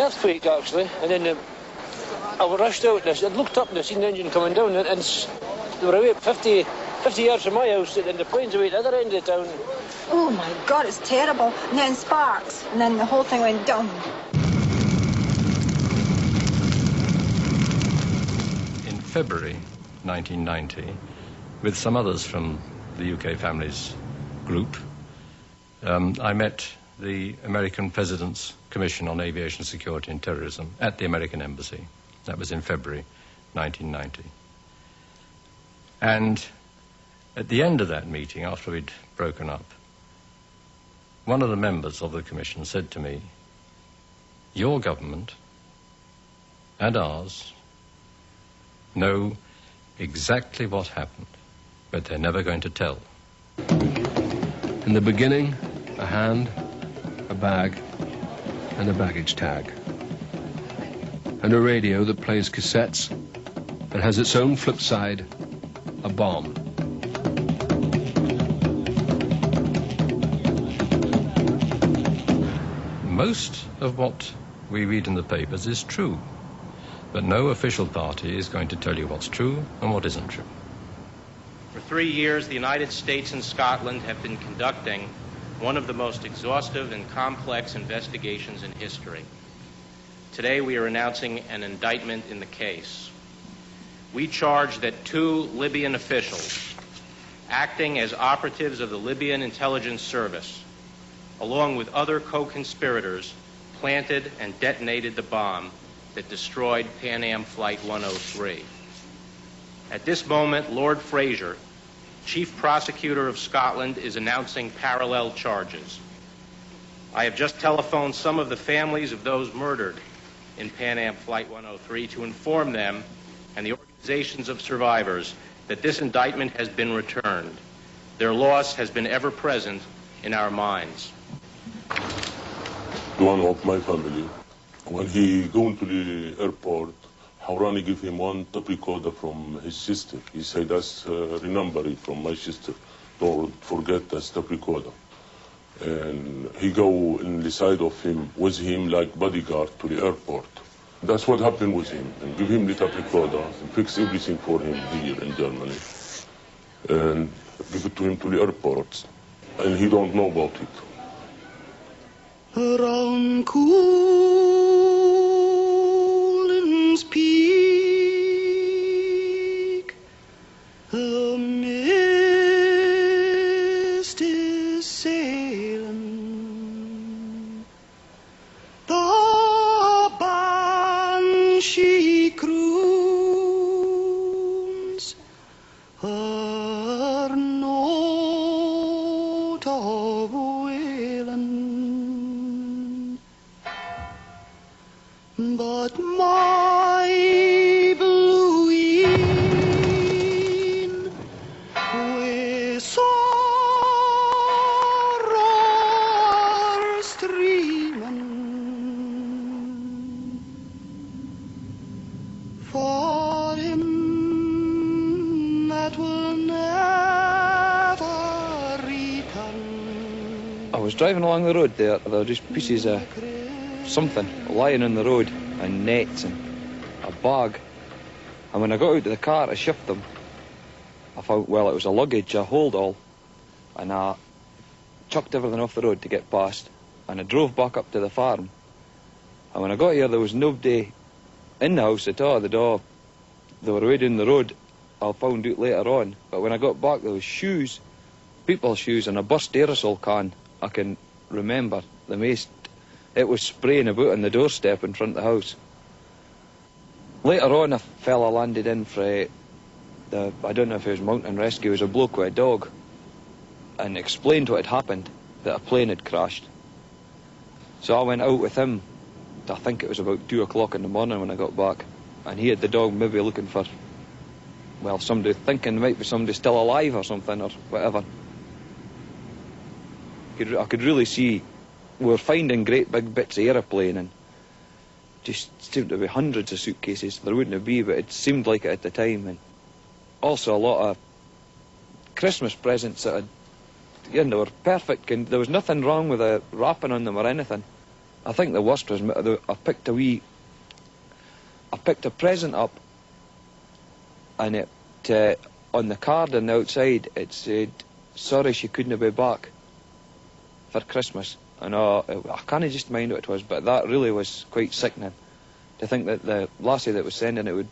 earthquake, actually, and then I rushed out and I looked up and I seen the engine coming down, and they were away 50 yards from my house, and the plane's away at the other end of the town. Oh my God, it's terrible. And then sparks, and then the whole thing went down. In February 1990, with some others from the UK Families Group, I met the American President's Commission on Aviation Security and Terrorism at the American Embassy. That was in February 1990. And at the end of that meeting, after we'd broken up, one of the members of the Commission said to me, "Your government and ours know exactly what happened, but they're never going to tell." In the beginning, a hand, a bag, and a baggage tag. And a radio that plays cassettes and has its own flip side, a bomb. Most of what we read in the papers is true, but no official party is going to tell you what's true and what isn't true. For 3 years, the United States and Scotland have been conducting one of the most exhaustive and complex investigations in history. Today, we are announcing an indictment in the case. We charge that 2 Libyan officials, acting as operatives of the Libyan Intelligence Service, along with other co-conspirators, planted and detonated the bomb that destroyed Pan Am Flight 103. At this moment, Lord Fraser, Chief Prosecutor of Scotland, is announcing parallel charges. I have just telephoned some of the families of those murdered in Pan Am Flight 103 to inform them and the organizations of survivors that this indictment has been returned. Their loss has been ever present in our minds. One of my family, when he going to the airport, Hawrani gave him one tape recorder from his sister. He said, "That's remember it from my sister. Don't forget that tape recorder." And he go in the side of him, with him like bodyguard to the airport. That's what happened with him. And give him the tape recorder and fix everything for him here in Germany. And give it to him to the airport. And he don't know about it. Around Colin's Peak, the mist is sailing, the banshee croons her note of wailing. But my Blueen, with sorrow streaming, for him that will never return. I was driving along the road there were just pieces of something lying on the road, and nets and a bag. And when I got out of the car to shift them, I found, well, it was a luggage, a hold all, and I chucked everything off the road to get past, and I drove back up to the farm. And when I got here, there was nobody in the house at all. The door, they were away down the road. I found out later on, but when I got back, there was shoes, people's shoes, and a burst aerosol can. I can remember the most. It was spraying about on the doorstep in front of the house. Later on, a fella landed in for I don't know if it was mountain rescue, it was a bloke with a dog, and explained what had happened, that a plane had crashed. So I went out with him, I think it was about 2 o'clock in the morning when I got back, and he had the dog maybe looking for, well, somebody thinking there might be somebody still alive or something or whatever. I could really see we were finding great big bits of aeroplane, and just seemed to be hundreds of suitcases. There wouldn't be, but it seemed like it at the time. And also a lot of Christmas presents that they were perfect. And there was nothing wrong with the wrapping on them or anything. I think the worst was I picked a present up, and it on the card on the outside it said, "Sorry she couldn't be back for Christmas." And I can't just mind what it was, but that really was quite sickening to think that the lassie that was sending it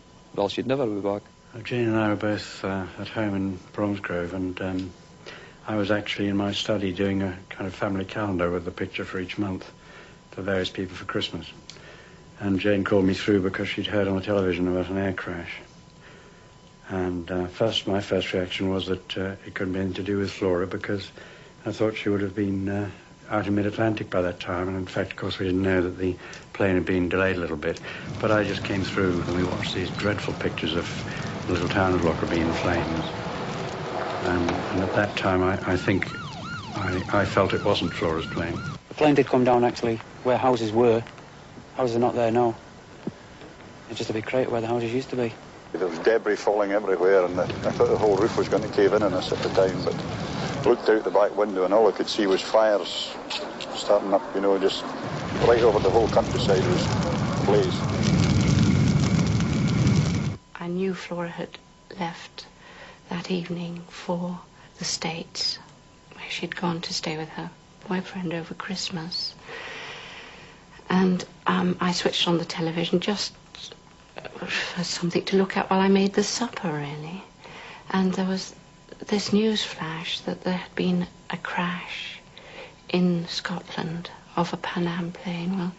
she'd never be back. Jane and I were both at home in Bromsgrove, and I was actually in my study doing a kind of family calendar with the picture for each month for various people for Christmas. And Jane called me through because she'd heard on the television about an air crash. And my first reaction was that it couldn't be anything to do with Flora, because I thought she would have been out in mid-Atlantic by that time. And in fact, of course, we didn't know that the plane had been delayed a little bit. But I just came through and we watched these dreadful pictures of the little town of Lockerbie in flames. And at that time, I think I felt it wasn't Flora's plane. The plane did come down, actually, where houses were. Houses are not there now. It's just a big crater where the houses used to be. There was debris falling everywhere, and I thought the whole roof was going to cave in on us at the time, but I looked out the back window and all I could see was fires starting up, you know, just right over the whole countryside was ablaze. I knew Flora had left that evening for the States, where she'd gone to stay with her boyfriend over Christmas. And I switched on the television just for something to look at while I made the supper, really. And there was this news flash that there had been a crash in Scotland of a Pan Am plane. Well,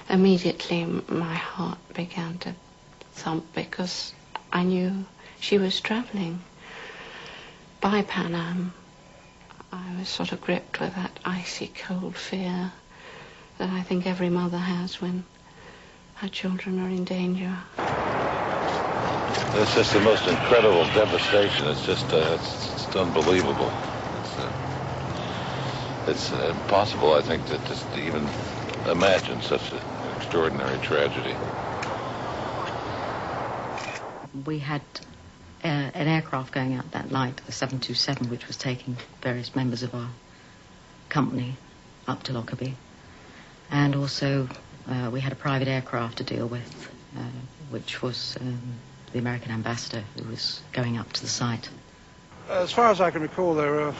immediately my heart began to thump, because I knew she was travelling by Pan Am. I was sort of gripped with that icy cold fear that I think every mother has when her children are in danger. It's just the most incredible devastation. It's just, it's unbelievable. It's impossible, I think, to just even imagine such an extraordinary tragedy. We had an aircraft going out that night, a 727, which was taking various members of our company up to Lockerbie. And also, we had a private aircraft to deal with, which was the American ambassador who was going up to the site. As far as I can recall, there were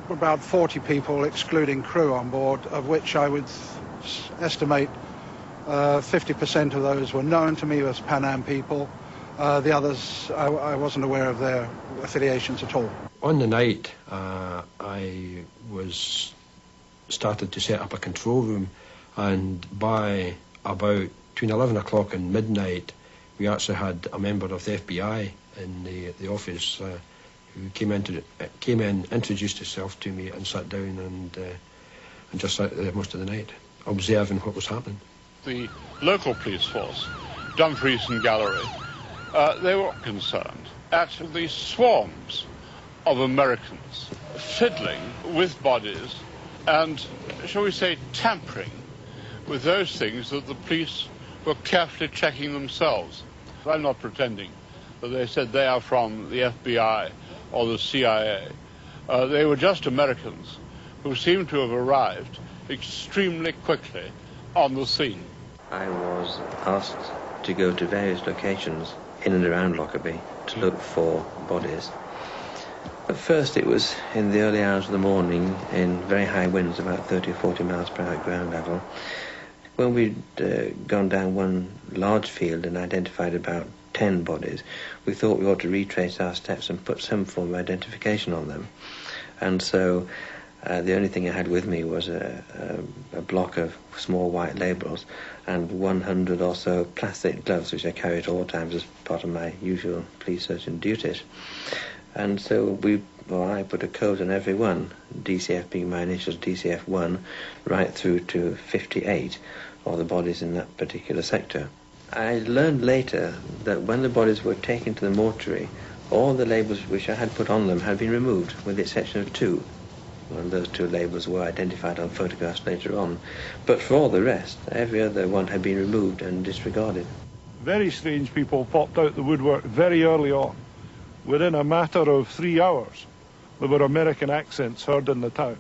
about 40 people, excluding crew, on board, of which I would estimate 50% of those were known to me as Pan Am people. The others, I wasn't aware of their affiliations at all. On the night, I started to set up a control room, and by about between 11 o'clock and midnight, we actually had a member of the FBI in the office who came in, introduced himself to me, and sat down and just sat there most of the night, observing what was happening. The local police force, Dumfries and Gallery, they were concerned at the swarms of Americans fiddling with bodies and, shall we say, tampering with those things that the police were carefully checking themselves. I'm not pretending that they said they are from the FBI or the CIA. They were just Americans who seemed to have arrived extremely quickly on the scene. I was asked to go to various locations in and around Lockerbie to look for bodies. At first it was in the early hours of the morning in very high winds, about 30 or 40 miles per hour at ground level. When we'd gone down one large field and identified about 10 bodies, we thought we ought to retrace our steps and put some form of identification on them. And so the only thing I had with me was a block of small white labels and 100 or so plastic gloves, which I carry at all times as part of my usual police searching duties. And so I put a code on every one, DCF being my initials, DCF1, right through to 58, of the bodies in that particular sector. I learned later that when the bodies were taken to the mortuary, all the labels which I had put on them had been removed, with the exception of 2. And those 2 labels were identified on photographs later on. But for all the rest, every other one had been removed and disregarded. Very strange people popped out the woodwork very early on. Within a matter of 3 hours, there were American accents heard in the town.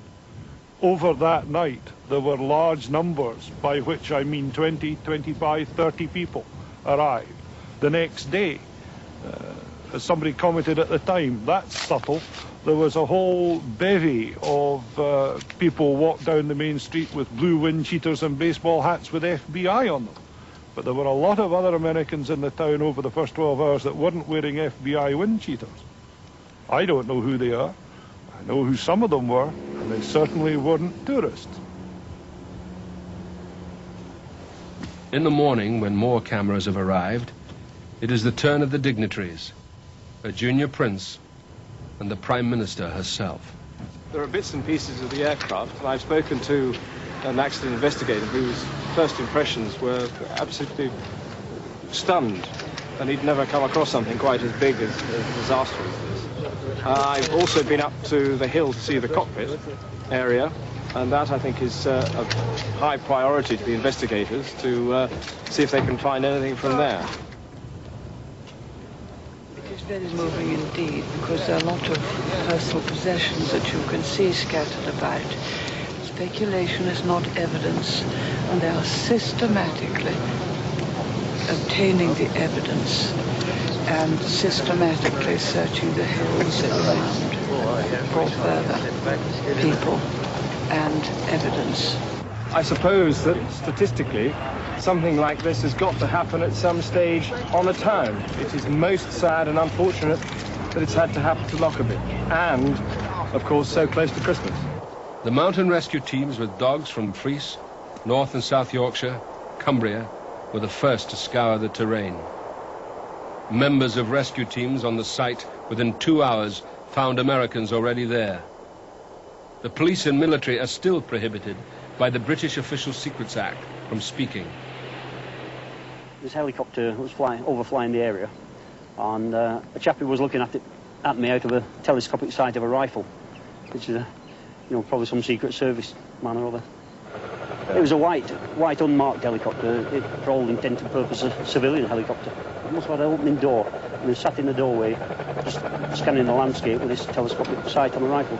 over that night, there were large numbers, by which I mean 20, 25, 30 people arrived. The next day, as somebody commented at the time, that's subtle. There was a whole bevy of people walked down the main street with blue wind cheaters and baseball hats with FBI on them. But there were a lot of other Americans in the town over the first 12 hours that weren't wearing FBI wind cheaters. I don't know who they are. I know who some of them were, and they certainly weren't tourists. In the morning, when more cameras have arrived, it is the turn of the dignitaries, a junior prince and the Prime Minister herself. There are bits and pieces of the aircraft, and I've spoken to an accident investigator whose first impressions were absolutely stunned, and he'd never come across something quite as big, as disastrous as this. I've also been up to the hill to see the cockpit area, and that, I think, is a high priority to the investigators to see if they can find anything from there. It is very moving indeed, because there are a lot of personal possessions that you can see scattered about. Speculation is not evidence, and they are systematically obtaining the evidence and systematically searching the hills around for further people and evidence. I suppose that statistically, something like this has got to happen at some stage on a town. It is most sad and unfortunate that it's had to happen to Lockerbie, and, of course, so close to Christmas. The mountain rescue teams with dogs from Fries, North and South Yorkshire, Cumbria, were the first to scour the terrain. Members of rescue teams on the site within 2 hours found Americans already there. The police and military are still prohibited by the British Official Secrets Act from speaking. This helicopter was overflying the area, and a chappie was looking at me out of a telescopic sight of a rifle, which is probably some Secret Service man or other. It was a white unmarked helicopter, for all intent and purpose a civilian helicopter. It must have had an opening door, and he sat in the doorway, just scanning the landscape with his telescopic sight on a rifle.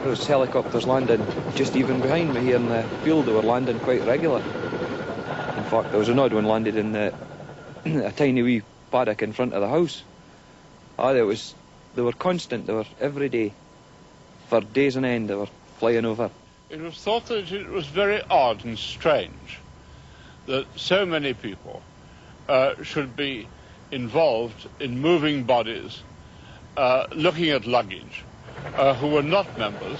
There's helicopters landing just even behind me here in the field. They were landing quite regular. In fact, there was an odd one landed in a tiny wee paddock in front of the house. They were constant. They were every day. For days on end, they were flying over. It was thought that it was very odd and strange that so many people should be involved in moving bodies, looking at luggage, who were not members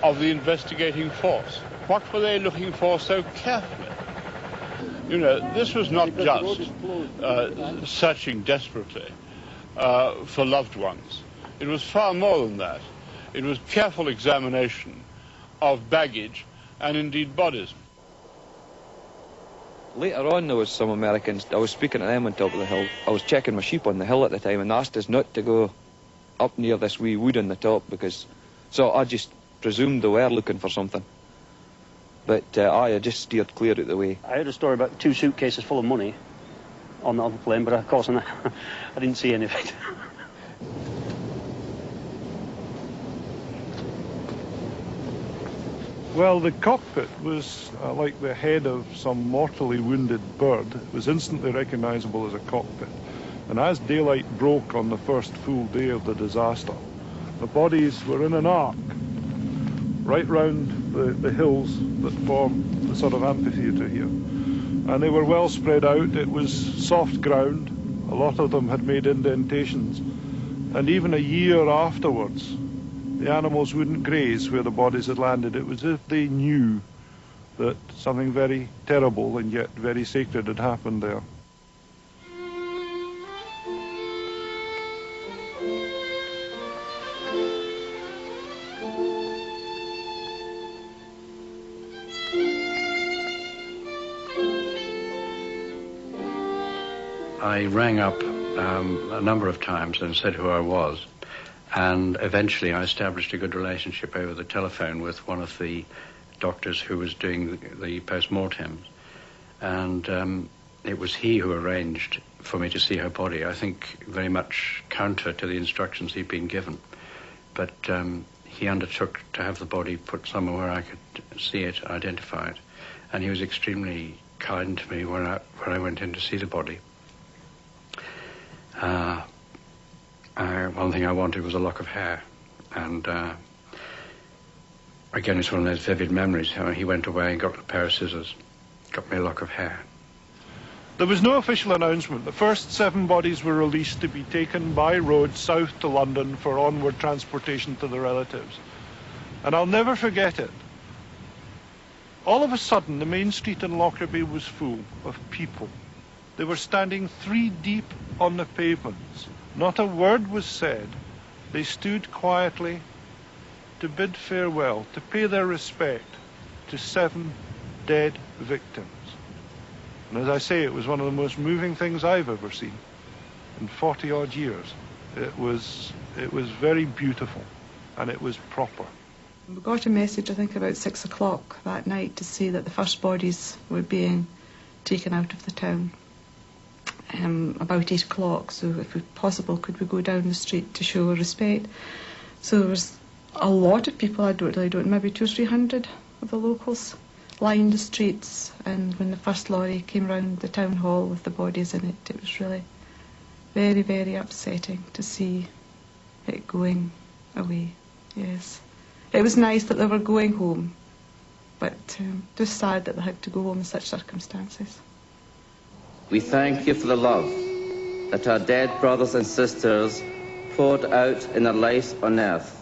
of the investigating force. What were they looking for so carefully? This was not just searching desperately for loved ones. It was far more than that. It was careful examination of baggage and indeed bodies. Later on, there was some Americans. I was speaking to them on top of the hill. I was checking my sheep on the hill at the time, and they asked us not to go up near this wee wood on the top, so I just presumed they were looking for something. But I just steered clear out the way. I heard a story about 2 suitcases full of money on the plane, but of course I didn't see any of it. Well, the cockpit was like the head of some mortally wounded bird. It was instantly recognizable as a cockpit. And as daylight broke on the first full day of the disaster, the bodies were in an arc right round the hills that form the sort of amphitheatre here. And they were well spread out. It was soft ground. A lot of them had made indentations. And even a year afterwards, the animals wouldn't graze where the bodies had landed. It was as if they knew that something very terrible and yet very sacred had happened there. I rang up a number of times and said who I was. And eventually I established a good relationship over the telephone with one of the doctors who was doing the post-mortems. And it was he who arranged for me to see her body, I think very much counter to the instructions he'd been given. But he undertook to have the body put somewhere where I could see it, identify it. And he was extremely kind to me when I went in to see the body. One thing I wanted was a lock of hair. And again, it's one of those vivid memories. He went away and got a pair of scissors, got me a lock of hair. There was no official announcement. The first 7 bodies were released to be taken by road south to London for onward transportation to the relatives. And I'll never forget it. All of a sudden, the main street in Lockerbie was full of people. They were standing 3 deep on the pavements. Not a word was said. They stood quietly to bid farewell, to pay their respect to 7 dead victims. And as I say, it was one of the most moving things I've ever seen in 40-odd years. It was very beautiful, and it was proper. We got a message, I think, about 6 o'clock that night to say that the first bodies were being taken out of the town. About 8 o'clock, so if possible, could we go down the street to show respect? So there was a lot of people, I don't know, maybe 200 or 300 of the locals lined the streets, and when the first lorry came round the town hall with the bodies in it, it was really very, very upsetting to see it going away, yes. It was nice that they were going home, but just sad that they had to go home in such circumstances. We thank you for the love that our dead brothers and sisters poured out in their lives on earth.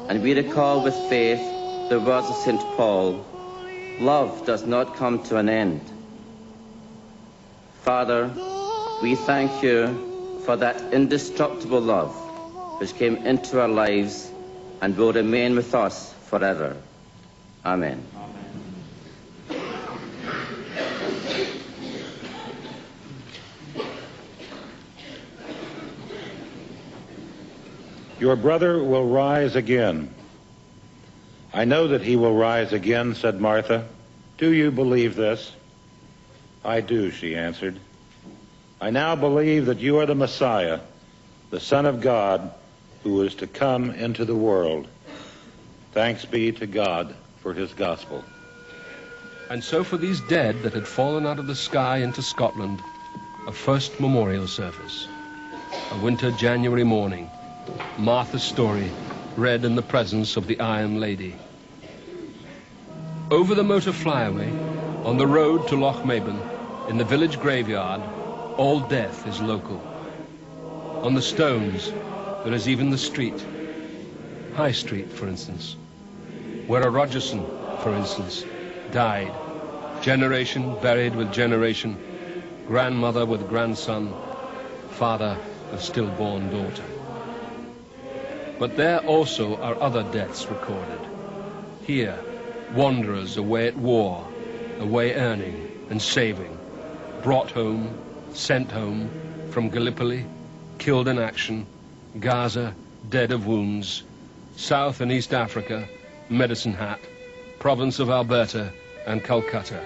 And we recall with faith the words of St. Paul, love does not come to an end. Father, we thank you for that indestructible love which came into our lives and will remain with us forever. Amen. Your brother will rise again. I know that he will rise again, said Martha. Do you believe this? I do, she answered. I now believe that you are the Messiah, the Son of God, who is to come into the world. Thanks be to God for his gospel. And so for these dead that had fallen out of the sky into Scotland, a first memorial service. A winter January morning, Martha's story read in the presence of the Iron Lady. Over the motor flyaway, on the road to Lochmaben, in the village graveyard, all death is local. On the stones, there is even the street. High Street, for instance, where a Rogerson, for instance, died. Generation buried with generation, grandmother with grandson, father with stillborn daughter. But there also are other deaths recorded. Here, wanderers away at war, away earning and saving, brought home, sent home, from Gallipoli, killed in action, Gaza, dead of wounds, South and East Africa, Medicine Hat, province of Alberta, and Calcutta.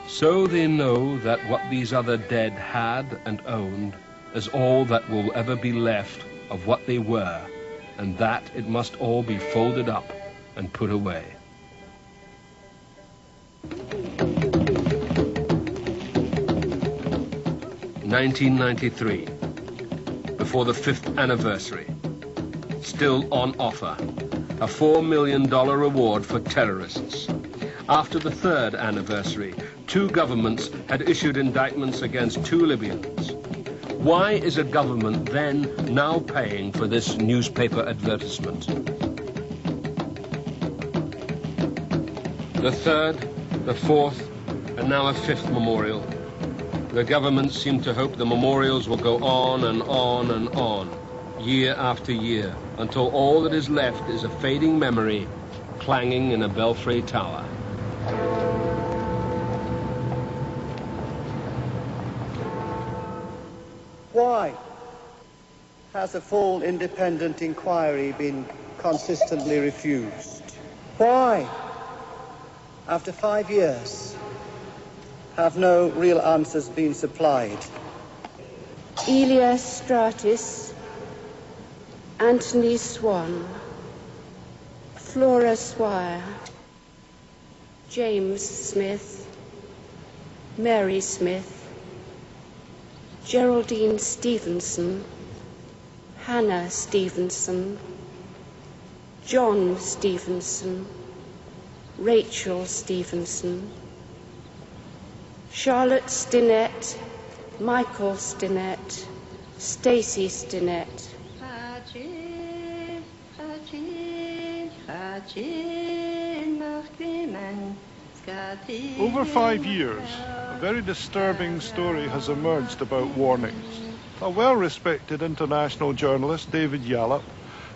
So they know that what these other dead had and owned is all that will ever be left of what they were, and that it must all be folded up and put away. (1993), before the 5th anniversary. Still on offer, a $4 million reward for terrorists. After the 3rd anniversary, 2 governments had issued indictments against 2 Libyans. Why is a government then now paying for this newspaper advertisement? The 3rd, the 4th, and now a 5th memorial. The government seem to hope the memorials will go on and on and on, year after year, until all that is left is a fading memory clanging in a belfry tower. Why has a full independent inquiry been consistently refused? Why, after 5 years, have no real answers been supplied. Elias Stratis, Anthony Swan, Flora Swire, James Smith, Mary Smith, Geraldine Stevenson, Hannah Stevenson, John Stevenson, Rachel Stevenson, Charlotte Stinnett, Michael Stinnett, Stacey Stinnett. Over 5 years, a very disturbing story has emerged about warnings. A well-respected international journalist, David Yallop,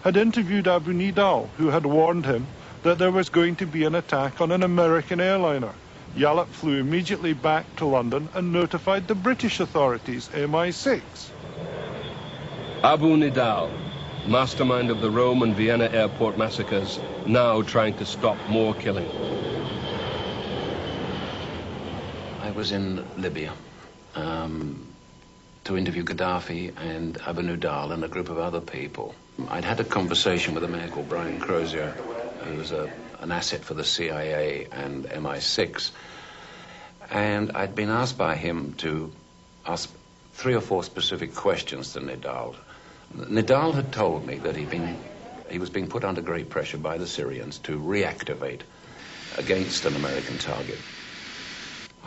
had interviewed Abu Nidal, who had warned him that there was going to be an attack on an American airliner. Yallop flew immediately back to London and notified the British authorities, MI6. Abu Nidal, mastermind of the Rome and Vienna airport massacres, now trying to stop more killing. I was in Libya to interview Gaddafi and Abu Nidal and a group of other people. I'd had a conversation with a man called Brian Crozier, who was an asset for the CIA and MI6. And I'd been asked by him to ask 3 or 4 specific questions to Nidal. Nidal had told me that he was being put under great pressure by the Syrians to reactivate against an American target.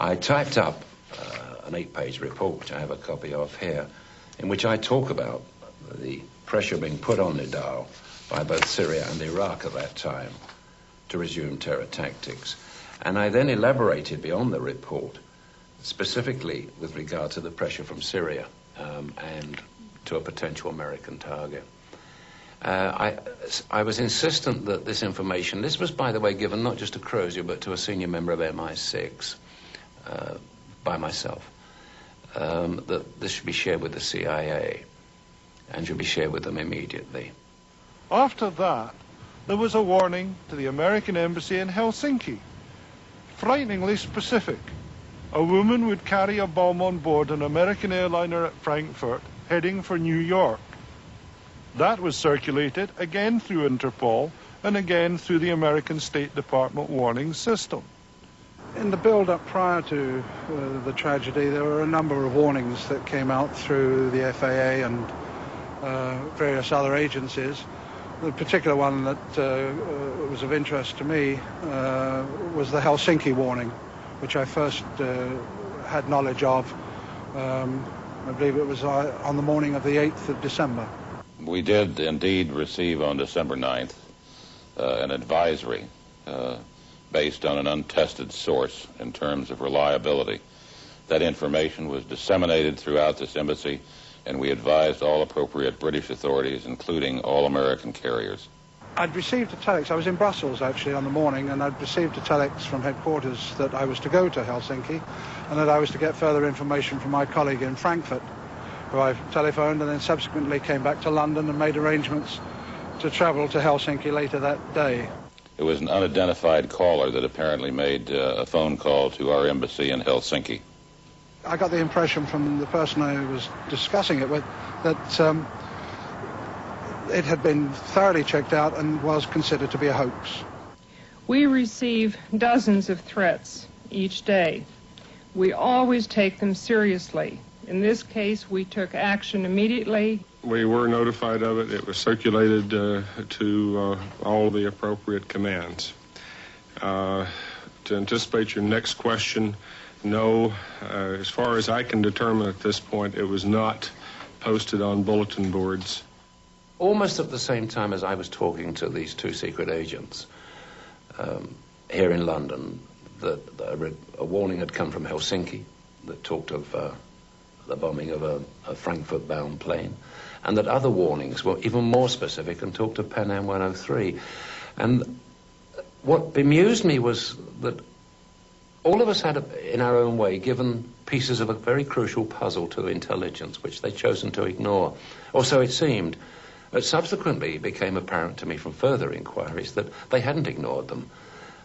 I typed up an 8-page report, which I have a copy of here, in which I talk about the pressure being put on Nidal by both Syria and Iraq at that time to resume terror tactics. And I then elaborated beyond the report, specifically with regard to the pressure from Syria and to a potential American target. I was insistent that this information, this was, by the way, given not just to Crozier, but to a senior member of MI6 by myself, that this should be shared with the CIA and should be shared with them immediately. After that, there was a warning to the American embassy in Helsinki. Frighteningly specific. A woman would carry a bomb on board an American airliner at Frankfurt, heading for New York. That was circulated again through Interpol and again through the American State Department warning system. In the build-up prior to the tragedy, there were a number of warnings that came out through the FAA and various other agencies. The particular one that was of interest to me was the Helsinki warning, which I first had knowledge of. I believe it was on the morning of the 8th of December. We did indeed receive on December 9th an advisory based on an untested source in terms of reliability. That information was disseminated throughout this embassy, and we advised all appropriate British authorities, including all American carriers. I'd received a telex. I was in Brussels, actually, on the morning, and I'd received a telex from headquarters that I was to go to Helsinki and that I was to get further information from my colleague in Frankfurt, who I telephoned and then subsequently came back to London and made arrangements to travel to Helsinki later that day. It was an unidentified caller that apparently made a phone call to our embassy in Helsinki. I got the impression from the person I was discussing it with that it had been thoroughly checked out and was considered to be a hoax. We receive dozens of threats each day. We always take them seriously. In this case, we took action immediately. We were notified of it. It was circulated to all the appropriate commands. To anticipate your next question, no, as far as I can determine at this point, it was not posted on bulletin boards. Almost at the same time as I was talking to these 2 secret agents here in London, that a warning had come from Helsinki that talked of the bombing of a Frankfurt-bound plane, and that other warnings were even more specific and talked of Pan Am 103. And what bemused me was that all of us had, in our own way, given pieces of a very crucial puzzle to intelligence, which they'd chosen to ignore, or so it seemed. But subsequently it became apparent to me from further inquiries that they hadn't ignored them,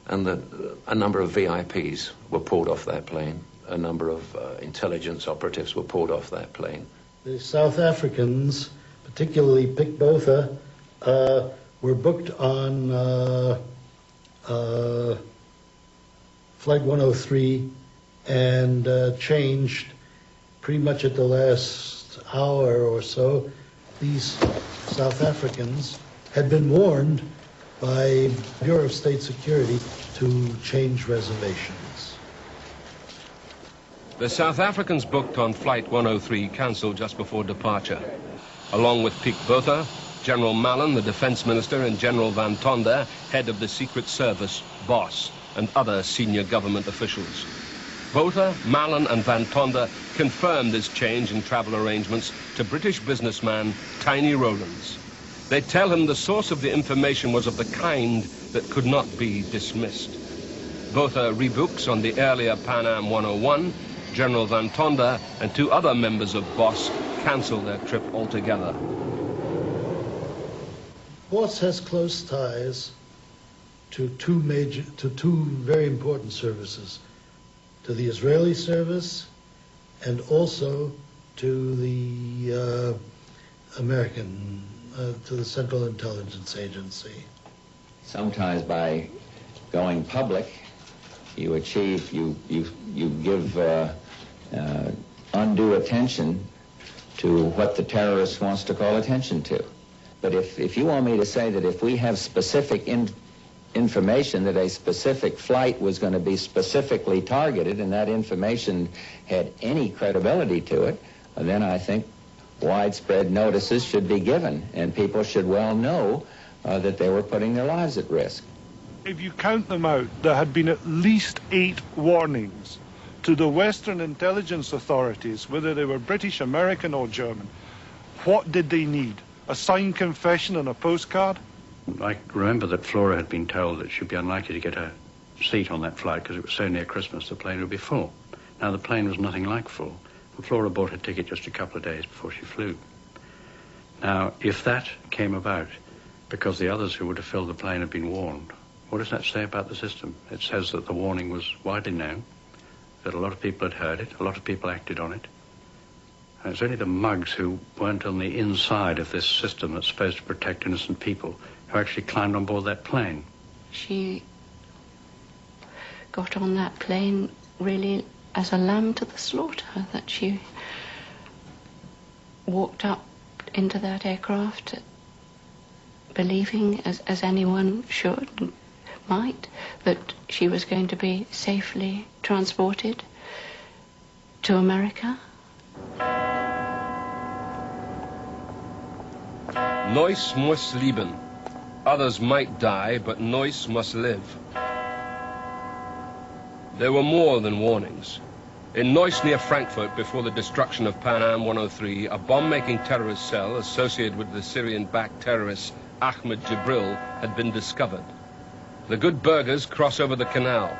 and that a number of VIPs were pulled off that plane a number of intelligence operatives were pulled off that plane. The South Africans, particularly Pick Botha, were booked on Flight 103 and changed pretty much at the last hour or so. These South Africans had been warned by Bureau of State Security to change reservations. The South Africans booked on Flight 103 cancelled just before departure. Along with Pick Botha, General Mallon, the Defense Minister, and General Van Tonder, head of the Secret Service, BOSS, and other senior government officials. Botha, Mallon, and Van Tonder confirmed this change in travel arrangements to British businessman Tiny Rowlands. They tell him the source of the information was of the kind that could not be dismissed. Botha rebooks on the earlier Pan Am 101. General Van Tonder and 2 other members of BOSS cancel their trip altogether. BOSS has close ties to two very important services, to the Israeli service and also to the American, to the Central Intelligence Agency. Sometimes by going public, you achieve, you give undue attention to what the terrorist wants to call attention to. But if you want me to say that if we have specific information that a specific flight was going to be specifically targeted and that information had any credibility to it, then I think widespread notices should be given and people should well know that they were putting their lives at risk. If you count them out, there had been at least 8 warnings to the Western intelligence authorities, whether they were British, American or German. What did they need? A signed confession and a postcard? I remember that Flora had been told that she'd be unlikely to get a seat on that flight because it was so near Christmas the plane would be full. Now the plane was nothing like full. And Flora bought a ticket just a couple of days before she flew. Now, if that came about because the others who would have filled the plane had been warned, what does that say about the system? It says that the warning was widely known, that a lot of people had heard it, a lot of people acted on it. And it's only the mugs who weren't on the inside of this system that's supposed to protect innocent people who actually climbed on board that plane. She got on that plane really as a lamb to the slaughter, that she walked up into that aircraft believing, as anyone should and might, that she was going to be safely transported to America. Neuss muss leben. Others might die, but Neuss must live. There were more than warnings. In Neuss near Frankfurt, before the destruction of Pan Am 103, a bomb-making terrorist cell associated with the Syrian-backed terrorist Ahmed Jibril had been discovered. The good burghers cross over the canal.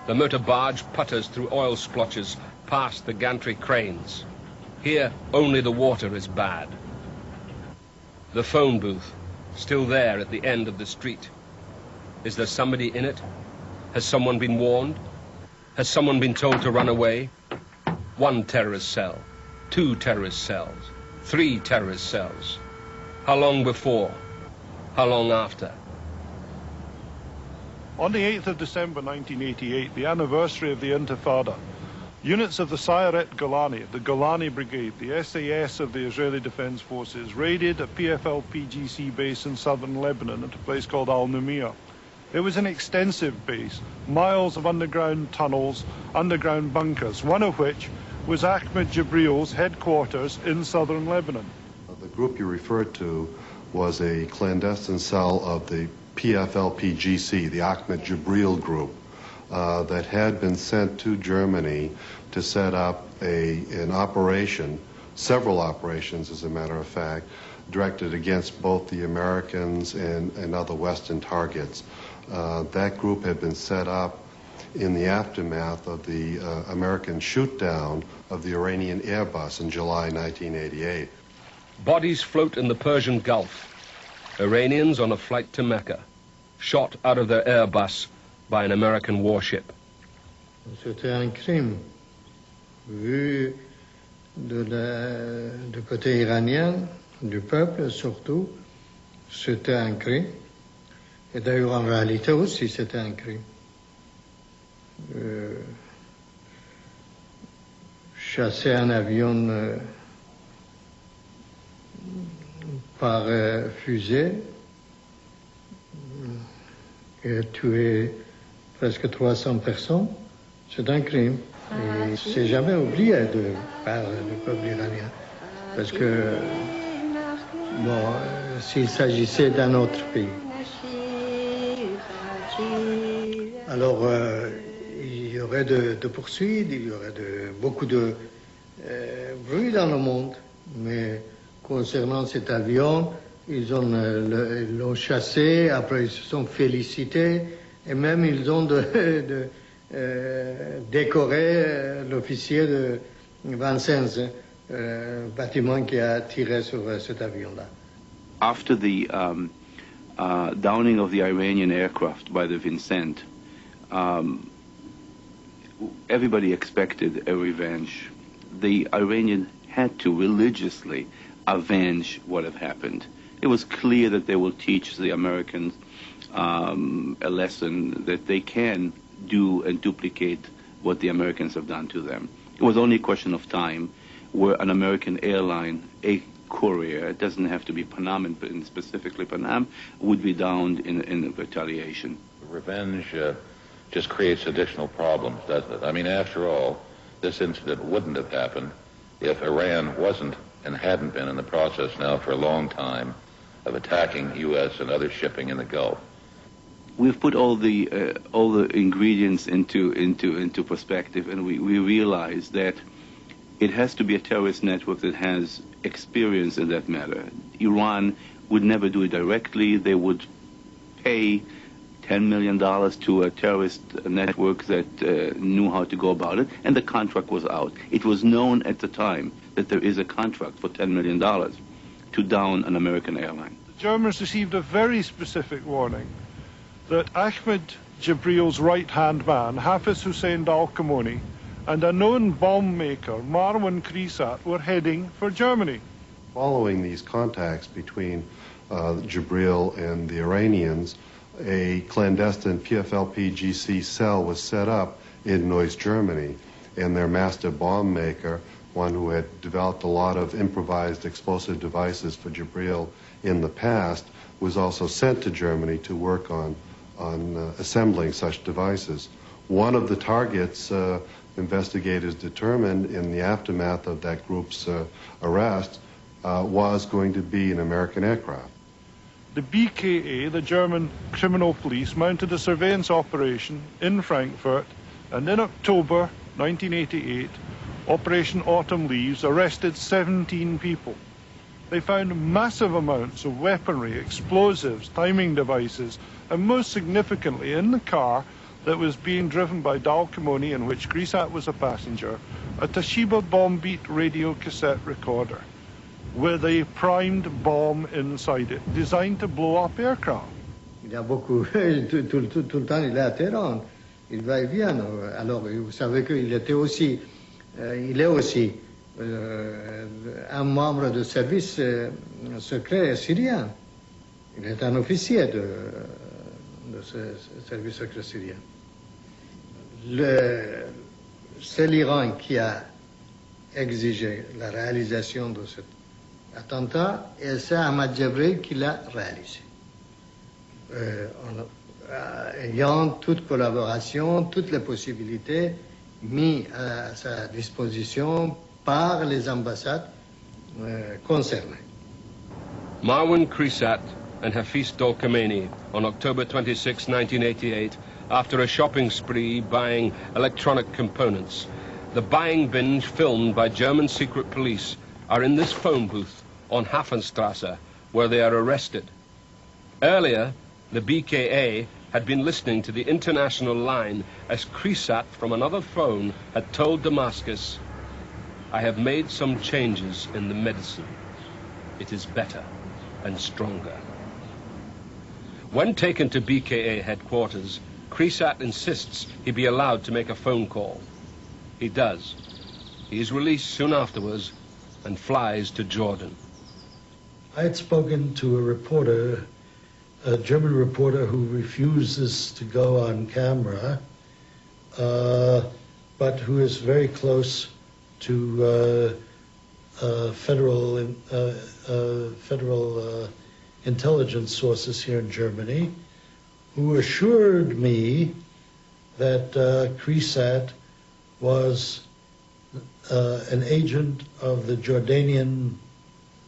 The motor barge putters through oil splotches past the gantry cranes. Here, only the water is bad. The phone booth, still there at the end of the street. Is there somebody in it? Has someone been warned? Has someone been told to run away? 1 terrorist cell, 2 terrorist cells, 3 terrorist cells. How long before? How long after? On the 8th of December 1988, the anniversary of the Intifada, units of the Sayeret Golani, the Golani Brigade, the SAS of the Israeli Defense Forces, raided a PFLP-GC base in southern Lebanon at a place called Al-Numia. It was an extensive base, miles of underground tunnels, underground bunkers, one of which was Ahmed Jibril's headquarters in southern Lebanon. The group you referred to was a clandestine cell of the PFLP-GC, the Ahmed Jibril group, that had been sent to Germany to set up an operation, several operations as a matter of fact, directed against both the Americans and other Western targets. That group had been set up in the aftermath of the American shoot-down of the Iranian Airbus in July 1988. Bodies float in the Persian Gulf. Iranians on a flight to Mecca, shot out of their Airbus by an American warship. C'était un crime vu du côté iranien, du peuple surtout, c'était un crime. Et d'ailleurs, en réalité aussi, c'était un crime. Chasser un avion par fusée et tuer presque 300 personnes, c'est un crime. Et c'est jamais oublié par le peuple iranien. Parce que, bon, s'il s'agissait d'un autre pays. Alors, il y aurait de poursuites, il y aurait beaucoup de bruit dans le monde. Mais concernant cet avion, ils l'ont chassé, après ils se sont félicités, et même ils ont décoré l'officier de Vincennes, bâtiment qui a tiré sur cet avion-là. After the downing of the Iranian aircraft by the Vincent, everybody expected a revenge. The Iranian had to religiously avenge what had happened. It was clear that they will teach the Americans a lesson that they can do and duplicate what the Americans have done to them. It was only a question of time where an American airline, a courier, it doesn't have to be Panam, but specifically Panam, would be downed in retaliation. Revenge just creates additional problems, doesn't it? I mean, after all, this incident wouldn't have happened if Iran wasn't and hadn't been in the process now for a long time of attacking U.S. and other shipping in the Gulf. We've put all the ingredients into perspective, and we realize that it has to be a terrorist network that has experience in that matter. Iran would never do it directly. They would pay $10 million to a terrorist network that knew how to go about it, and the contract was out. It was known at the time that there is a contract for $10 million to down an American airline. The Germans received a very specific warning that Ahmed Jibril's right-hand man, Hafiz Hussein Dalkamoni, and a known bomb maker, Marwan Krizat, were heading for Germany. Following these contacts between Jibril and the Iranians, a clandestine PFLP-GC cell was set up in Neuss, Germany, and their master bomb maker, one who had developed a lot of improvised explosive devices for Jibril in the past, was also sent to Germany to work on assembling such devices. One of the targets investigators determined in the aftermath of that group's arrest was going to be an American aircraft. The BKA, the German criminal police, mounted a surveillance operation in Frankfurt, and in October 1988, Operation Autumn Leaves arrested 17 people. They found massive amounts of weaponry, explosives, timing devices, and most significantly, in the car that was being driven by Dalkamoni, in which Krizat was a passenger, a Toshiba bomb beat radio cassette recorder with a primed bomb inside it, designed to blow up aircraft. Il y a beaucoup, tout le temps, il est à Téhéran. Il va et vient. Alors, vous savez qu'il était aussi, il est aussi un membre du service secret syrien. Il est un officier de ce service secret syrien. C'est l'Iran qui a exigé la réalisation de cet attentat et c'est Ahmad Jibril qui l'a réalisé. Ayant toute collaboration, toutes les possibilités mises à sa disposition par les ambassades concernées. Marwan Krizat and Hafiz Dalkameni on October 26, 1988, after a shopping spree buying electronic components. The buying binge filmed by German secret police are in this phone booth on Hafenstrasse, where they are arrested. Earlier, the BKA had been listening to the international line as Krizat from another phone had told Damascus, "I have made some changes in the medicine. It is better and stronger." When taken to BKA headquarters, Krizat insists he be allowed to make a phone call. He does. He is released soon afterwards and flies to Jordan. I had spoken to a reporter, a German reporter who refuses to go on camera, but who is very close to federal intelligence sources here in Germany, who assured me that CRESAT was an agent of the Jordanian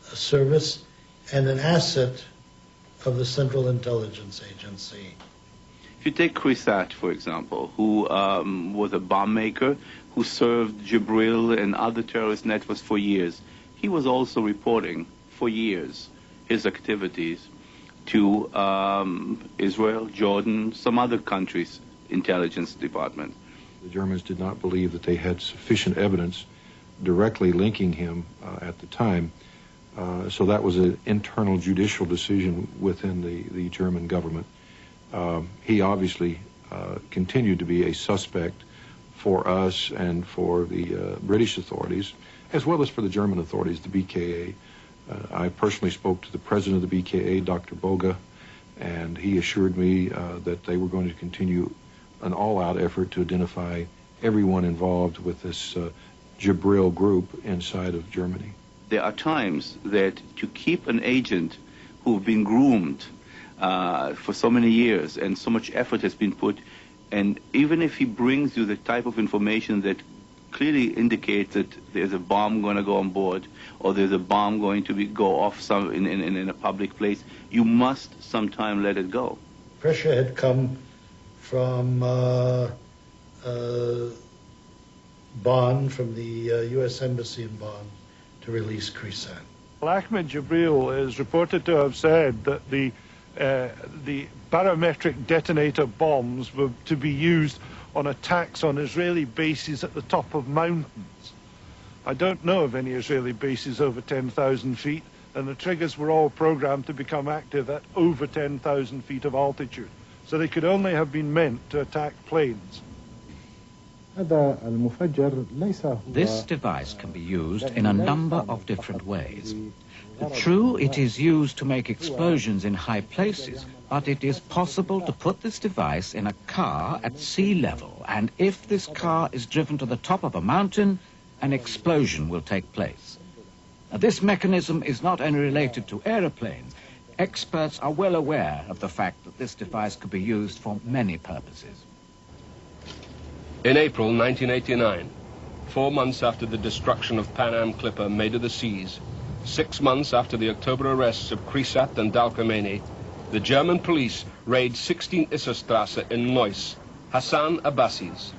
service and an asset of the Central Intelligence Agency. If you take CRESAT, for example, who was a bomb maker, who served Jibril and other terrorist networks for years, he was also reporting for years his activities to Israel, Jordan, some other countries' intelligence department. The Germans did not believe that they had sufficient evidence directly linking him at the time. So that was an internal judicial decision within the German government. He obviously continued to be a suspect for us and for the British authorities, as well as for the German authorities, the BKA. I personally spoke to the president of the BKA, Dr. Boga, and he assured me that they were going to continue an all-out effort to identify everyone involved with this Jibril group inside of Germany. There are times that to keep an agent who've been groomed for so many years and so much effort has been put, and even if he brings you the type of information that clearly indicates that there's a bomb going to go on board or there's a bomb going to go off in a public place, you must sometime let it go. Pressure had come from Bonn, from the U.S. Embassy in Bonn, to release CRESAT. Ahmed Jibril is reported to have said that the barometric detonator bombs were to be used on attacks on Israeli bases at the top of mountains. I don't know of any Israeli bases over 10,000 feet, and the triggers were all programmed to become active at over 10,000 feet of altitude. So they could only have been meant to attack planes. This device can be used in a number of different ways. True, it is used to make explosions in high places, but it is possible to put this device in a car at sea level, and if this car is driven to the top of a mountain, an explosion will take place. Now, this mechanism is not only related to aeroplanes. Experts are well aware of the fact that this device could be used for many purposes. In April 1989, 4 months after the destruction of Pan Am Clipper made of the seas, 6 months after the October arrests of CRESAT and Dal Khomeini, the German police raid 16 Isserstrasse in Neuss, Hassan Abbasi's.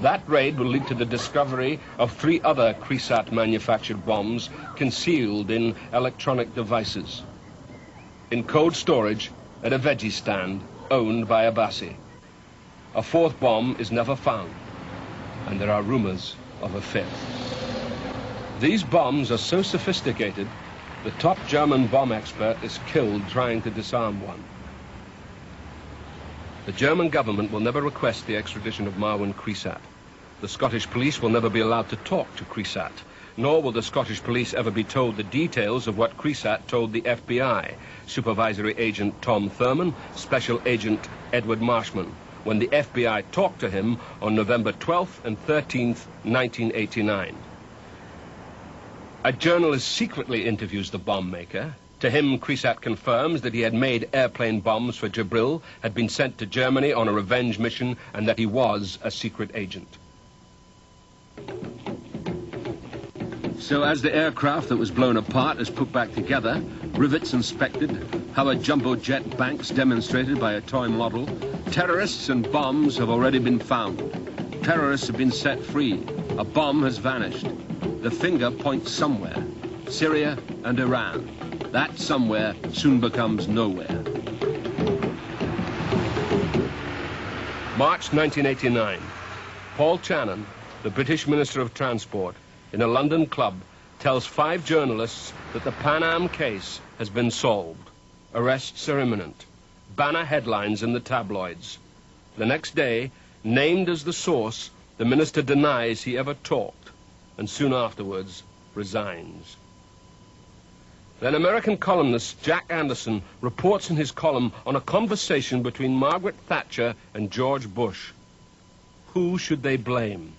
That raid will lead to the discovery of 3 other CRESAT-manufactured bombs concealed in electronic devices, in cold storage at a veggie stand owned by Abbasi. A 4th bomb is never found, and there are rumors of a 5th. These bombs are so sophisticated, the top German bomb expert is killed trying to disarm one. The German government will never request the extradition of Marwan CRESAT. The Scottish police will never be allowed to talk to CRESAT, nor will the Scottish police ever be told the details of what CRESAT told the FBI, Supervisory Agent Tom Thurman, Special Agent Edward Marshman, when the FBI talked to him on November 12th and 13th, 1989. A journalist secretly interviews the bomb maker. To him, CRESAT confirms that he had made airplane bombs for Jibril, had been sent to Germany on a revenge mission, and that he was a secret agent. So as the aircraft that was blown apart is put back together, rivets inspected, Howard jumbo jet banks demonstrated by a toy model, terrorists and bombs have already been found. Terrorists have been set free. A bomb has vanished. The finger points somewhere, Syria and Iran. That somewhere soon becomes nowhere. March 1989. Paul Channon, the British Minister of Transport, in a London club, tells 5 journalists that the Pan Am case has been solved. Arrests are imminent. Banner headlines in the tabloids. The next day, named as the source, the minister denies he ever talked. and soon afterwards resigns. Then American columnist Jack Anderson reports in his column on a conversation between Margaret Thatcher and George Bush. Who should they blame?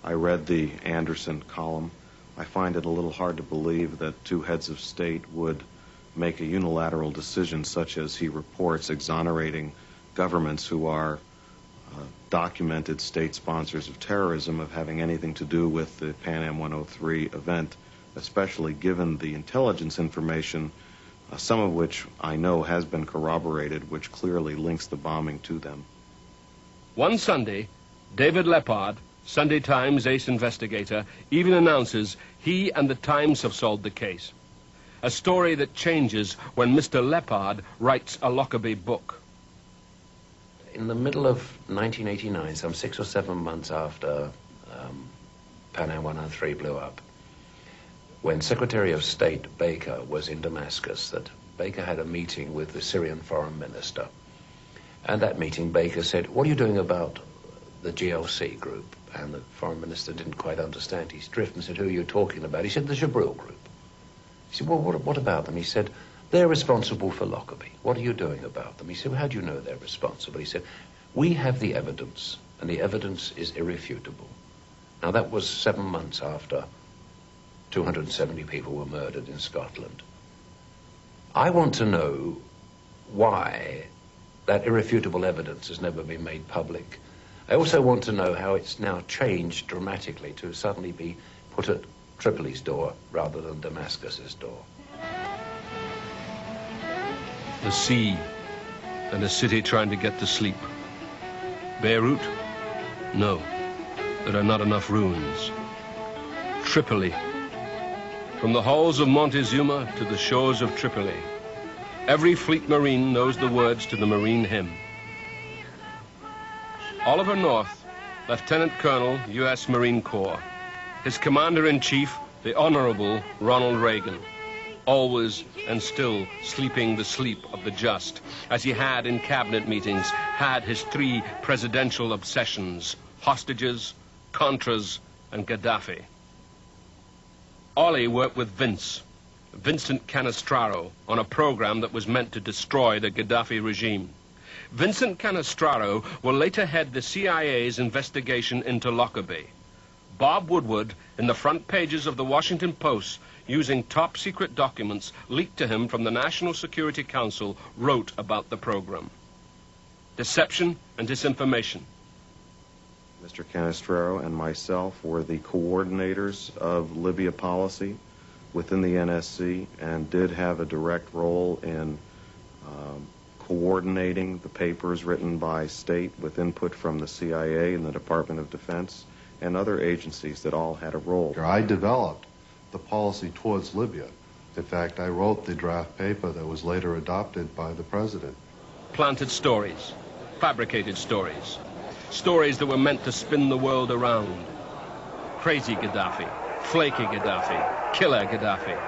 I read the Anderson column. I find it a little hard to believe that two heads of state would make a unilateral decision such as he reports, exonerating governments who are documented state sponsors of terrorism of having anything to do with the Pan Am 103 event, especially given the intelligence information, some of which I know has been corroborated, which clearly links the bombing to them. One Sunday, David Lepard, Sunday Times ace investigator, even announces he and the Times have solved the case. A story that changes when Mr. Lepard writes a Lockerbie book. In the middle of 1989, some 6 or 7 months after Pan Am 103 blew up, when Secretary of State Baker was in Damascus, that Baker had a meeting with the Syrian foreign minister. And that meeting, Baker said, "What are you doing about the GLC group?" And the foreign minister didn't quite understand. He drift and said, "Who are you talking about?" He said, "The Jabril group." He said, "Well, what about them?" He said, "They're responsible for Lockerbie. What are you doing about them?" He said, "Well, how do you know they're responsible?" He said, "We have the evidence, and the evidence is irrefutable." Now, that was 7 months after 270 people were murdered in Scotland. I want to know why that irrefutable evidence has never been made public. I also want to know how it's now changed dramatically to suddenly be put at Tripoli's door rather than Damascus's door. The sea and a city trying to get to sleep. Beirut? No, there are not enough ruins. Tripoli. From the halls of Montezuma to the shores of Tripoli, every fleet marine knows the words to the Marine hymn. Oliver North, Lieutenant Colonel, U.S. Marine Corps. His Commander-in-Chief, the Honorable Ronald Reagan. Always and still sleeping the sleep of the just, as he had in cabinet meetings had his 3 presidential obsessions: hostages, Contras, and Gaddafi. Ollie worked with Vincent Canestraro, on a program that was meant to destroy the Gaddafi regime. Vincent Canestraro will later head the CIA's investigation into Lockerbie. Bob Woodward, in the front pages of the Washington Post, using top-secret documents leaked to him from the National Security Council, wrote about the program. Deception and disinformation. Mr. Canestraro and myself were the coordinators of Libya policy within the NSC and did have a direct role in coordinating the papers written by state with input from the CIA and the Department of Defense and other agencies that all had a role. I developed the policy towards Libya. In fact, I wrote the draft paper that was later adopted by the president. Planted stories, fabricated stories, stories that were meant to spin the world around. Crazy Gaddafi, flaky Gaddafi, killer Gaddafi.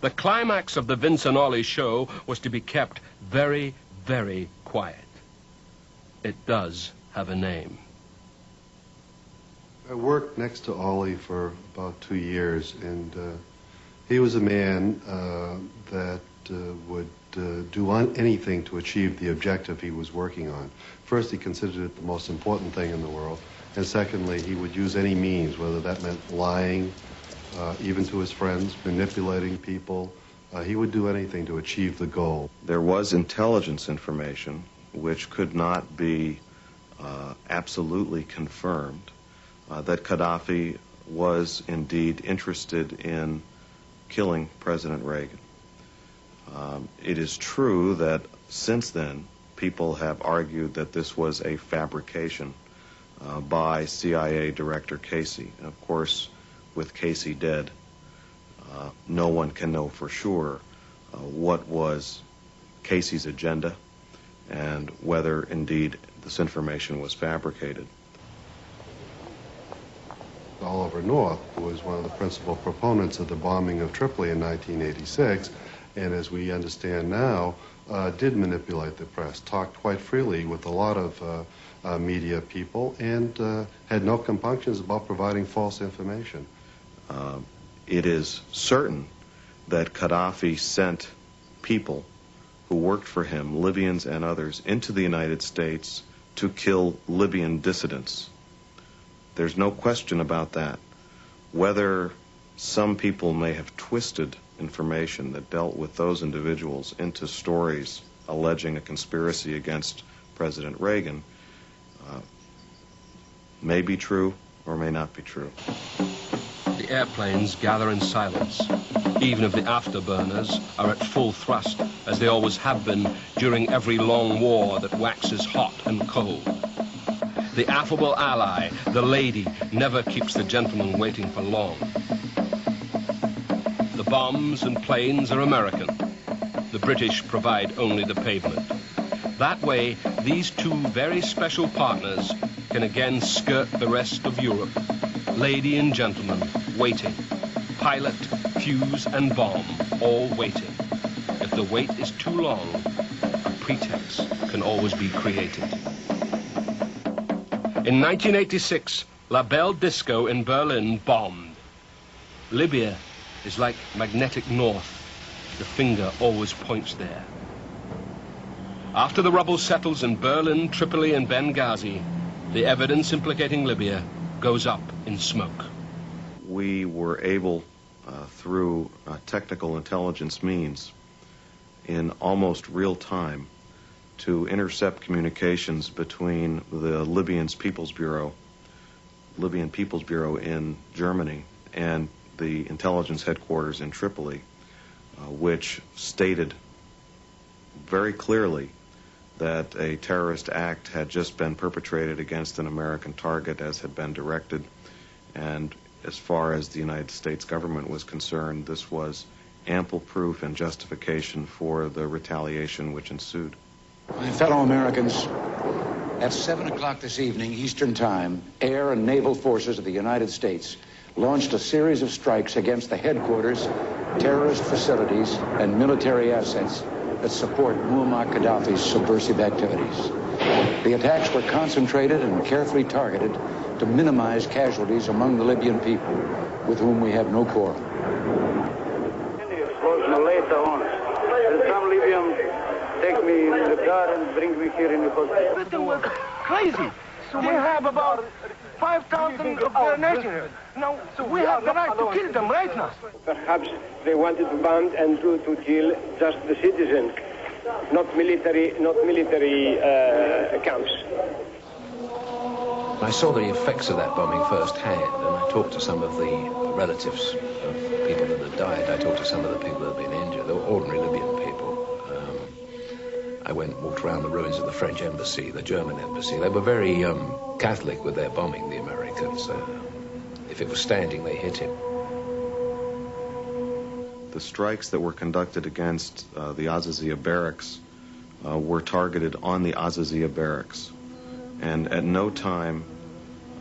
The climax of the Vince and Ollie show was to be kept very, very quiet. It does have a name. I worked next to Ollie for about 2 years, and he was a man that would do anything to achieve the objective he was working on. First, he considered it the most important thing in the world, and secondly, he would use any means, whether that meant lying, even to his friends, manipulating people. He would do anything to achieve the goal. There was intelligence information which could not be absolutely confirmed that Gaddafi was indeed interested in killing President Reagan. It is true that since then, people have argued that this was a fabrication by CIA Director Casey. And of course, with Casey dead, no one can know for sure what was Casey's agenda and whether indeed this information was fabricated. Oliver North was one of the principal proponents of the bombing of Tripoli in 1986, and as we understand now, did manipulate the press, talked quite freely with a lot of media people and had no compunctions about providing false information. It is certain that Gaddafi sent people who worked for him, Libyans and others, into the United States to kill Libyan dissidents. There's no question about that. Whether some people may have twisted information that dealt with those individuals into stories alleging a conspiracy against President Reagan may be true or may not be true. The airplanes gather in silence. Even if the afterburners are at full thrust, as they always have been during every long war that waxes hot and cold. The affable ally, the lady, never keeps the gentleman waiting for long. The bombs and planes are American. The British provide only the pavement. That way, these two very special partners can again skirt the rest of Europe. Lady and gentleman, waiting. Pilot, fuse, and bomb, all waiting. If the wait is too long, a pretext can always be created. In 1986, La Belle Disco in Berlin bombed. Libya is like magnetic north. The finger always points there. After the rubble settles in Berlin, Tripoli, and Benghazi, the evidence implicating Libya goes up in smoke. We were able, through technical intelligence means, in almost real time, to intercept communications between the Libyan People's Bureau in Germany and the intelligence headquarters in Tripoli, which stated very clearly that a terrorist act had just been perpetrated against an American target as had been directed, and as far as the United States government was concerned, this was ample proof and justification for the retaliation which ensued. My fellow Americans, at 7 o'clock this evening, Eastern Time, air and naval forces of the United States launched a series of strikes against the headquarters, terrorist facilities, and military assets that support Muammar Gaddafi's subversive activities. The attacks were concentrated and carefully targeted to minimize casualties among the Libyan people, with whom we have no quarrel. Later on, and some Libyans take me in the car and bring me here in the hospital. But they were crazy. So we have about 5,000 of their nation. Now, so we have the right to kill them right now. Perhaps they wanted to band and to kill just the citizens, not military camps. I saw the effects of that bombing firsthand, and I talked to some of the relatives of people that had died. I talked to some of the people that had been injured. They were ordinary Libyan people. I walked around the ruins of the French embassy, the German embassy. They were very Catholic with their bombing, the Americans. If it was standing, they hit it. The strikes that were conducted against the Azazia barracks were targeted on the Azazia barracks. And at no time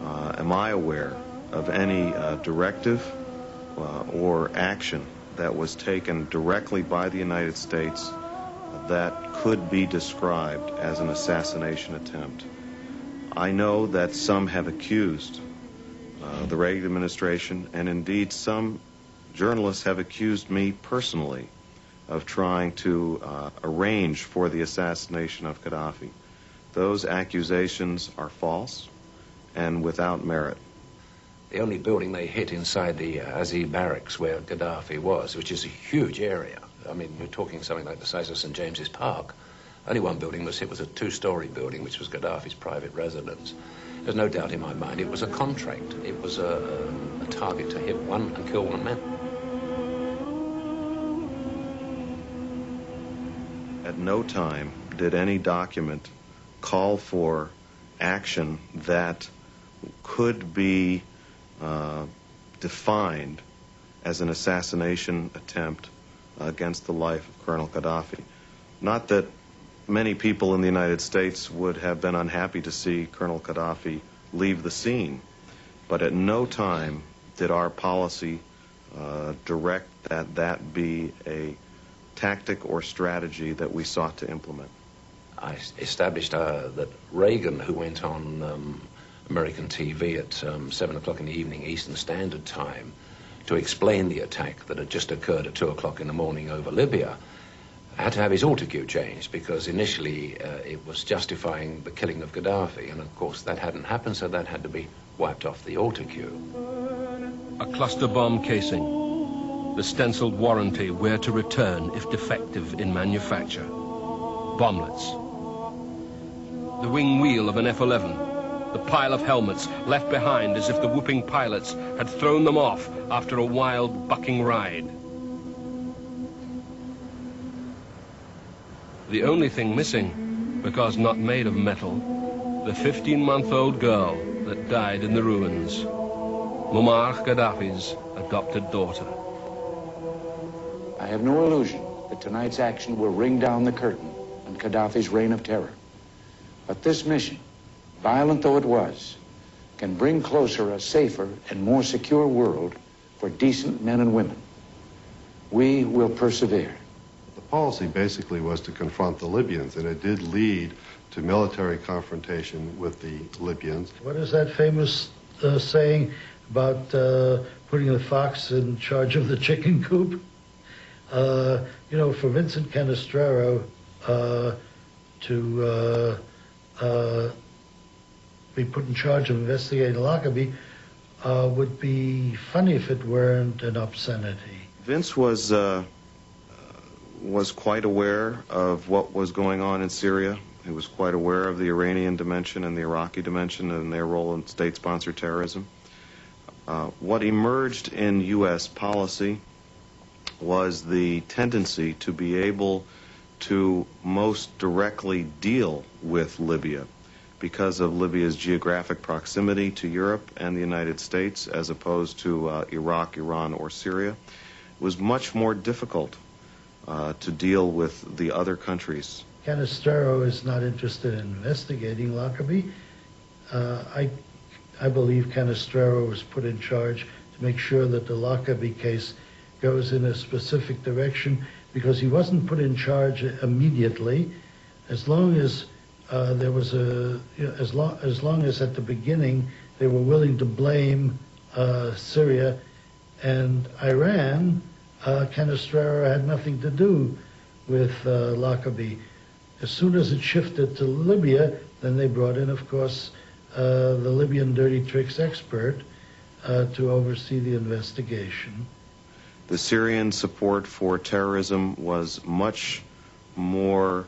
am I aware of any directive or action that was taken directly by the United States that could be described as an assassination attempt. I know that some have accused the Reagan administration, and indeed some journalists have accused me personally of trying to arrange for the assassination of Gaddafi. Those accusations are false and without merit. The only building they hit inside the Azzi barracks where Gaddafi was, which is a huge area. I mean, you're talking something like the size of St. James's Park. Only one building was hit, was a two-story building, which was Gaddafi's private residence. There's no doubt in my mind it was a contract. It was a target to hit one and kill one man. At no time did any document call for action that could be defined as an assassination attempt against the life of Colonel Gaddafi. Not that many people in the United States would have been unhappy to see Colonel Gaddafi leave the scene, but at no time did our policy direct that be a tactic or strategy that we sought to implement. I established that Reagan, who went on American TV at 7 o'clock in the evening Eastern Standard Time to explain the attack that had just occurred at 2 o'clock in the morning over Libya, had to have his autocue changed because initially it was justifying the killing of Gaddafi, and of course that hadn't happened, so that had to be wiped off the autocue. A cluster bomb casing, the stenciled warranty where to return if defective in manufacture. Bomblets. The wing wheel of an F-11. The pile of helmets left behind as if the whooping pilots had thrown them off after a wild bucking ride. The only thing missing, because not made of metal, the 15-month-old girl that died in the ruins. Muammar Gaddafi's adopted daughter. I have no illusion that tonight's action will ring down the curtain on Gaddafi's reign of terror. But this mission, violent though it was, can bring closer a safer and more secure world for decent men and women. We will persevere. The policy basically was to confront the Libyans, and it did lead to military confrontation with the Libyans. What is that famous saying about putting the fox in charge of the chicken coop? You know, for Vincent Canestraro to be put in charge of investigating Lockerbie would be funny if it weren't an obscenity. Vince was quite aware of what was going on in Syria. He was quite aware of the Iranian dimension and the Iraqi dimension and their role in state-sponsored terrorism. What emerged in U.S. policy was the tendency to be able to most directly deal with Libya because of Libya's geographic proximity to Europe and the United States as opposed to Iraq, Iran, or Syria. It was much more difficult to deal with the other countries. Canestraro is not interested in investigating Lockerbie. I believe Canestraro was put in charge to make sure that the Lockerbie case goes in a specific direction because he wasn't put in charge immediately. As long as there was as long as at the beginning they were willing to blame Syria and Iran, Canestraro had nothing to do with Lockerbie. As soon as it shifted to Libya, then they brought in, of course, the Libyan dirty tricks expert to oversee the investigation. The Syrian support for terrorism was much more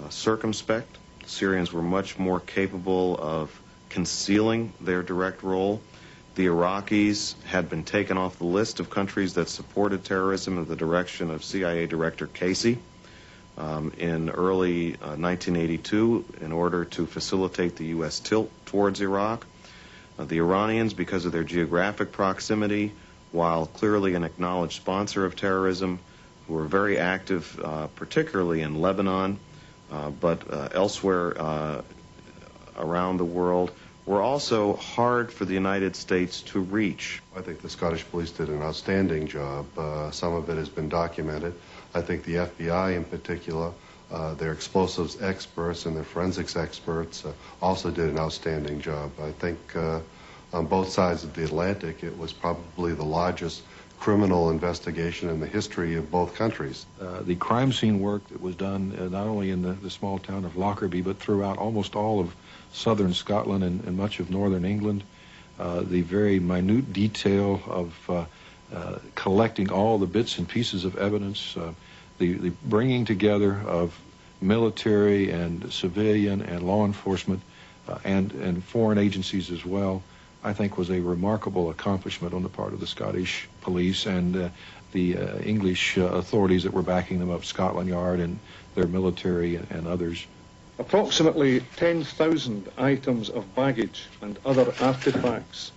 circumspect. The Syrians were much more capable of concealing their direct role. The Iraqis had been taken off the list of countries that supported terrorism in the direction of CIA Director Casey in early 1982 in order to facilitate the U.S. tilt towards Iraq. The Iranians, because of their geographic proximity, while clearly an acknowledged sponsor of terrorism, who were very active, particularly in Lebanon, but elsewhere around the world, were also hard for the United States to reach. I think the Scottish police did an outstanding job. Some of it has been documented. I think the FBI in particular, their explosives experts and their forensics experts also did an outstanding job. I think on both sides of the Atlantic, it was probably the largest criminal investigation in the history of both countries. The crime scene work that was done not only in the small town of Lockerbie, but throughout almost all of southern Scotland and much of northern England, the very minute detail of collecting all the bits and pieces of evidence, the bringing together of military and civilian and law enforcement and foreign agencies as well, I think was a remarkable accomplishment on the part of the Scottish police and the English authorities that were backing them up, Scotland Yard and their military and others. Approximately 10,000 items of baggage and other artifacts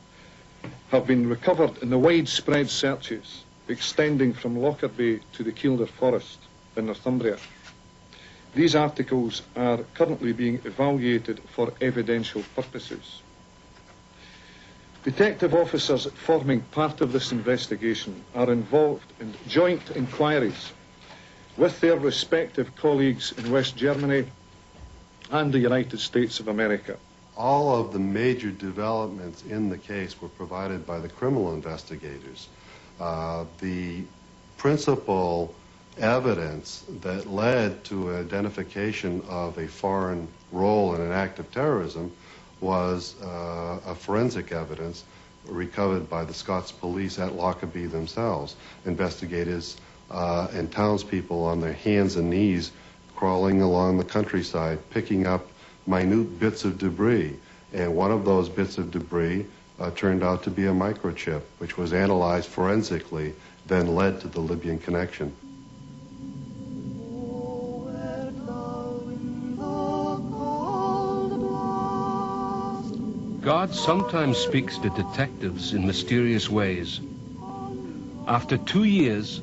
have been recovered in the widespread searches extending from Lockerbie to the Kielder Forest in Northumbria. These articles are currently being evaluated for evidential purposes. Detective officers forming part of this investigation are involved in joint inquiries with their respective colleagues in West Germany, and the United States of America. All of the major developments in the case were provided by the criminal investigators. The principal evidence that led to identification of a foreign role in an act of terrorism was a forensic evidence recovered by the Scots police at Lockerbie themselves. Investigators and townspeople on their hands and knees crawling along the countryside, picking up minute bits of debris. And one of those bits of debris turned out to be a microchip, which was analyzed forensically, then led to the Libyan connection. God sometimes speaks to detectives in mysterious ways. After 2 years,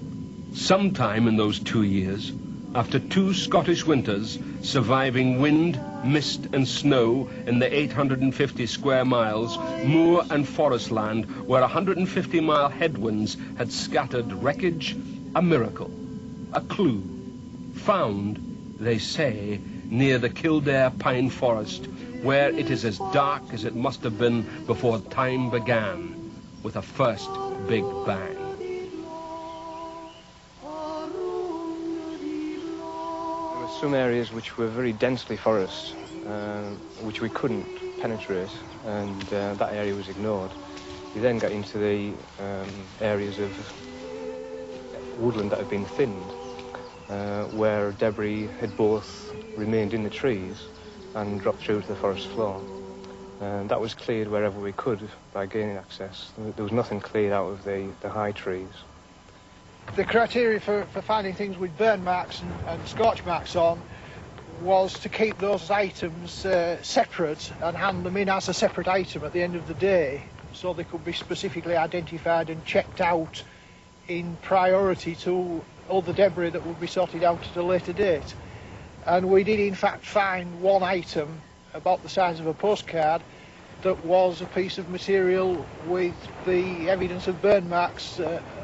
sometime in those 2 years, after 2 Scottish winters, surviving wind, mist and snow in the 850 square miles, moor and forest land where 150-mile headwinds had scattered wreckage, a miracle, a clue, found, they say, near the Kildare pine forest, where it is as dark as it must have been before time began, with a first big bang. There were some areas which were very densely forest, which we couldn't penetrate, and that area was ignored. You then got into the areas of woodland that had been thinned, where debris had both remained in the trees and dropped through to the forest floor. That was cleared wherever we could by gaining access. There was nothing cleared out of the high trees. The criteria for finding things with burn marks and scorch marks on was to keep those items separate and hand them in as a separate item at the end of the day, so they could be specifically identified and checked out in priority to all the debris that would be sorted out at a later date. And we did in fact find one item about the size of a postcard that was a piece of material with the evidence of burn marks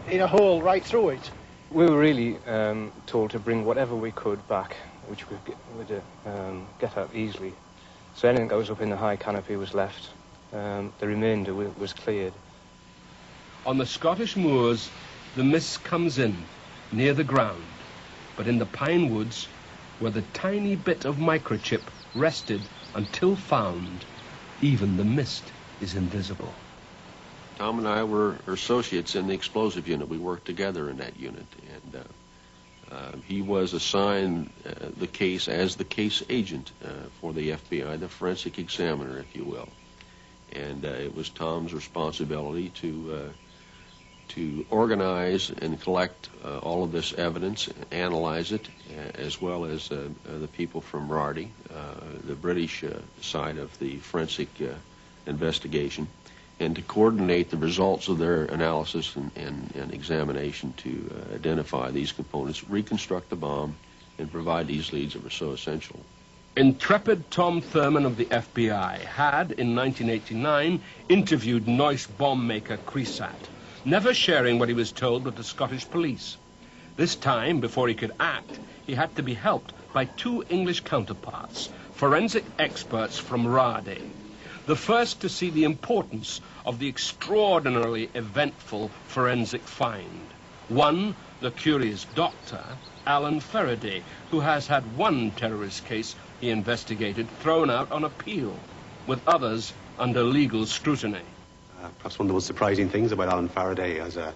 in a hole right through it. We were really told to bring whatever we could back, which we would get at easily. So anything that was up in the high canopy was left. The remainder was cleared. On the Scottish moors, the mist comes in, near the ground, but in the pine woods, where the tiny bit of microchip rested until found, even the mist is invisible. Tom and I were associates in the explosive unit. We worked together in that unit, and he was assigned the case as the case agent for the FBI, the forensic examiner, if you will. And it was Tom's responsibility to organize and collect all of this evidence, analyze it, as well as the people from RARDI, the British side of the forensic investigation, and to coordinate the results of their analysis and examination to identify these components, reconstruct the bomb, and provide these leads that were so essential. Intrepid Tom Thurman of the FBI had, in 1989, interviewed Noyce bomb maker Cresat, never sharing what he was told with the Scottish police. This time, before he could act, he had to be helped by 2 English counterparts, forensic experts from RARDI, the first to see the importance of the extraordinarily eventful forensic find. One, the curious doctor, Alan Faraday, who has had one terrorist case he investigated thrown out on appeal, with others under legal scrutiny. Perhaps one of the most surprising things about Alan Faraday as an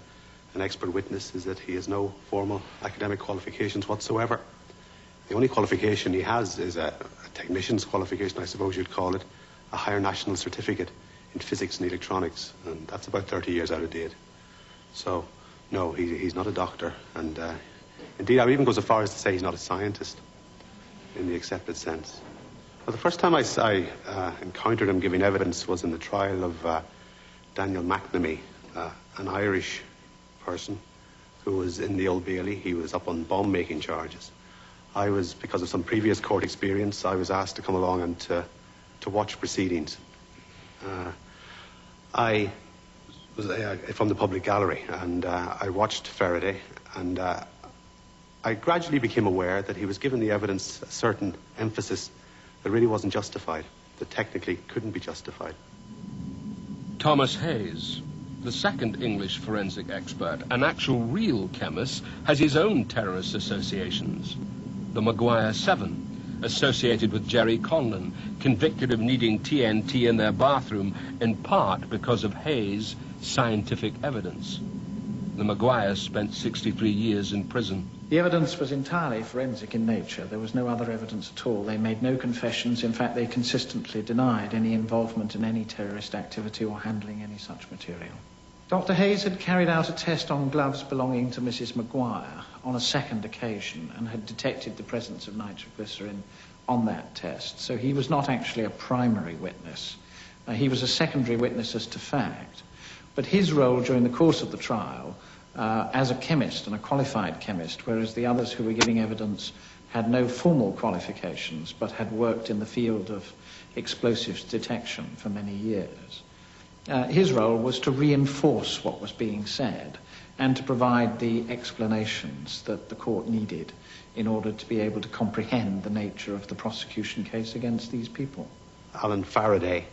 expert witness is that he has no formal academic qualifications whatsoever. The only qualification he has is a technician's qualification, I suppose you'd call it, a higher national certificate in physics and electronics, and that's about 30 years out of date. So, no, he's not a doctor, and indeed I would even go so far as to say he's not a scientist in the accepted sense. Well, the first time I encountered him giving evidence was in the trial of Daniel McNamee, an Irish person who was in the Old Bailey. He was up on bomb-making charges. I was, because of some previous court experience, I was asked to come along and to watch proceedings. I was from the public gallery, and I watched Faraday, and I gradually became aware that he was giving the evidence a certain emphasis that really wasn't justified, that technically couldn't be justified. Thomas Hayes, the second English forensic expert, an actual real chemist, has his own terrorist associations. The Maguire Seven, associated with Jerry Conlon, convicted of needing TNT in their bathroom, in part because of Hayes' scientific evidence. The Maguires spent 63 years in prison. The evidence was entirely forensic in nature. There was no other evidence at all. They made no confessions. In fact, they consistently denied any involvement in any terrorist activity or handling any such material. Dr. Hayes had carried out a test on gloves belonging to Mrs. Maguire on a second occasion and had detected the presence of nitroglycerin on that test. So he was not actually a primary witness. He was a secondary witness as to fact. But his role during the course of the trial as a chemist and a qualified chemist, whereas the others who were giving evidence had no formal qualifications but had worked in the field of explosives detection for many years. His role was to reinforce what was being said and to provide the explanations that the court needed in order to be able to comprehend the nature of the prosecution case against these people. Alan Faraday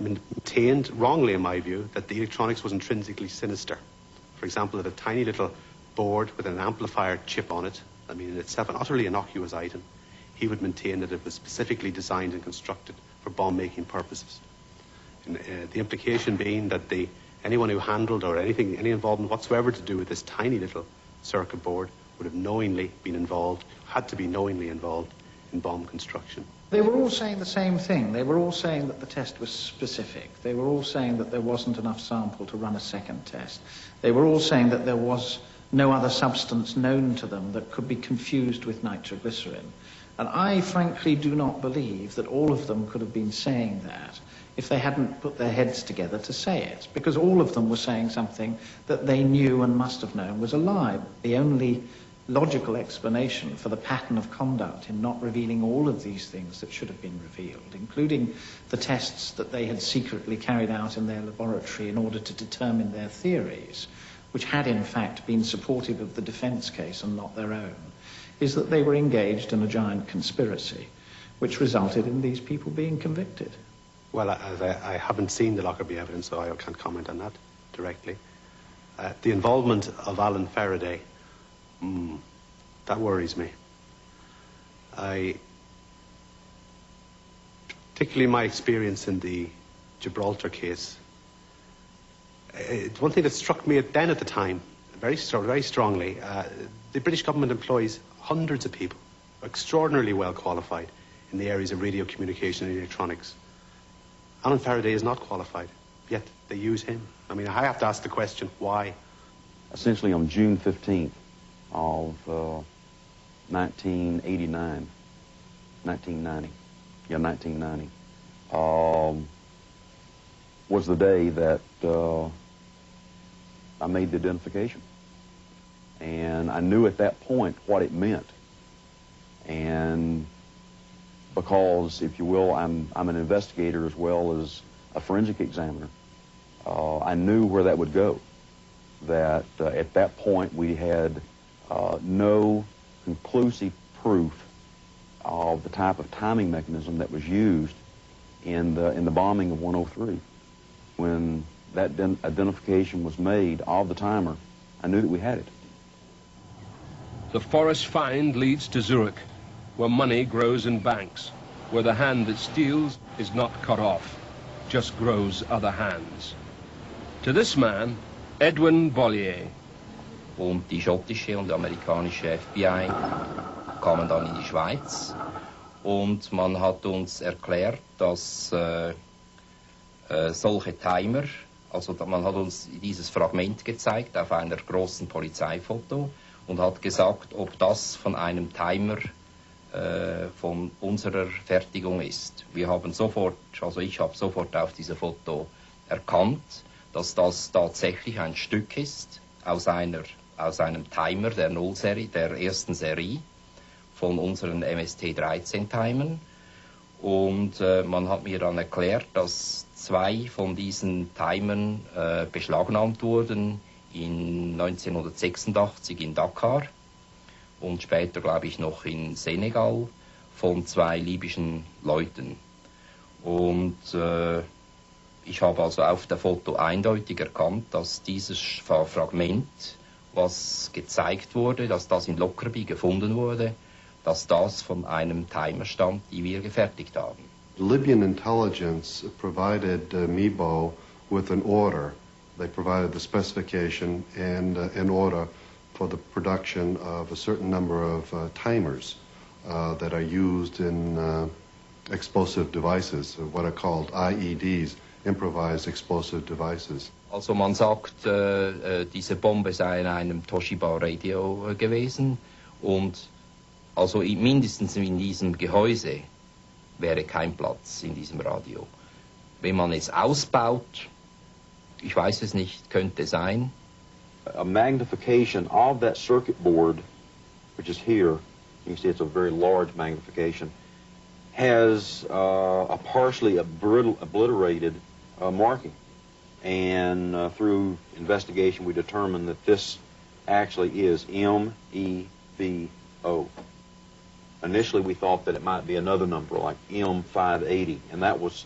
maintained, wrongly in my view, that the electronics was intrinsically sinister. For example, that a tiny little board with an amplifier chip on it, I mean in itself an utterly innocuous item, he would maintain that it was specifically designed and constructed for bomb-making purposes. And, the implication being that anyone who handled or any involvement whatsoever to do with this tiny little circuit board would have knowingly been involved, had to be knowingly involved in bomb construction. They were all saying the same thing. They were all saying that the test was specific. They were all saying that there wasn't enough sample to run a second test. They were all saying that there was no other substance known to them that could be confused with nitroglycerin. And I frankly do not believe that all of them could have been saying that if they hadn't put their heads together to say it, because all of them were saying something that they knew and must have known was a lie. The only logical explanation for the pattern of conduct in not revealing all of these things that should have been revealed, including the tests that they had secretly carried out in their laboratory in order to determine their theories, which had in fact been supportive of the defense case and not their own, is that they were engaged in a giant conspiracy, which resulted in these people being convicted. Well, as I haven't seen the Lockerbie evidence, so I can't comment on that directly. The involvement of Alan Faraday, that worries me. Particularly my experience in the Gibraltar case, one thing that struck me then at the time, very strongly, the British government employs hundreds of people, extraordinarily well qualified in the areas of radio communication and electronics. Alan Faraday is not qualified, yet they use him. I mean, I have to ask the question, why? Essentially on June 15th of 1990, was the day that I made the identification. And I knew at that point what it meant. And because, if you will, I'm an investigator as well as a forensic examiner, I knew where that would go. That at that point we had no conclusive proof of the type of timing mechanism that was used in the bombing of 103. When that identification was made of the timer, I knew that we had it. The forest find leads to Zurich, where money grows in banks, where the hand that steals is not cut off, just grows other hands. To this man, Edwin Bollier. Und die schottische und amerikanische FBI kamen dann in die Schweiz und man hat uns erklärt, dass solche Timer, also man hat uns dieses Fragment gezeigt auf einer großen Polizeifoto und hat gesagt, ob das von einem Timer von unserer Fertigung ist. Wir haben sofort, also ich habe sofort auf diesem Foto erkannt, dass das tatsächlich ein Stück ist aus einem Timer der Nullserie, der ersten Serie von unseren MST-13-Timern. Und man hat mir dann erklärt, dass 2 von diesen Timern beschlagnahmt wurden in 1986 in Dakar und später, glaube ich, noch in Senegal. von 2 libyschen Leuten. Und ich habe also auf der Foto eindeutig erkannt, dass dieses Fragment, was gezeigt wurde, dass das in Lockerbie gefunden wurde, dass das von einem Timer stammt, die wir gefertigt haben. Libyan intelligence provided MEBO with an order. They provided the specification and an order for the production of a certain number of timers that are used in explosive devices, what are called IEDs, improvised explosive devices. Also man sagt, diese Bombe sei in einem Toshiba Radio gewesen und also mindestens in diesem Gehäuse wäre kein Platz in diesem Radio. Wenn man es ausbaut, ich weiß es nicht, könnte sein. A magnification of that circuit board, which is here, you can see it's a very large magnification, has a partially obliterated marking. And through investigation, we determined that this actually is MEBO. Initially, we thought that it might be another number, like M580, and that was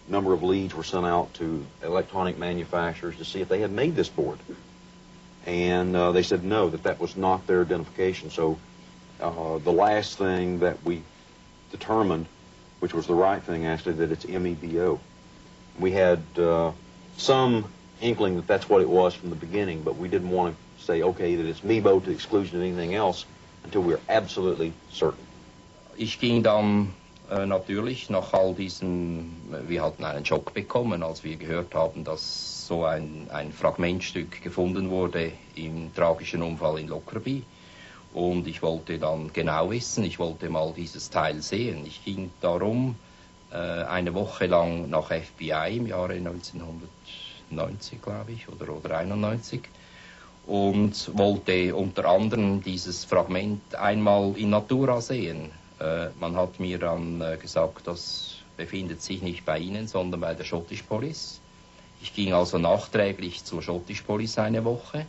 number of leads were sent out to electronic manufacturers to see if they had made this board. And they said no, that was not their identification. So the last thing that we determined, which was the right thing actually, that it's MEBO. We had some inkling that that's what it was from the beginning, but we didn't want to say, okay, that it's MEBO to the exclusion of anything else until we were absolutely certain. Ich ging dann natürlich nach all diesen, wir hatten einen Schock bekommen, als wir gehört haben, dass so ein Fragmentstück gefunden wurde im tragischen Unfall in Lockerbie. Und ich wollte dann genau wissen, ich wollte mal dieses Teil sehen. Ich ging darum eine Woche lang nach FBI im Jahre 1990, glaube ich, oder 91. Und wollte unter anderem dieses Fragment einmal in Natura sehen. Man hat mir dann gesagt, das befindet sich nicht bei Ihnen, sondern bei der Scottish Police. Ich ging also nachträglich zur Scottish Police eine Woche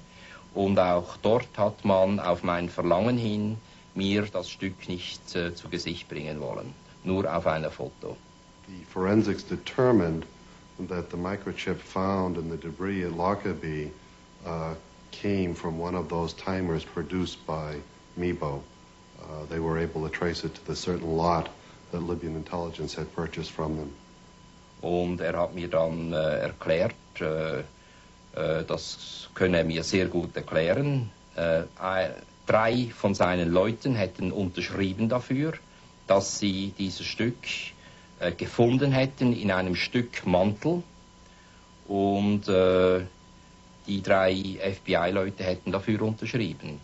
und auch dort hat man auf mein Verlangen hin mir das Stück nicht zu Gesicht bringen wollen, nur auf einer Foto. The forensics determined that the microchip found in the debris at Lockerbie came from one of those timers produced by MEBO. They were able to trace it to the certain lot that Libyan intelligence had purchased from them. Und hat mir dann erklärt, das könne er mir sehr gut erklären. 3 von seinen Leuten hätten unterschrieben dafür, dass sie dieses Stück gefunden hätten in einem Stück Mantel. Und die 3 FBI-Leute hätten dafür unterschrieben.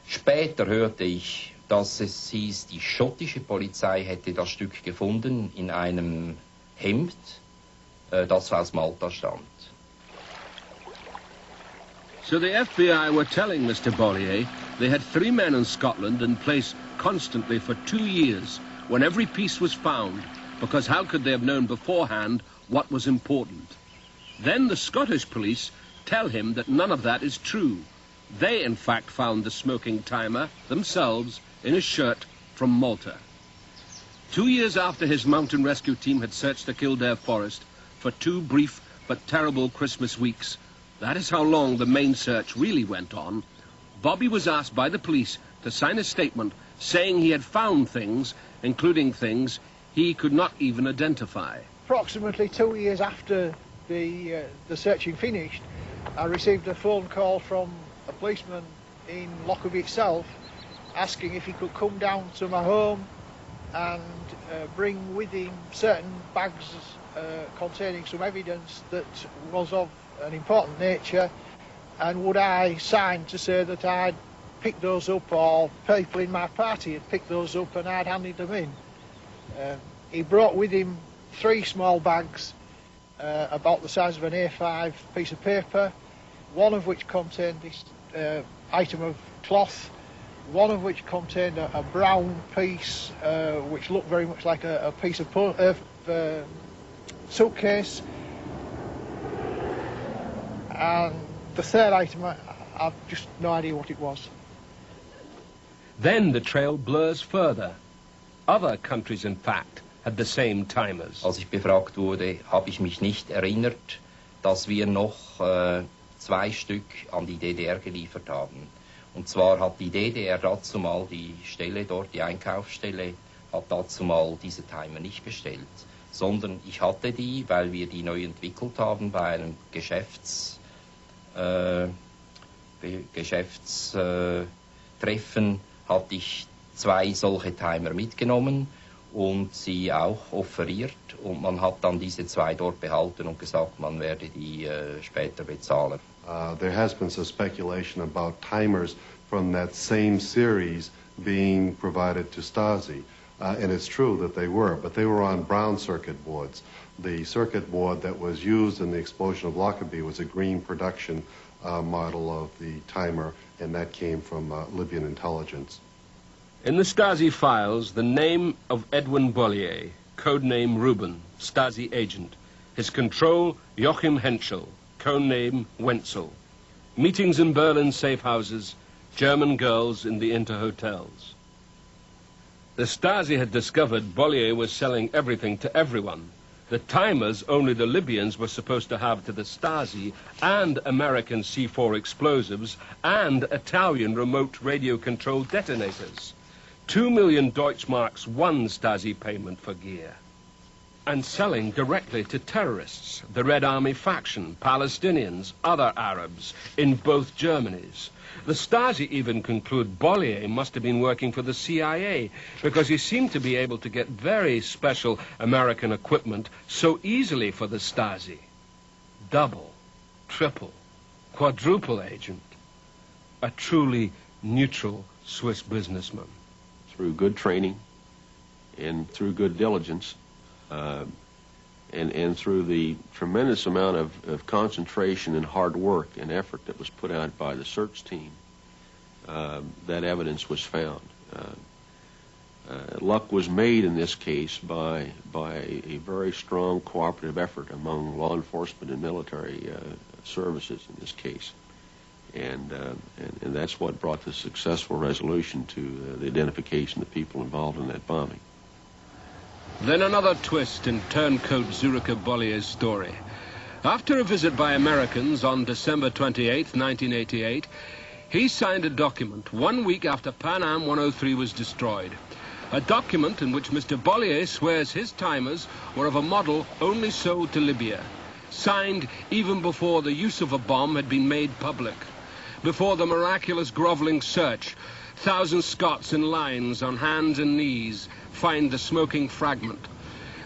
Später hörte ich, dass es hieß, die schottische Polizei hätte das Stück gefunden in einem Hemd, das aus Malta stammt. So the FBI were telling Mr. Bollier they had 3 men in Scotland in place constantly for 2 years when every piece was found, because how could they have known beforehand what was important? Then the Scottish police tell him that none of that is true. They, in fact, found the smoking timer themselves in a shirt from Malta. 2 years after his mountain rescue team had searched the Kildare forest for 2 brief but terrible Christmas weeks, that is how long the main search really went on, Bobby was asked by the police to sign a statement saying he had found things, including things he could not even identify. Approximately 2 years after the searching finished, I received a phone call from a policeman in Lockerbie itself asking if he could come down to my home and bring with him certain bags containing some evidence that was of an important nature, and would I sign to say that I'd picked those up, or people in my party had picked those up and I'd handed them in. He brought with him 3 small bags about the size of an A5 piece of paper, one of which contained this item of cloth, one of which contained a brown piece which looked very much like a piece of suitcase, and the third item, I've just no idea what it was. Then the trail blurs further. Other countries, in fact, had the same timers. Als ich befragt wurde, habe ich mich nicht erinnert, dass wir noch 2 Stück an die DDR geliefert haben. Und zwar hat die DDR dazu mal die Stelle dort, die Einkaufsstelle, hat dazu mal diese Timer nicht bestellt, sondern ich hatte die, weil wir die neu entwickelt haben bei einem Geschäftstreffen, hatte ich 2 solche Timer mitgenommen und sie auch offeriert, und man hat dann diese 2 dort behalten und gesagt, man werde die später bezahlen. There has been some speculation about timers from that same series being provided to Stasi. And it's true that they were, but they were on brown circuit boards. The circuit board that was used in the explosion of Lockerbie was a green production model of the timer, and that came from Libyan intelligence. In the Stasi files, the name of Edwin Bollier, codename Ruben, Stasi agent. His control, Joachim Henschel, codename Wenzel. Meetings in Berlin safe houses, German girls in the Inter-hotels. The Stasi had discovered Bollier was selling everything to everyone. The timers only the Libyans were supposed to have to the Stasi, and American C4 explosives, and Italian remote radio-controlled detonators. 2 million Deutschmarks, one Stasi payment for gear. And selling directly to terrorists, the Red Army faction, Palestinians, other Arabs, in both Germanys. The Stasi even conclude Bollier must have been working for the CIA because he seemed to be able to get very special American equipment so easily for the Stasi. Double, triple, quadruple agent. A truly neutral Swiss businessman. Through good training and through good diligence and through the tremendous amount of concentration and hard work and effort that was put out by the search team, that evidence was found. Luck was made in this case by a very strong cooperative effort among law enforcement and military services in this case. And that's what brought the successful resolution to the identification of the people involved in that bombing. Then another twist in turncoat Zuricher Bollier's story. After a visit by Americans on December 28, 1988, he signed a document 1 week after Pan Am 103 was destroyed. A document in which Mr. Bollier swears his timers were of a model only sold to Libya. Signed even before the use of a bomb had been made public. Before the miraculous groveling search, 1,000 Scots in lines on hands and knees find the smoking fragment.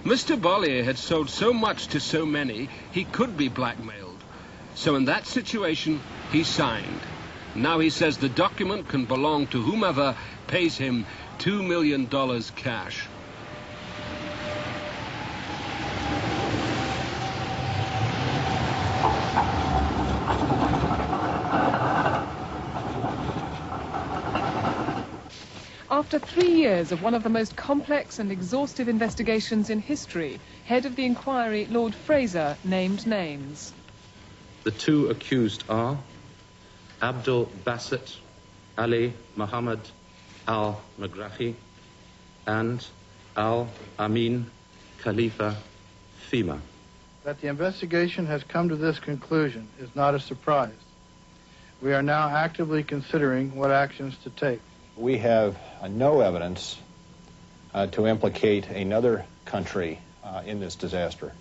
Mr. Bollier had sold so much to so many, he could be blackmailed. So in that situation, he signed. Now he says the document can belong to whomever pays him $2 million cash. After 3 years of one of the most complex and exhaustive investigations in history, head of the inquiry, Lord Fraser, named names. The 2 accused are Abdul Basit Ali Muhammad al-Magrahi and Al-Amin Khalifa Fima. That the investigation has come to this conclusion is not a surprise. We are now actively considering what actions to take. We have no evidence to implicate another country in this disaster.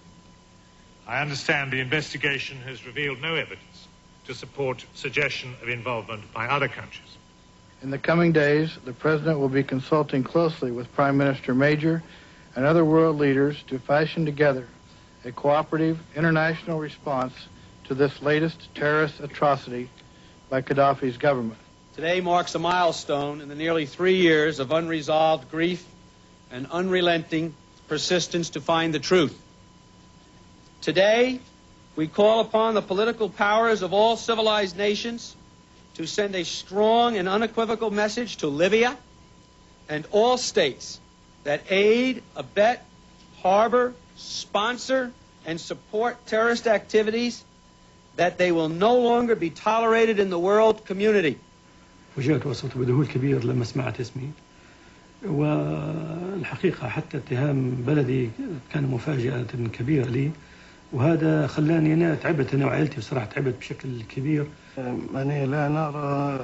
I understand the investigation has revealed no evidence to support suggestion of involvement by other countries. In the coming days, the President will be consulting closely with Prime Minister Major and other world leaders to fashion together a cooperative international response to this latest terrorist atrocity by Gaddafi's government. Today marks a milestone in the nearly 3 years of unresolved grief and unrelenting persistence to find the truth. Today, we call upon the political powers of all civilized nations to send a strong and unequivocal message to Libya and all states that aid, abet, harbor, sponsor, and support terrorist activities, that they will no longer be tolerated in the world community. فوجئت وصلت بذهول كبير لما سمعت اسمي. والحقيقة حتى اتهام بلدي كان مفاجأة كبيرة لي، وهذا خلاني أنا تعبت، أنا وعائلتي بصراحة تعبت بشكل كبير. أنا لا نرى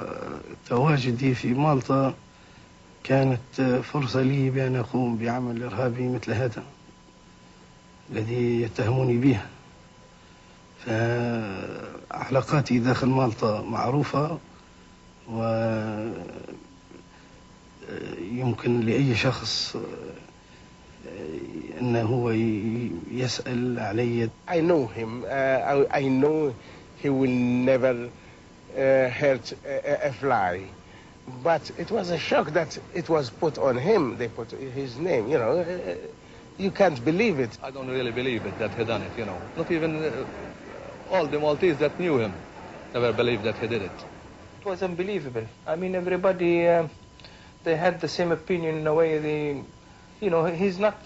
تواجدي في مالطا كانت فرصة لي بأن أقوم بعمل إرهابي مثل هذا الذي يتهموني به. فعلاقاتي داخل مالطا معروفة، ويمكن لأي شخص أنه يسأل علي. I know him. I know he will never hurt a fly. But it was a shock that it was put on him. They put his name, you know. You can't believe it. I don't really believe it that he done it, you know. Not even all the Maltese that knew him never believed that he did it. It was unbelievable. I mean, everybody, they had the same opinion in a way. You know, he's not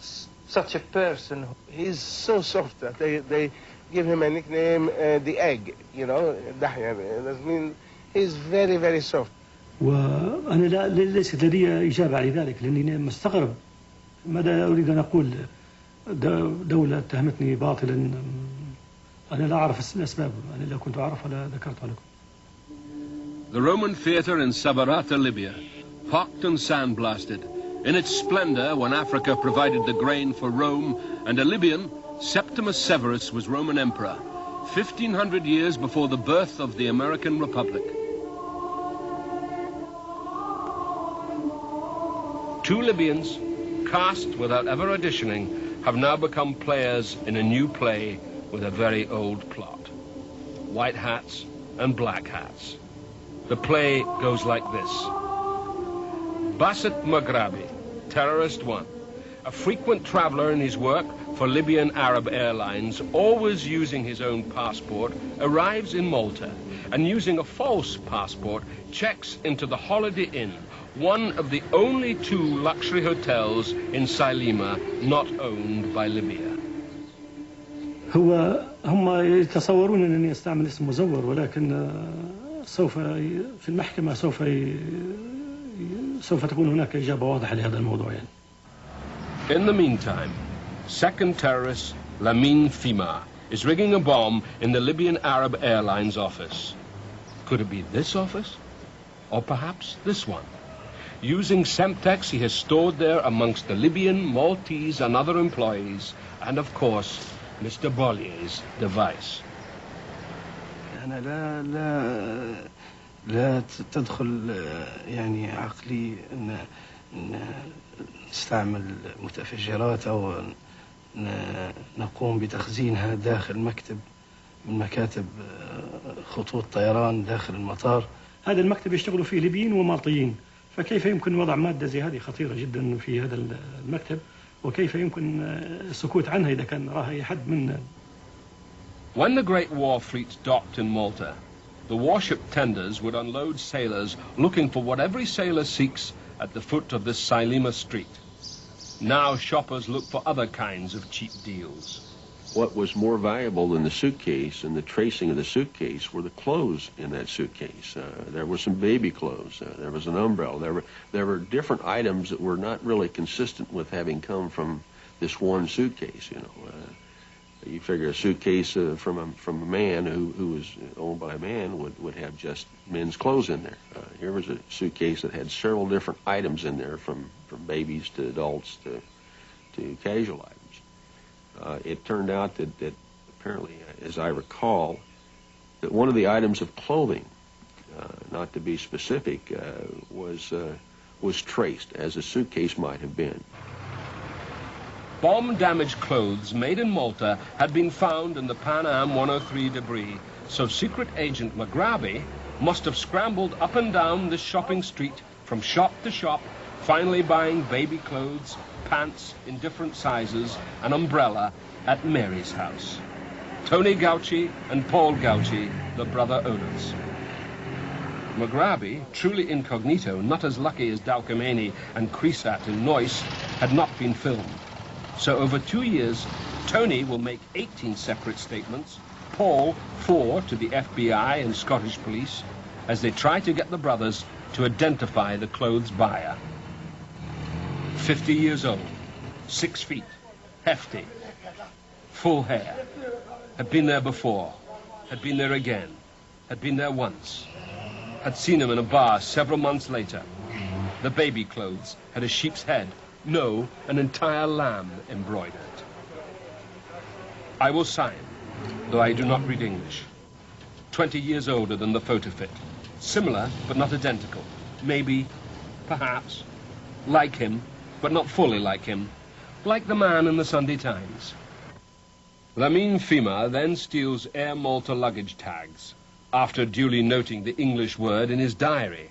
such a person. He's so soft that they give him a nickname, the egg, you know, Dahya. That means he's very, very soft. وأنا ليست لدي إجابة على ذلك، لأني مستغرب ماذا أريد أن أقول. دولة اتهمتني باطلا، أنا لا أعرف الأسباب، أنا لا كنت أعرف ولا ذكرتها لكم. The Roman theatre in Sabarata, Libya, pocked and sandblasted. In its splendor, when Africa provided the grain for Rome, and a Libyan, Septimus Severus, was Roman emperor, 1,500 years before the birth of the American Republic. Two Libyans, cast without ever auditioning, have now become players in a new play with a very old plot. White hats and black hats. The play goes like this. Basit Maghrabi, terrorist one, a frequent traveler in his work for Libyan Arab Airlines, always using his own passport, arrives in Malta and using a false passport checks into the Holiday Inn, one of the only two luxury hotels in Sailima not owned by Libya. هم يتصورون أنني أستعمل اسم مزور، ولكن سوف في المحكمة سوف تكون هناك إجابة واضحة لهذا الموضوع يعني. In the meantime, second terrorist Lamine Fima is rigging a bomb in the Libyan Arab Airlines office. Could it be this office? Or perhaps this one? Using Semtex he has stored there amongst the Libyan, Maltese and other employees, and of course, Mr. Bollier's device. أنا لا تدخل يعني عقلي أن نستعمل متفجرات أو نقوم بتخزينها داخل مكتب من مكاتب خطوط طيران داخل المطار. هذا المكتب يشتغل فيه ليبيين ومالطيين، فكيف يمكن وضع مادة زي هذه خطيرة جدا في هذا المكتب، وكيف يمكن السكوت عنها إذا كان راها أي حد منا. When the Great War fleets docked in Malta, the warship tenders would unload sailors looking for what every sailor seeks at the foot of this Sailima street. Now shoppers look for other kinds of cheap deals. What was more valuable than the suitcase and the tracing of the suitcase were the clothes in that suitcase. There were some baby clothes. There was an umbrella. There were different items that were not really consistent with having come from this one suitcase. You know, you figure a suitcase from a man who was owned by a man would have just men's clothes in there. Here was a suitcase that had several different items in there, from babies to adults to casual items. It turned out that apparently, as I recall, that one of the items of clothing, not to be specific, was traced, as a suitcase might have been. Bomb-damaged clothes made in Malta had been found in the Pan Am 103 debris, so Secret Agent Maghrabi must have scrambled up and down this shopping street from shop to shop, finally buying baby clothes, pants in different sizes, an umbrella at Mary's house. Tony Gauci and Paul Gauci, the brother owners. Maghrabi, truly incognito, not as lucky as Doukameni and Crisat in Neuss, had not been filmed. So over 2 years, Tony will make 18 separate statements, Paul 4 to the FBI and Scottish police, as they try to get the brothers to identify the clothes buyer. 50 years old, 6 feet, hefty, full hair, had been there before, had been there again, had been there once, had seen him in a bar several months later. The baby clothes had a sheep's head, no, an entire lamb embroidered. I will sign, though I do not read English. 20 years older than the photo fit. Similar, but not identical. Maybe, perhaps, like him, but not fully like him. Like the man in the Sunday Times. Lamin Fima then steals Air Malta luggage tags, after duly noting the English word in his diary.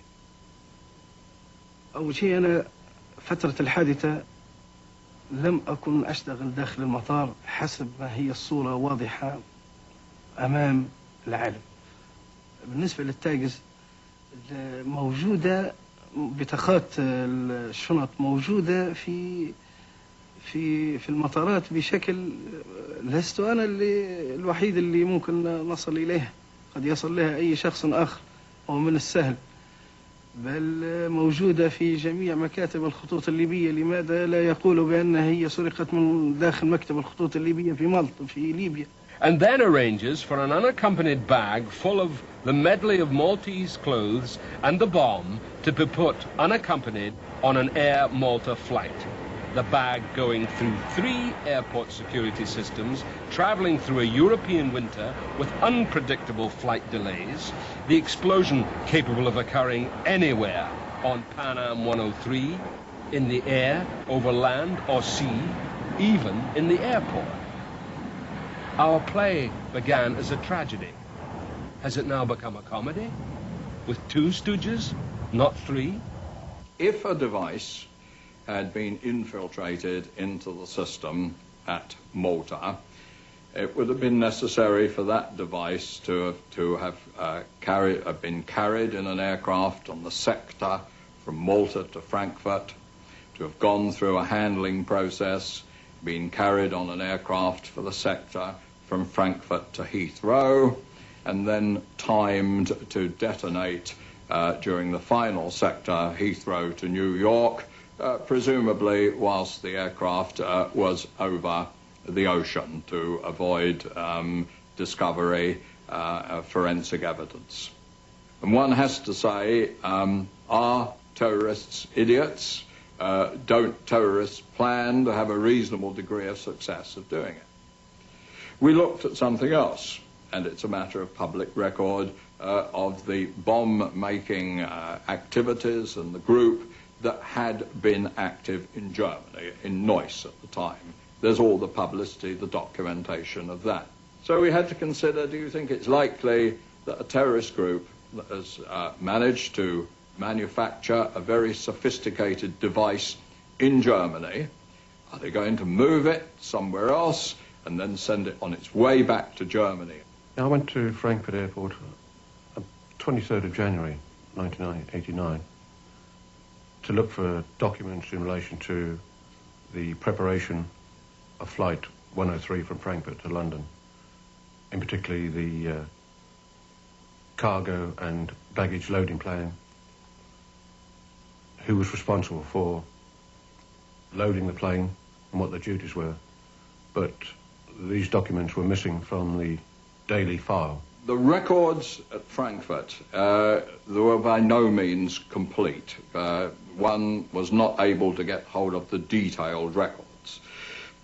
أول شيء أنا فترة الحادثة لم أكن أشتغل داخل المطار حسب ما هي الصورة واضحة أمام العالم. بالنسبة للتاجز موجودة بطاقات الشنط موجودة في المطارات بشكل لست أنا الوحيد اللي ممكن نصل إليها. قد يصل لها أي شخص آخر ومن السهل. بل موجودة في جميع مكاتب الخطوط الليبية. لماذا لا يقول بأنها هي سرقت من داخل مكتب الخطوط الليبية في مالطا في ليبيا؟ And then arranges for an unaccompanied bag full of the medley of Maltese clothes and the bomb to be put unaccompanied on an Air Malta flight. The bag going through 3 airport security systems, traveling through a European winter with unpredictable flight delays, the explosion capable of occurring anywhere on Pan Am 103, in the air, over land or sea, even in the airport. Our play began as a tragedy. Has it now become a comedy? With 2 stooges, not 3? If a device had been infiltrated into the system at Malta, it would have been necessary for that device to have been carried in an aircraft on the sector from Malta to Frankfurt, to have gone through a handling process, been carried on an aircraft for the sector from Frankfurt to Heathrow, and then timed to detonate during the final sector, Heathrow to New York, presumably whilst the aircraft was over the ocean to avoid discovery of forensic evidence. And one has to say, are terrorists idiots? Don't terrorists plan to have a reasonable degree of success of doing it? We looked at something else, and it's a matter of public record of the bomb-making activities and the group that had been active in Germany, in Neuss at the time. There's all the publicity, the documentation of that. So we had to consider, do you think it's likely that a terrorist group that has managed to manufacture a very sophisticated device in Germany, are they going to move it somewhere else and then send it on its way back to Germany? I went to Frankfurt Airport on 23rd of January 1989 to look for documents in relation to the preparation of Flight 103 from Frankfurt to London, in particularly the cargo and baggage loading plan, who was responsible for loading the plane and what the duties were. But these documents were missing from the daily file. The records at Frankfurt, they were by no means complete. One was not able to get hold of the detailed records.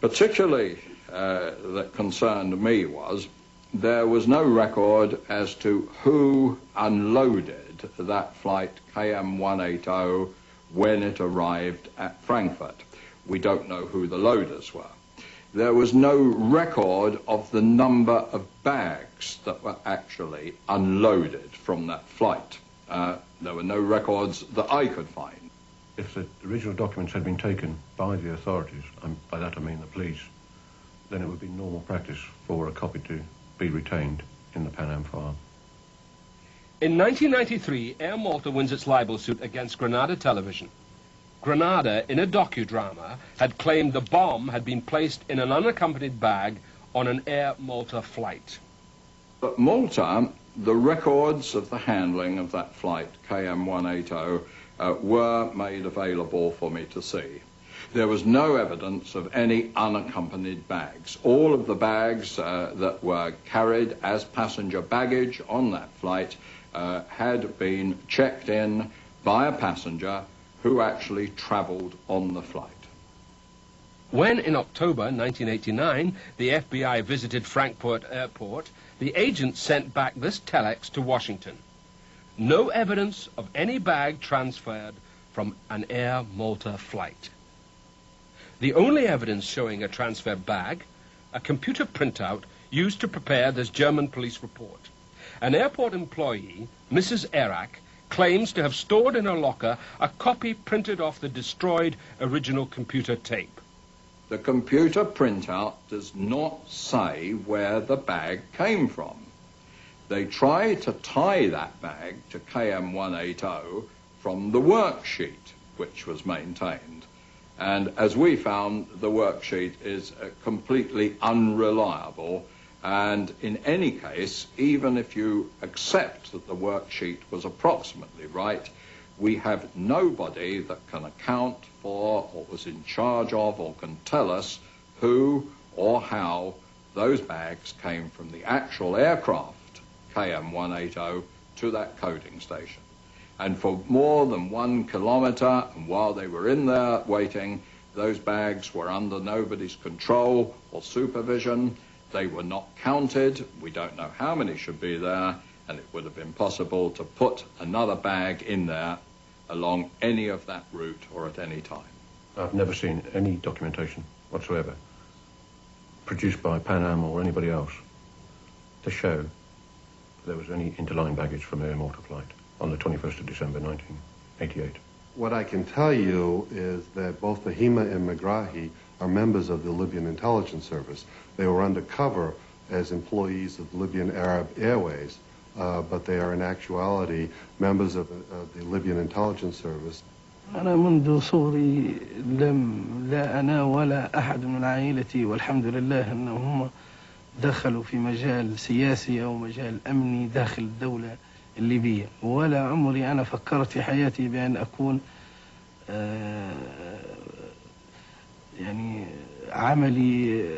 Particularly that concerned me was there was no record as to who unloaded that flight KM180 when it arrived at Frankfurt. We don't know who the loaders were. There was no record of the number of bags that were actually unloaded from that flight. There were no records that I could find. If the original documents had been taken by the authorities, by that I mean the police, then it would be normal practice for a copy to be retained in the Pan Am file. In 1993, Air Malta wins its libel suit against Granada Television. Granada, in a docudrama, had claimed the bomb had been placed in an unaccompanied bag on an Air Malta flight. But Malta The records of the handling of that flight, KM180, were made available for me to see. There was no evidence of any unaccompanied bags. All of the bags that were carried as passenger baggage on that flight had been checked in by a passenger who actually travelled on the flight. When, in October 1989, the FBI visited Frankfurt Airport, the agent sent back this telex to Washington. No evidence of any bag transferred from an Air Malta flight. The only evidence showing a transfer bag, a computer printout used to prepare this German police report. An airport employee, Mrs. Erak, claims to have stored in her locker a copy printed off the destroyed original computer tape. The computer printout does not say where the bag came from. They try to tie that bag to KM180 from the worksheet, which was maintained. And as we found, the worksheet is completely unreliable. And in any case, even if you accept that the worksheet was approximately right, we have nobody that can account for or was in charge of or can tell us who or how those bags came from the actual aircraft, KM180, to that coding station. And for more than 1 kilometre, and while they were in there waiting, those bags were under nobody's control or supervision. They were not counted. We don't know how many should be there, and it would have been possible to put another bag in there along any of that route or at any time. I've never seen any documentation whatsoever produced by Pan Am or anybody else to show there was any interline baggage from the Air Malta flight on the 21st of December 1988. What I can tell you is that both Fahima and Megrahi are members of the Libyan Intelligence Service. They were undercover as employees of Libyan Arab Airways, but they are in actuality members of the Libyan Intelligence Service. أنا منذ صغري لا أنا ولا أحد من عائلتي والحمد لله أنهم دخلوا في مجال سياسي أو مجال أمني داخل الدولة الليبية، ولا عمري أنا فكرت في حياتي بأن أكون يعني عملي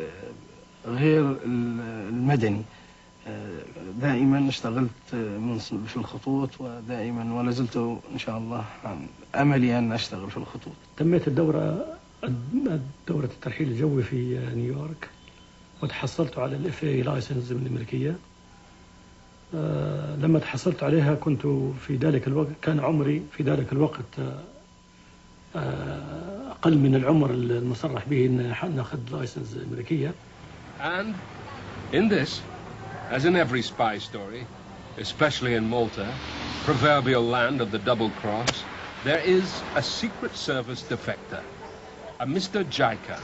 غير المدني. دائما اشتغلت في الخطوط ودائما ولا زلت إن شاء الله أملي أن أشتغل في الخطوط. تميت دورة الترحيل الجوي في نيويورك وتحصلت على الFAA لايسنس من الأمريكية. لما تحصلت عليها كنت في ذلك الوقت كان عمري في ذلك الوقت أقل من العمر المصرح به أن نأخذ لايسنس أمريكية. And in this, as in every spy story, especially in Malta, proverbial land of the double cross, there is a Secret Service defector, a Mr. Jaika,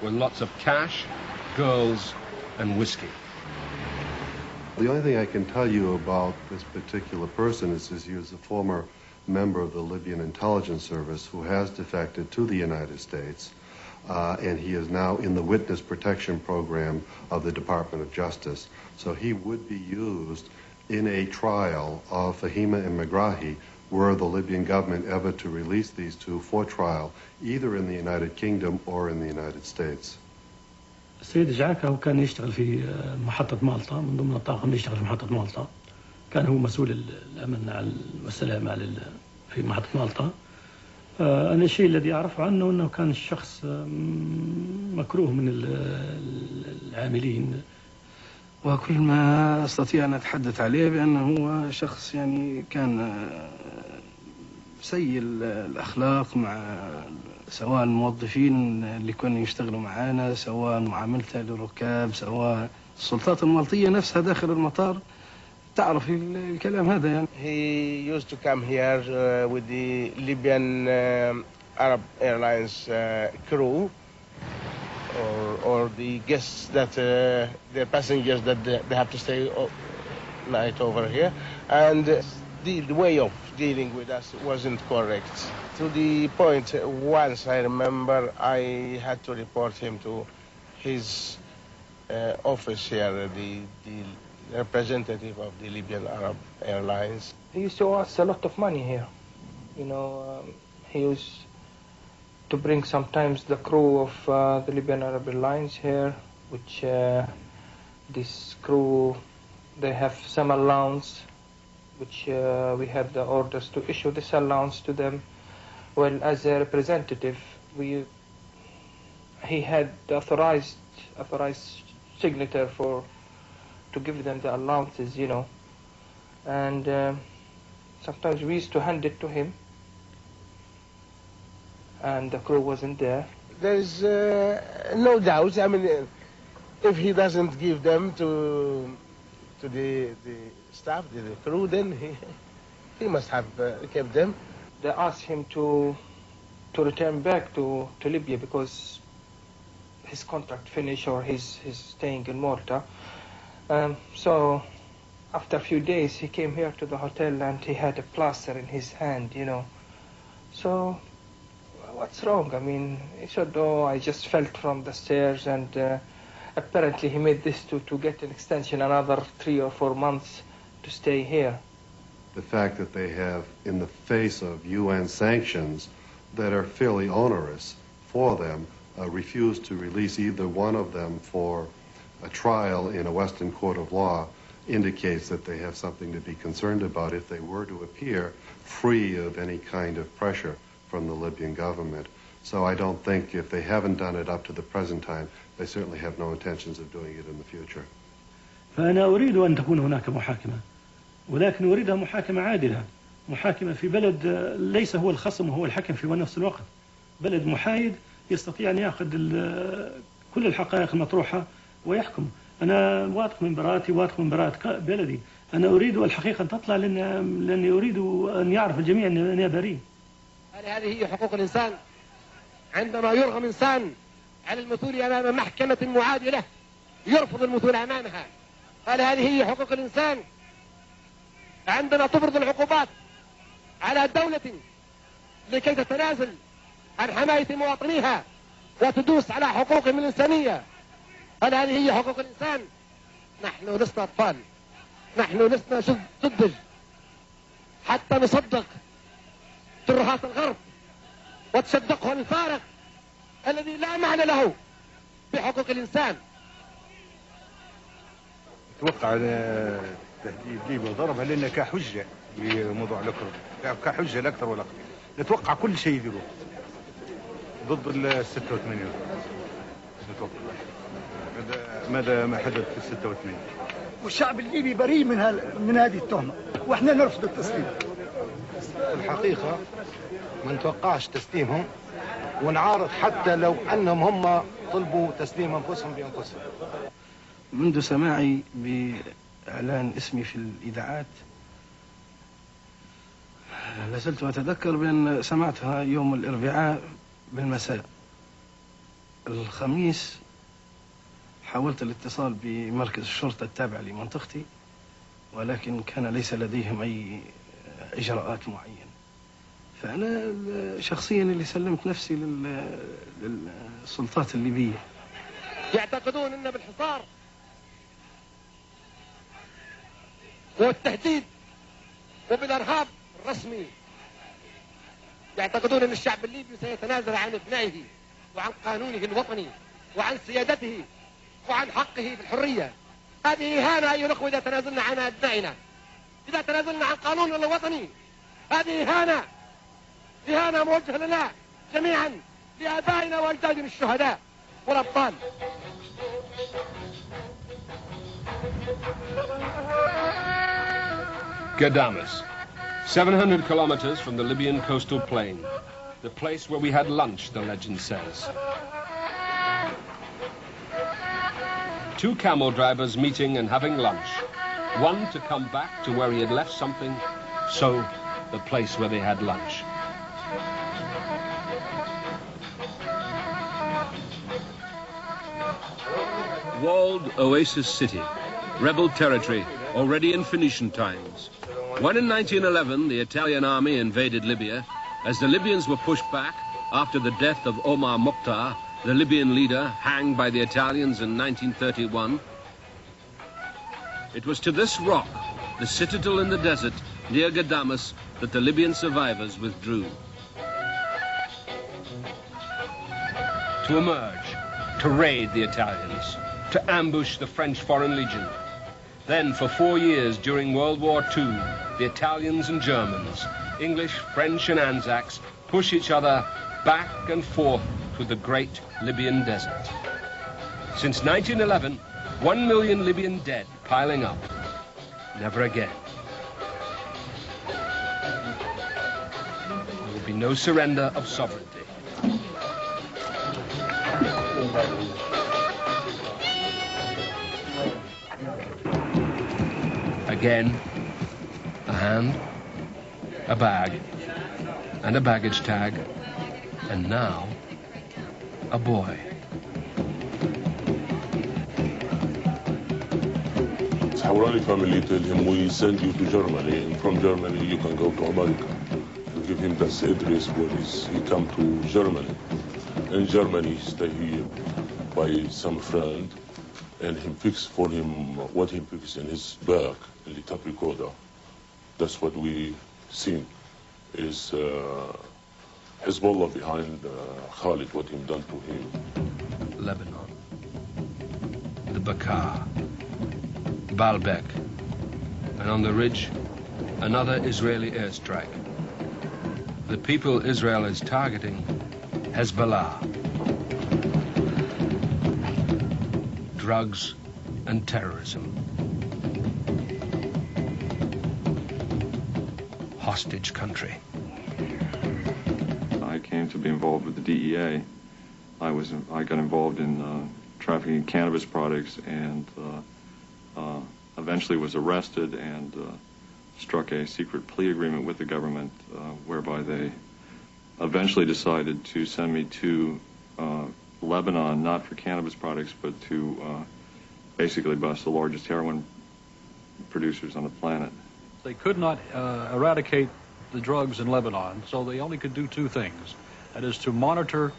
with lots of cash, girls, and whiskey. The only thing I can tell you about this particular person is he was a former member of the Libyan Intelligence Service who has defected to the United States, and he is now in the Witness Protection Program of the Department of Justice. So he would be used in a trial of Fahima and Megrahi were the Libyan government ever to release these two for trial, either in the United Kingdom or in the United States. السيد جاكا هو كان يشتغل في محطة مالطا، من ضمن الطاقم اللي يشتغل في محطة مالطا. كان هو مسؤول الأمن والسلامة في محطة مالطا. أنا الشيء الذي أعرفه عنه أنه كان شخص مكروه من العاملين. وكل ما أستطيع أن أتحدث عليه بأنه هو شخص يعني كان سيء الأخلاق مع سواء الموظفين اللي كانوا يشتغلوا معانا، سواء معاملته للركاب، سواء السلطات المالطية نفسها داخل المطار تعرف الكلام هذا يعني. He used to come here with the Libyan Arab Airlines crew or the guests that the passengers that they have to stay night over here, and the way of dealing with us wasn't correct. To the point, once I remember I had to report him to his office here, the representative of the Libyan Arab Airlines. He used to owe us a lot of money here. You know, he used to bring sometimes the crew of the Libyan Arab Airlines here, which this crew, they have some allowance, which we had the orders to issue this allowance to them. Well, as a representative, he had the authorized signature to give them the allowances, you know. And sometimes we used to hand it to him, and the crew wasn't there. There's no doubt. I mean, if he doesn't give them to the staff, the crew, then he must have kept them. They asked him to return back to Libya because his contract finished or he's staying in Malta. So after a few days he came here to the hotel and he had a plaster in his hand, you know. So what's wrong? I mean, he said, oh, I just fell from the stairs, and apparently he made this to get an extension, another 3 or 4 months to stay here. The fact that they have, in the face of UN sanctions that are fairly onerous for them, refused to release either one of them for a trial in a Western court of law indicates that they have something to be concerned about if they were to appear free of any kind of pressure from the Libyan government. So I don't think, if they haven't done it up to the present time, they certainly have no intentions of doing it in the future. فأنا أريد أن تكون هناك محاكمة، ولكن أريدها محاكمة عادلة، محاكمة في بلد ليس هو الخصم وهو الحكم في نفس الوقت، بلد محايد يستطيع أن يأخذ كل الحقائق المطروحة ويحكم. أنا واثق من براءتي، واثق من براءة بلدي. أنا أريد الحقيقة أن تطلع لأني أريد أن يعرف الجميع أنني بريء. هذه هي حقوق الإنسان. عندما يرغم إنسان على المثول أمام محكمة معادلة يرفض المثول أمامها. هذه هي حقوق الإنسان. عندما تفرض العقوبات على دولة لكي تتنازل عن حماية مواطنيها وتدوس على حقوقهم الإنسانية، هذه هي حقوق الإنسان. نحن لسنا أطفال، نحن لسنا سذج حتى نصدق ترهات الغرب وتصدقه الفارغ الذي لا معنى له بحقوق الإنسان. أتوقع تهديد ليبيا وضربها لأنها كحجة بموضوع الأكرم، كحجة لا أكثر ولا أقل. نتوقع كل شيء يديروه ضد ال 86. نتوقع ماذا ما حدث في 86. والشعب الليبي بريء من هذه التهمة، واحنا نرفض التسليم. الحقيقة ما نتوقعش تسليمهم، ونعارض حتى لو أنهم هم طلبوا تسليم أنفسهم بأنفسهم. منذ سماعي بإعلان اسمي في الإذاعات لازلت أتذكر بأن سمعتها يوم الأربعاء بالمساء. الخميس حاولت الاتصال بمركز الشرطة التابع لمنطقتي، ولكن كان ليس لديهم أي إجراءات معينة. فأنا شخصيا اللي سلمت نفسي للسلطات الليبية. يعتقدون أن بالحصار والتهديد وبالإرهاب الرسمي يعتقدون أن الشعب الليبي سيتنازل عن ابنائه وعن قانونه الوطني وعن سيادته وعن حقه في الحرية. هذه إهانة أيها الأخوة إذا تنازلنا عن أبنائنا، إذا تنازلنا عن قانوننا الوطني. هذه إهانة، إهانة موجهة لنا جميعا، لآبائنا وأجدادنا الشهداء والأبطال. Ghadames, 700 kilometers from the Libyan coastal plain, the place where we had lunch, the legend says. 2 camel drivers meeting and having lunch. One to come back to where he had left something, so the place where they had lunch. Walled Oasis City, rebel territory, already in Phoenician times. When in 1911 the Italian army invaded Libya, as the Libyans were pushed back after the death of Omar Mokhtar, the Libyan leader hanged by the Italians in 1931, It was to this rock, the citadel in the desert near Ghadames, that the Libyan survivors withdrew. To emerge, to raid the Italians, to ambush the French Foreign Legion. Then, for 4 years during World War II, the Italians and Germans, English, French and Anzacs, push each other back and forth through the great Libyan desert. Since 1911, 1 million Libyan dead piling up. Never again. There will be no surrender of sovereignty. Again, a hand, a bag, and a baggage tag, and now, a boy. Hawrani family tell him, we send you to Germany, and from Germany you can go to America. You give him that address where he come to Germany. In Germany, he stay here by some friend, and he fix for him what he fix in his bag, in the tape recorder. That's what we seen is Hezbollah behind Khalid, what he done to him. Lebanon, the Bekaa, Baalbek, and on the ridge, another Israeli airstrike. The people Israel is targeting, Hezbollah. Drugs and terrorism. Hostage country. I came to be involved with the DEA. I got involved in trafficking in cannabis products and eventually was arrested and struck a secret plea agreement with the government whereby they eventually decided to send me to Lebanon, not for cannabis products, but to basically bust the largest heroin producers on the planet. They could not eradicate the drugs in Lebanon, so they only could do two things. That is to monitor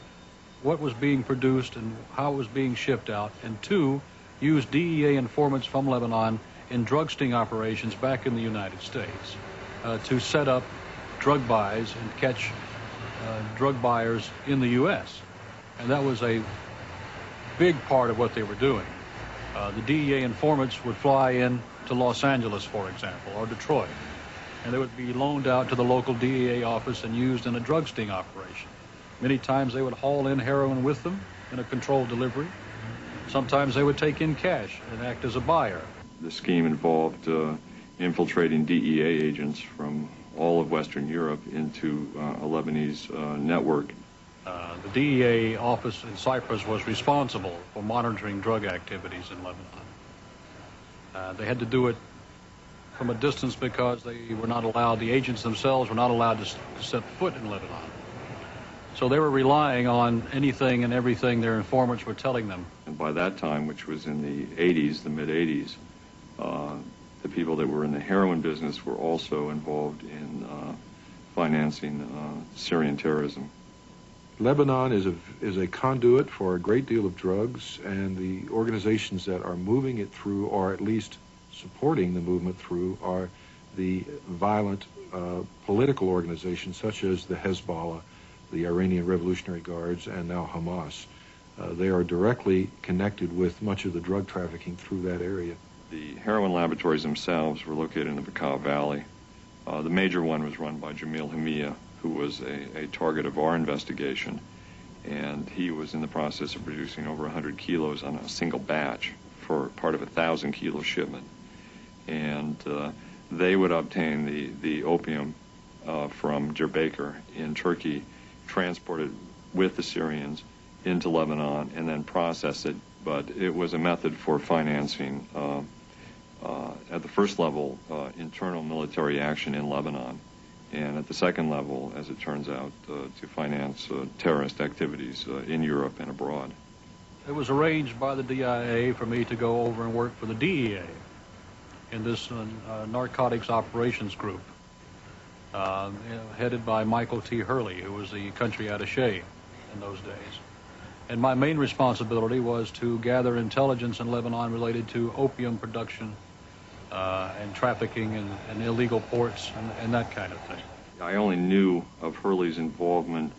what was being produced and how it was being shipped out, and two, use DEA informants from Lebanon in drug sting operations back in the United States to set up drug buys and catch drug buyers in the U.S. And that was a big part of what they were doing. The DEA informants would fly in to Los Angeles, for example, or Detroit, and they would be loaned out to the local DEA office and used in a drug sting operation. Many times they would haul in heroin with them in a controlled delivery. Sometimes they would take in cash and act as a buyer. The scheme involved infiltrating DEA agents from all of Western Europe into a Lebanese network. The DEA office in Cyprus was responsible for monitoring drug activities in Lebanon. They had to do it from a distance because they were not allowed, the agents themselves were not allowed to set foot in Lebanon. So they were relying on anything and everything their informants were telling them. And by that time, which was in the 80s, the mid-80s, the people that were in the heroin business were also involved in financing Syrian terrorism. Lebanon is a conduit for a great deal of drugs, and the organizations that are moving it through, or at least supporting the movement through, are the violent political organizations such as the Hezbollah, the Iranian Revolutionary Guards, and now Hamas. They are directly connected with much of the drug trafficking through that area. The heroin laboratories themselves were located in the Bekaa Valley. The major one was run by Jamil Hamia, who was a target of our investigation, and he was in the process of producing over 100 kilos on a single batch for part of a 1,000-kilo shipment. And they would obtain the opium from Diyarbakir in Turkey, transport it with the Syrians into Lebanon, and then process it. But it was a method for financing, at the first level, internal military action in Lebanon, and at the second level, as it turns out, to finance terrorist activities in Europe and abroad. It was arranged by the DIA for me to go over and work for the DEA in this narcotics operations group, headed by Michael T. Hurley, who was the country attaché in those days. And my main responsibility was to gather intelligence in Lebanon related to opium production and trafficking and illegal ports and that kind of thing. I only knew of Hurley's involvement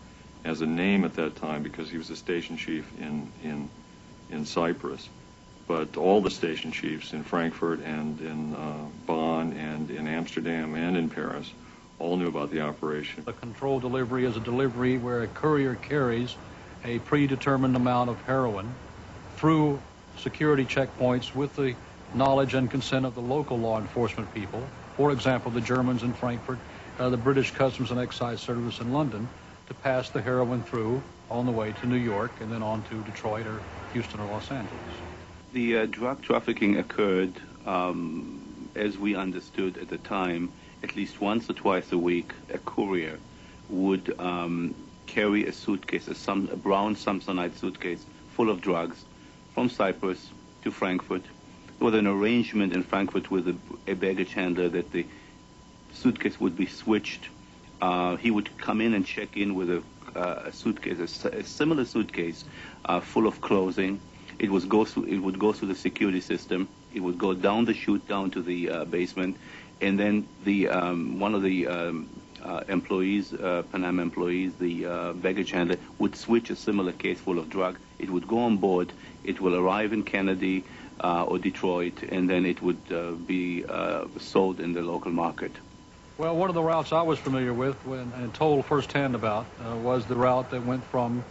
as a name at that time because he was a station chief in Cyprus. But all the station chiefs in Frankfurt and in Bonn and in Amsterdam and in Paris all knew about the operation. A controlled delivery is a delivery where a courier carries a predetermined amount of heroin through security checkpoints with the knowledge and consent of the local law enforcement people. For example, the Germans in Frankfurt, the British Customs and Excise Service in London, to pass the heroin through on the way to New York and then on to Detroit or Houston or Los Angeles. The drug trafficking occurred, as we understood at the time, at least once or twice a week. A courier would carry a suitcase, a brown Samsonite suitcase full of drugs from Cyprus to Frankfurt. There was an arrangement in Frankfurt with a baggage handler that the suitcase would be switched. He would come in and check in with a suitcase, a similar suitcase full of clothing. It would go through the security system. It would go down the chute down to the basement, and then one of the employees, Pan Am employees, the baggage handler, would switch a similar case full of drug. It would go on board. It will arrive in Kennedy or Detroit, and then it would be sold in the local market. Well, one of the routes I was familiar with and told firsthand about was the route that went from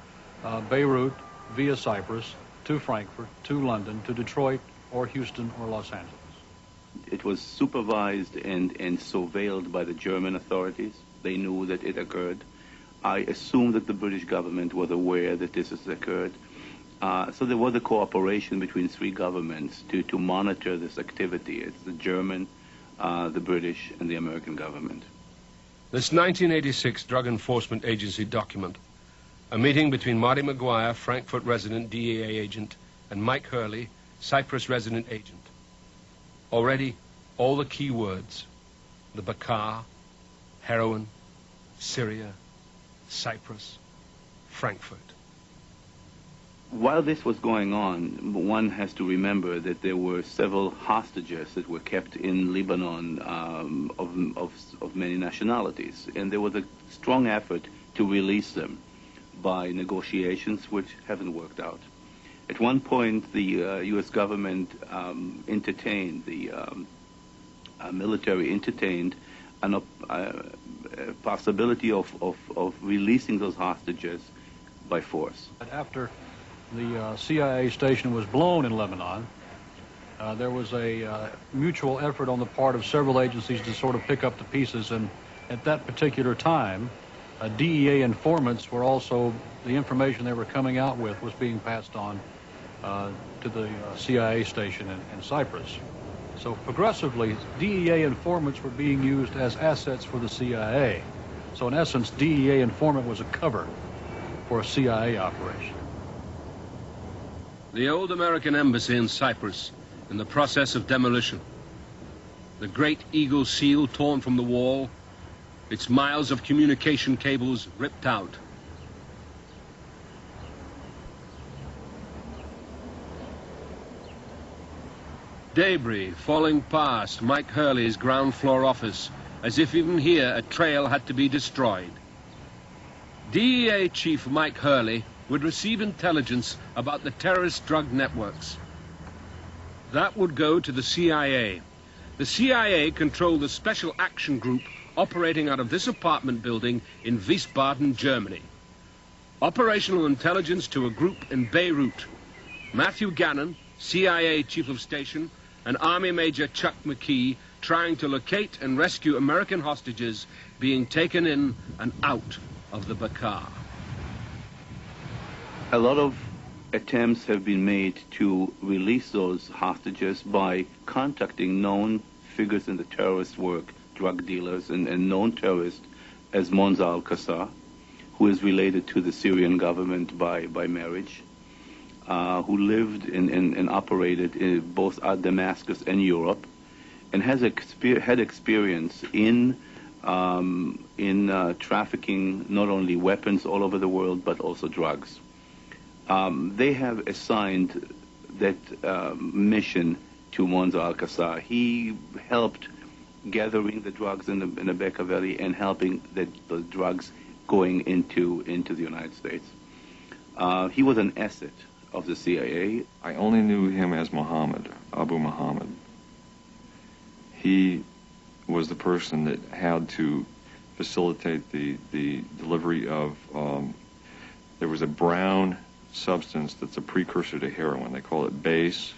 Beirut via Cyprus to Frankfurt, to London, to Detroit, or Houston, or Los Angeles. It was supervised and surveilled by the German authorities. They knew that it occurred. I assume that the British government was aware that this has occurred. So there was a cooperation between three governments to monitor this activity. It's the German, the British, and the American government. This 1986 Drug Enforcement Agency document, a meeting between Marty McGuire, Frankfurt resident DEA agent, and Mike Hurley, Cyprus resident agent. Already, all the key words, the Bakar, heroin, Syria, Cyprus, Frankfurt. While this was going on, one has to remember that there were several hostages that were kept in Lebanon of many nationalities, and there was a strong effort to release them by negotiations which haven't worked out. At one point, the U.S. government entertained, the military entertained a possibility of releasing those hostages by force. After the CIA station was blown in Lebanon, there was a mutual effort on the part of several agencies to sort of pick up the pieces, and at that particular time, DEA informants were also, the information they were coming out with was being passed on to the CIA station in Cyprus. So progressively, DEA informants were being used as assets for the CIA. So in essence, DEA informant was a cover for a CIA operation. The old American embassy in Cyprus in the process of demolition. The great eagle seal torn from the wall, its miles of communication cables ripped out. Debris falling past Mike Hurley's ground floor office, as if even here a trail had to be destroyed. DEA Chief Mike Hurley would receive intelligence about the terrorist drug networks. That would go to the CIA. The CIA controlled the Special Action Group operating out of this apartment building in Wiesbaden, Germany. Operational intelligence to a group in Beirut. Matthew Gannon, CIA Chief of Station, and Army Major Chuck McKee trying to locate and rescue American hostages being taken in and out of the Bakar. A lot of attempts have been made to release those hostages by contacting known figures in the terrorist work, drug dealers, and known terrorists as Monza al-Qassar, who is related to the Syrian government by marriage, who lived and operated both at Damascus and Europe, and has had experience in trafficking not only weapons all over the world, but also drugs. They have assigned that mission to Monza Alcazar. He helped gathering the drugs in the Bekaa Valley and helping the drugs going into the United States. He was an asset of the CIA. I only knew him as Muhammad, Abu Muhammad. He was the person that had to facilitate the delivery of, there was a brown substance that's a precursor to heroin. They call it base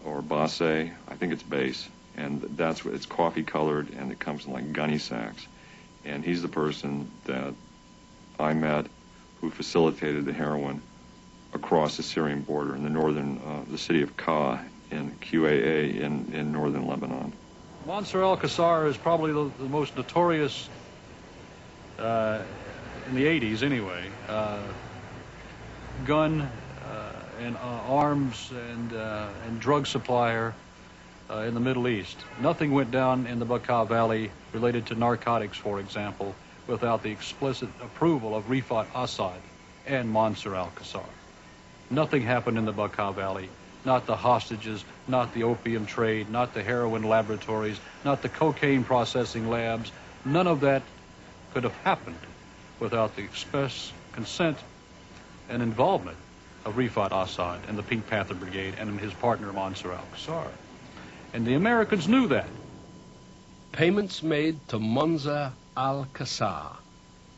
or base. I think it's base. And that's what, it's coffee colored and it comes in like gunny sacks. And he's the person that I met who facilitated the heroin across the Syrian border in the northern, the city of Ka in QAA in northern Lebanon. Monza Alcazar is probably the most notorious, in the 80s anyway, gun and arms and drug supplier in the Middle East. Nothing went down in the Bekaa Valley related to narcotics, for example, without the explicit approval of Rifat Assad and Monza Alcazar. Nothing happened in the Bekaa Valley. Not the hostages, not the opium trade, not the heroin laboratories, not the cocaine processing labs. None of that could have happened without the express consent and involvement of Rifat Assad and the Pink Panther Brigade and his partner Monza Alcazar. And the Americans knew that. Payments made to Monza Alcazar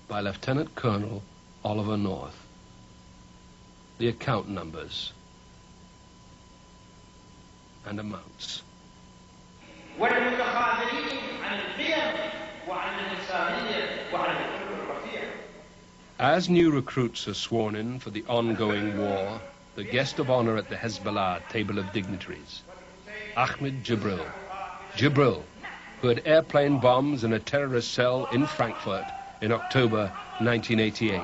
by Lieutenant Colonel Oliver North. The account numbers and amounts. As new recruits are sworn in for the ongoing war, the guest of honor at the Hezbollah table of dignitaries, Ahmed Jibril. Jibril, who had airplane bombs in a terrorist cell in Frankfurt in October 1988.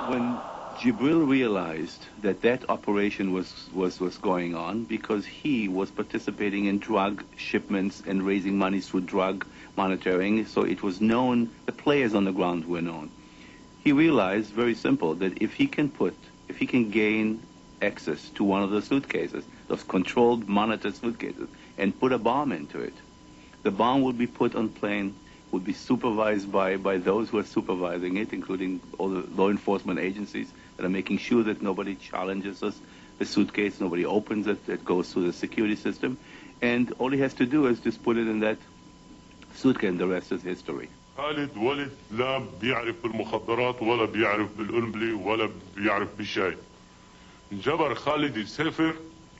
When Jibril realized that operation was going on because he was participating in drug shipments and raising money through drug monitoring, so it was known, the players on the ground were known. He realized, very simple, that if he can gain access to one of the suitcases, those controlled, monitored suitcases, and put a bomb into it, the bomb would be put on plane, would be supervised by those who are supervising it, including all the law enforcement agencies that are making sure that nobody challenges us, the suitcase, nobody opens it, it goes through the security system, and all he has to do is just put it in that suitcase, and the rest is history. خالد ولد لا بيعرف بالمخدرات ولا بيعرف بالقنبلة ولا بيعرف بشيء. انجبر خالد يسافر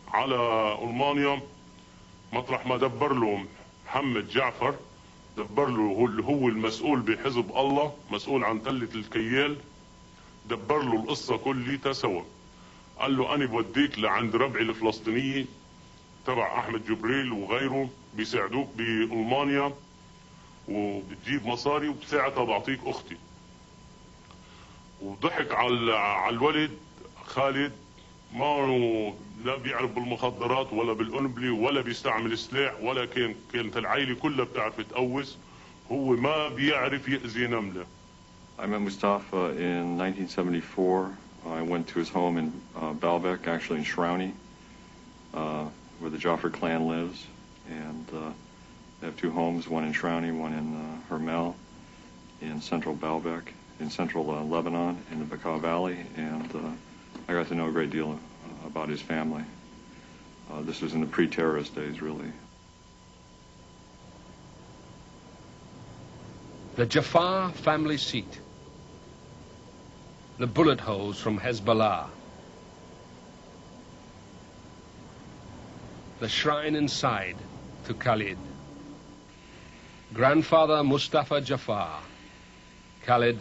على ألمانيا مطرح ما دبر له محمد جعفر، دبر له هو المسؤول بحزب الله، مسؤول عن تلة الكيال، دبر له القصة كلها سوا. قال له أنا بوديك لعند ربعي الفلسطينية تبع أحمد جبريل وغيره بيساعدوك بألمانيا وبتجيب مصاري وبساعتها بعطيك أختي. وضحك على الولد خالد، ما لا بيعرف بالمخدرات ولا بالقنبلة ولا بيستعمل سلاح ولا كانت العائلة كلها بتعرف تقوس، هو ما بيعرف يأذي نملة. I met Mustafa in 1974. I went to his home in Baalbek, actually in Shrouni, where the Jaffer clan lives. And they have two homes, one in Shrouni, one in Hermel, in central Baalbek, in central Lebanon, in the Bekaa Valley. And I got to know a great deal about his family. This was in the pre-terrorist days, really. The Jafar family seat. The bullet holes from Hezbollah. The shrine inside to Khalid. Grandfather Mustafa Jafar. Khalid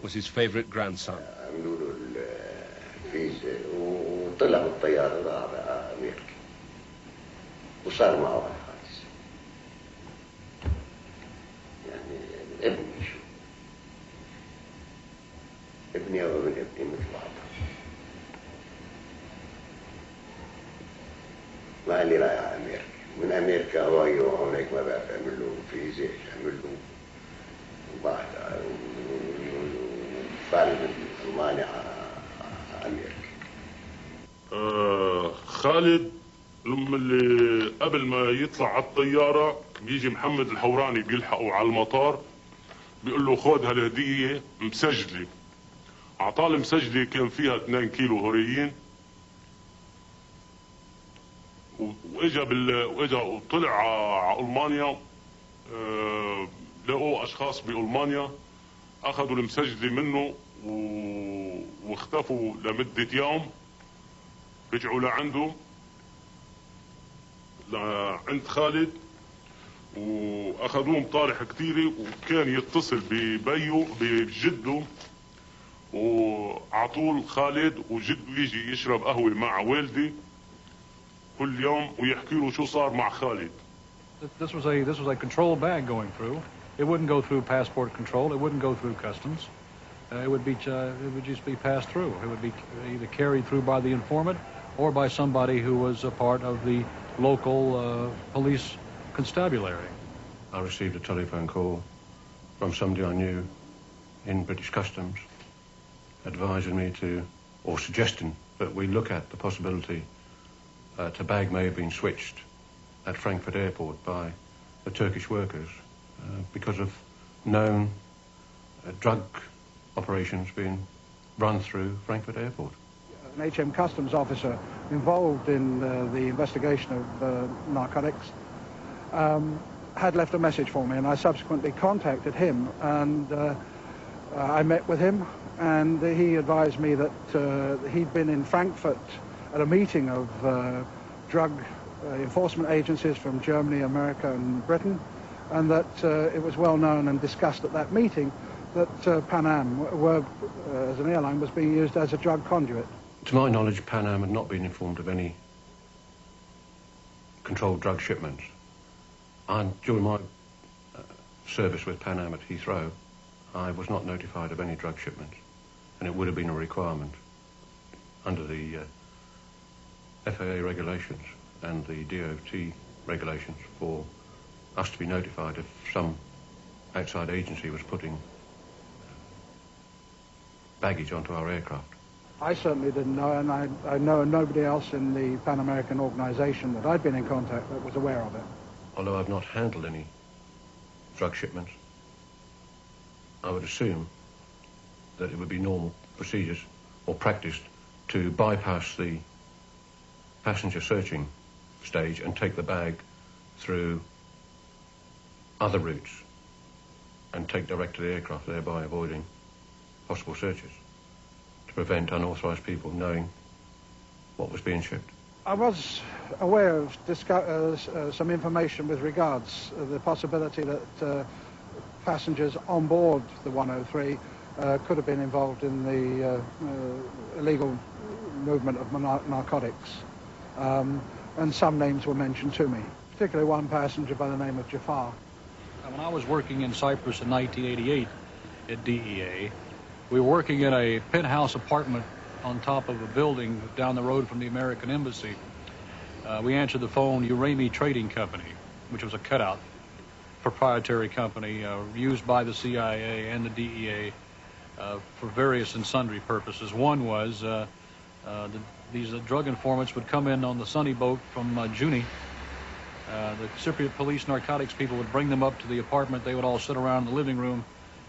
was his favorite grandson. وطلع بالطيارة راح أمريكا وصار معه حادث. يعني ابني شو ابني وابن ابني مثل بعض. مع اللي رايح على أمريكا، من أمريكا هواي وهونيك ما بعرف أعمل له فيزا، أعمل له بعد فعل من ألمانيا على أمريكا. خالد اللي قبل ما يطلع على الطيارة بيجي محمد الحوراني بيلحقه على المطار، بيقول له خذ هالهدية مسجلة. أعطاه المسجلة كان فيها 2 كيلو هوريين، واجا وطلع على ألمانيا. لقوا أشخاص بألمانيا أخذوا المسجلة منه واختفوا لمدة يوم. رجعوا لعنده عند خالد واخذوه مطارح كثيره، وكان يتصل ببيه بجده وعطول خالد، وجده يجي يشرب قهوه مع والدي كل يوم ويحكي له شو صار مع خالد. This was a control bag going through. It wouldn't go through passport control. It wouldn't go through customs. It would just be passed through. It would be either carried through by the informant or by somebody who was a part of the local police constabulary. I received a telephone call from somebody I knew in British Customs advising me to, or suggesting that we look at the possibility that a bag may have been switched at Frankfurt Airport by the Turkish workers because of known drug operations being run through Frankfurt Airport. An HM Customs officer involved in the investigation of narcotics had left a message for me, and I subsequently contacted him, and I met with him, and he advised me that he'd been in Frankfurt at a meeting of drug enforcement agencies from Germany, America and Britain, and that it was well known and discussed at that meeting that Pan Am as an airline was being used as a drug conduit. To my knowledge, Pan Am had not been informed of any controlled drug shipments. During my service with Pan Am at Heathrow, I was not notified of any drug shipments, and it would have been a requirement under the FAA regulations and the DOT regulations for us to be notified if some outside agency was putting baggage onto our aircraft. I certainly didn't know, and I know nobody else in the Pan American organization that I'd been in contact that was aware of it. Although I've not handled any drug shipments, I would assume that it would be normal procedures or practice to bypass the passenger searching stage and take the bag through other routes and take direct to the aircraft, thereby avoiding possible searches to prevent unauthorized people knowing what was being shipped. I was aware of some information with regards to the possibility that passengers on board the 103 could have been involved in the illegal movement of narcotics. And some names were mentioned to me, particularly one passenger by the name of Jafar. When I was working in Cyprus in 1988 at DEA, we were working in a penthouse apartment on top of a building down the road from the American Embassy. We answered the phone, Urami Trading Company, which was a cutout proprietary company used by the CIA and the DEA for various and sundry purposes. One was these drug informants would come in on the Sunny boat from Juni. The Cypriot police narcotics people would bring them up to the apartment. They would all sit around in the living room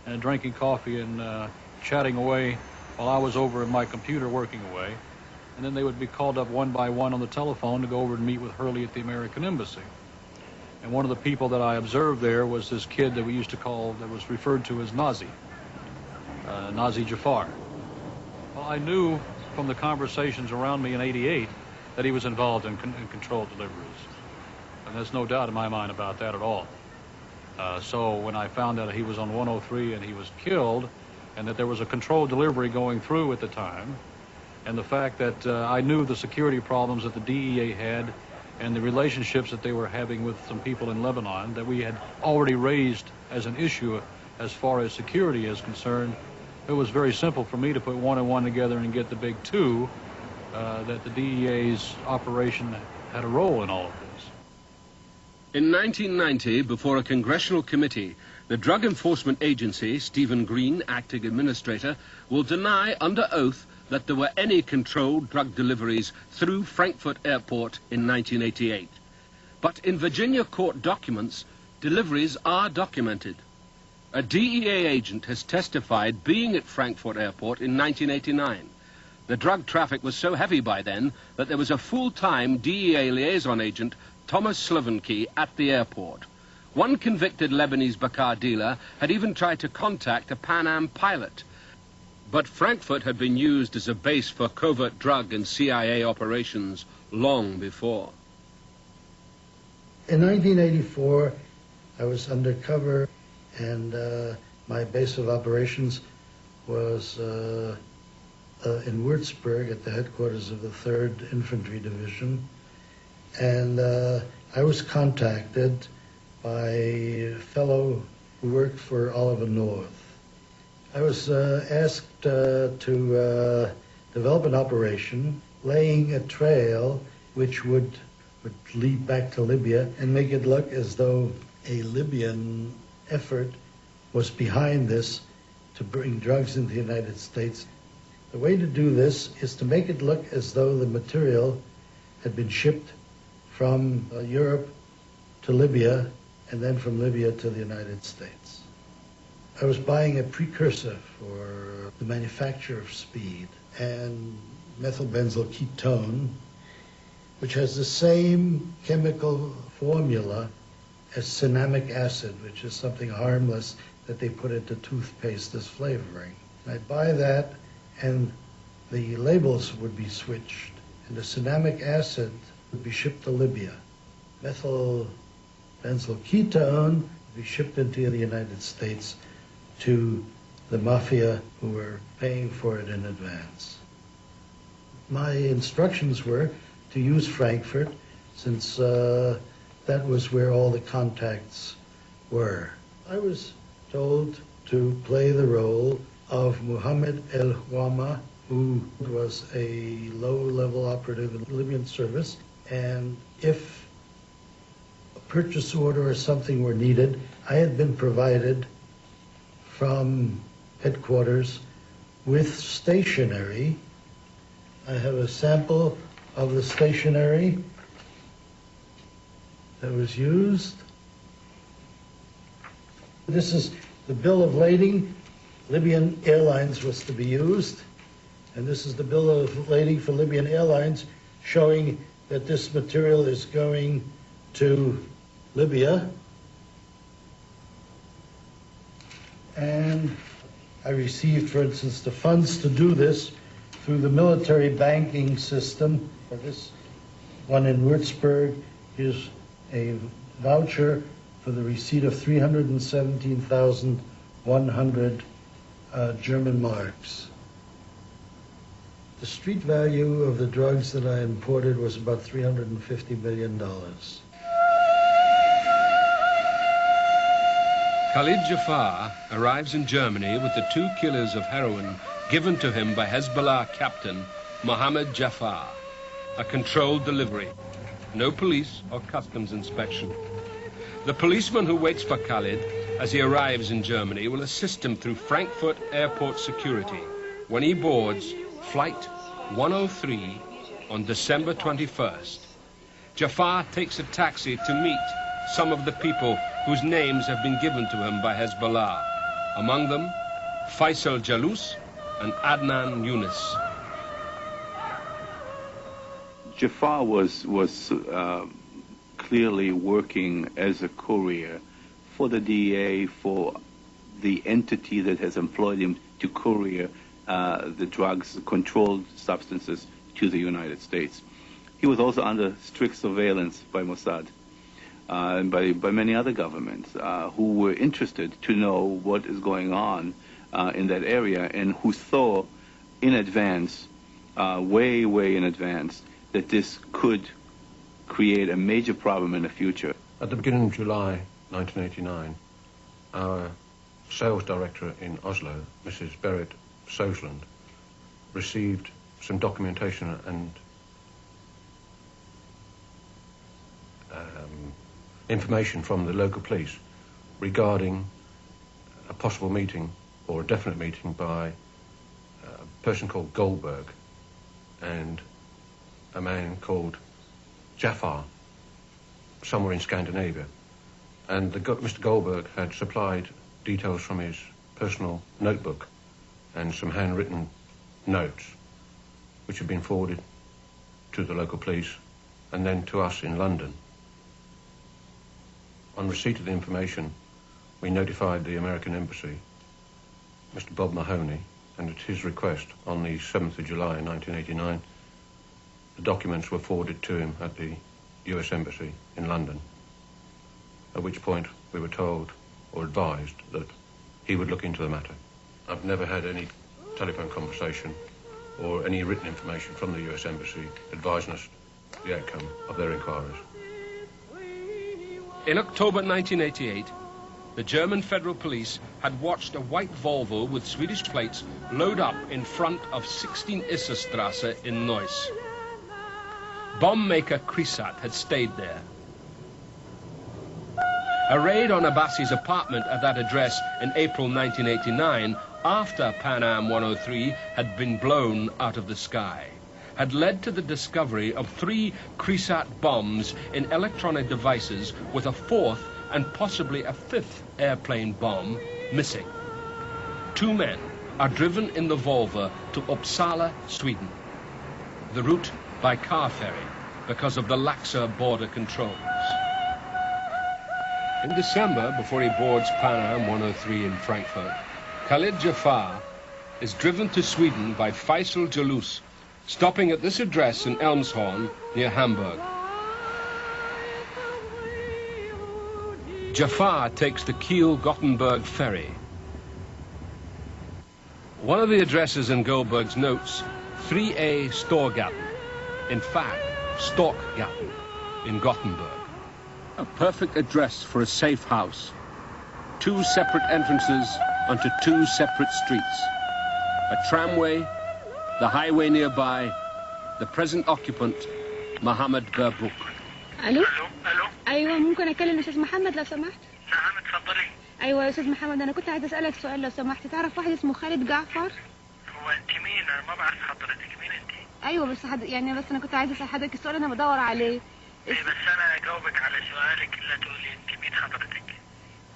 and drinking coffee and chatting away while I was over in my computer working away. And then they would be called up one by one on the telephone to go over and meet with Hurley at the American Embassy. And one of the people that I observed there was this kid that we used to call, that was referred to as Nazi, Nazi Jafar. Well, I knew from the conversations around me in '88 that he was involved in controlled deliveries. And there's no doubt in my mind about that at all. So when I found out he was on 103 and he was killed, and that there was a controlled delivery going through at the time, and the fact that I knew the security problems that the DEA had and the relationships that they were having with some people in Lebanon that we had already raised as an issue as far as security is concerned, it was very simple for me to put one and one together and get the big two, that the DEA's operation had a role in all of this. In 1990, before a congressional committee, the Drug Enforcement Agency, Stephen Green, acting administrator, will deny under oath that there were any controlled drug deliveries through Frankfurt Airport in 1988. But in Virginia court documents, deliveries are documented. A DEA agent has testified being at Frankfurt Airport in 1989. The drug traffic was so heavy by then that there was a full-time DEA liaison agent, Thomas Slovenke, at the airport. One convicted Lebanese Bakar dealer had even tried to contact a Pan Am pilot. But Frankfurt had been used as a base for covert drug and CIA operations long before. In 1984, I was undercover, and my base of operations was in Würzburg at the headquarters of the 3rd Infantry Division. And I was contacted by a fellow who worked for Oliver North. I was asked to develop an operation laying a trail which would lead back to Libya and make it look as though a Libyan effort was behind this to bring drugs into the United States. The way to do this is to make it look as though the material had been shipped from Europe to Libya and then from Libya to the United States. I was buying a precursor for the manufacture of speed and methylbenzyl ketone, which has the same chemical formula as cinnamic acid, which is something harmless that they put into toothpaste as flavoring. I'd buy that, and the labels would be switched, and the cinnamic acid would be shipped to Libya. Methylbenzyl ketone would be shipped into the United States to the mafia who were paying for it in advance. My instructions were to use Frankfurt, since that was where all the contacts were. I was told to play the role of Muhammad El Huama, who was a low-level operative in the Libyan service, and if a purchase order or something were needed, I had been provided from headquarters with stationery. I have a sample of the stationery that was used. This is the bill of lading. Libyan Airlines was to be used, and this is the bill of lading for Libyan Airlines showing that this material is going to Libya. And I received, for instance, the funds to do this through the military banking system. For this one in Würzburg is a voucher for the receipt of 317,100 German marks. The street value of the drugs that I imported was about $350 million. Khalid Jafar arrives in Germany with the 2 kilos of heroin given to him by Hezbollah captain Mohammed Jafar. A controlled delivery. No police or customs inspection. The policeman who waits for Khalid as he arrives in Germany will assist him through Frankfurt airport security when he boards Flight 103 on December 21st. Jafar takes a taxi to meet some of the people whose names have been given to him by Hezbollah. Among them, Faisal Jalous and Adnan Yunus. Jafar was clearly working as a courier for the DEA, for the entity that has employed him to courier the drugs, controlled substances to the United States. He was also under strict surveillance by Mossad and by many other governments who were interested to know what is going on in that area and who saw in advance, way in advance, that this could create a major problem in the future. At the beginning of July 1989, our sales director in Oslo, Mrs. Berit Sosland, received some documentation and information from the local police regarding a possible meeting or a definite meeting by person called Goldberg and a man called Jafar, somewhere in Scandinavia. And Mr. Goldberg had supplied details from his personal notebook and some handwritten notes, which had been forwarded to the local police and then to us in London. On receipt of the information, we notified the American Embassy, Mr. Bob Mahoney, and at his request, on the 7th of July 1989, the documents were forwarded to him at the US Embassy in London, at which point we were told or advised that he would look into the matter. I've never had any telephone conversation or any written information from the US Embassy advising us the outcome of their inquiries. In October 1988, the German Federal Police had watched a white Volvo with Swedish plates load up in front of 16 Isserstrasse in Neuss. Bomb maker Krizat had stayed there. A raid on Abbasi's apartment at that address in April 1989, after Pan Am 103 had been blown out of the sky, had led to the discovery of 3 Krizat bombs in electronic devices, with a 4th and possibly a 5th airplane bomb missing. 2 men are driven in the Volvo to Uppsala, Sweden. The route by car ferry because of the laxer border controls. In December, before he boards Pan Am 103 in Frankfurt, Khalid Jafar is driven to Sweden by Faisal Jalous, stopping at this address in Elmshorn, near Hamburg. Jafar takes the Kiel-Gothenburg ferry. One of the addresses in Goldberg's notes, 3A Storgaten, in fact, Storkgaten, in Gothenburg. A perfect address for a safe house. 2 separate entrances onto 2 separate streets. A tramway, the highway nearby, the present occupant, Mohammed Berbuk. الو ايوه ممكن اكلم الاستاذ محمد لو سمحت؟ نعم اتفضلي. ايوه يا استاذ محمد، انا كنت عايزه اسالك سؤال لو سمحت. تعرف واحد اسمه خالد جعفر؟ هو انت مين؟ انا ما بعرف حضرتك مين انت؟ ايوه بس بس انا كنت عايزه اسال حضرتك السؤال انا بدور عليه. بس انا اجاوبك على سؤالك الا تقولي انت مين حضرتك.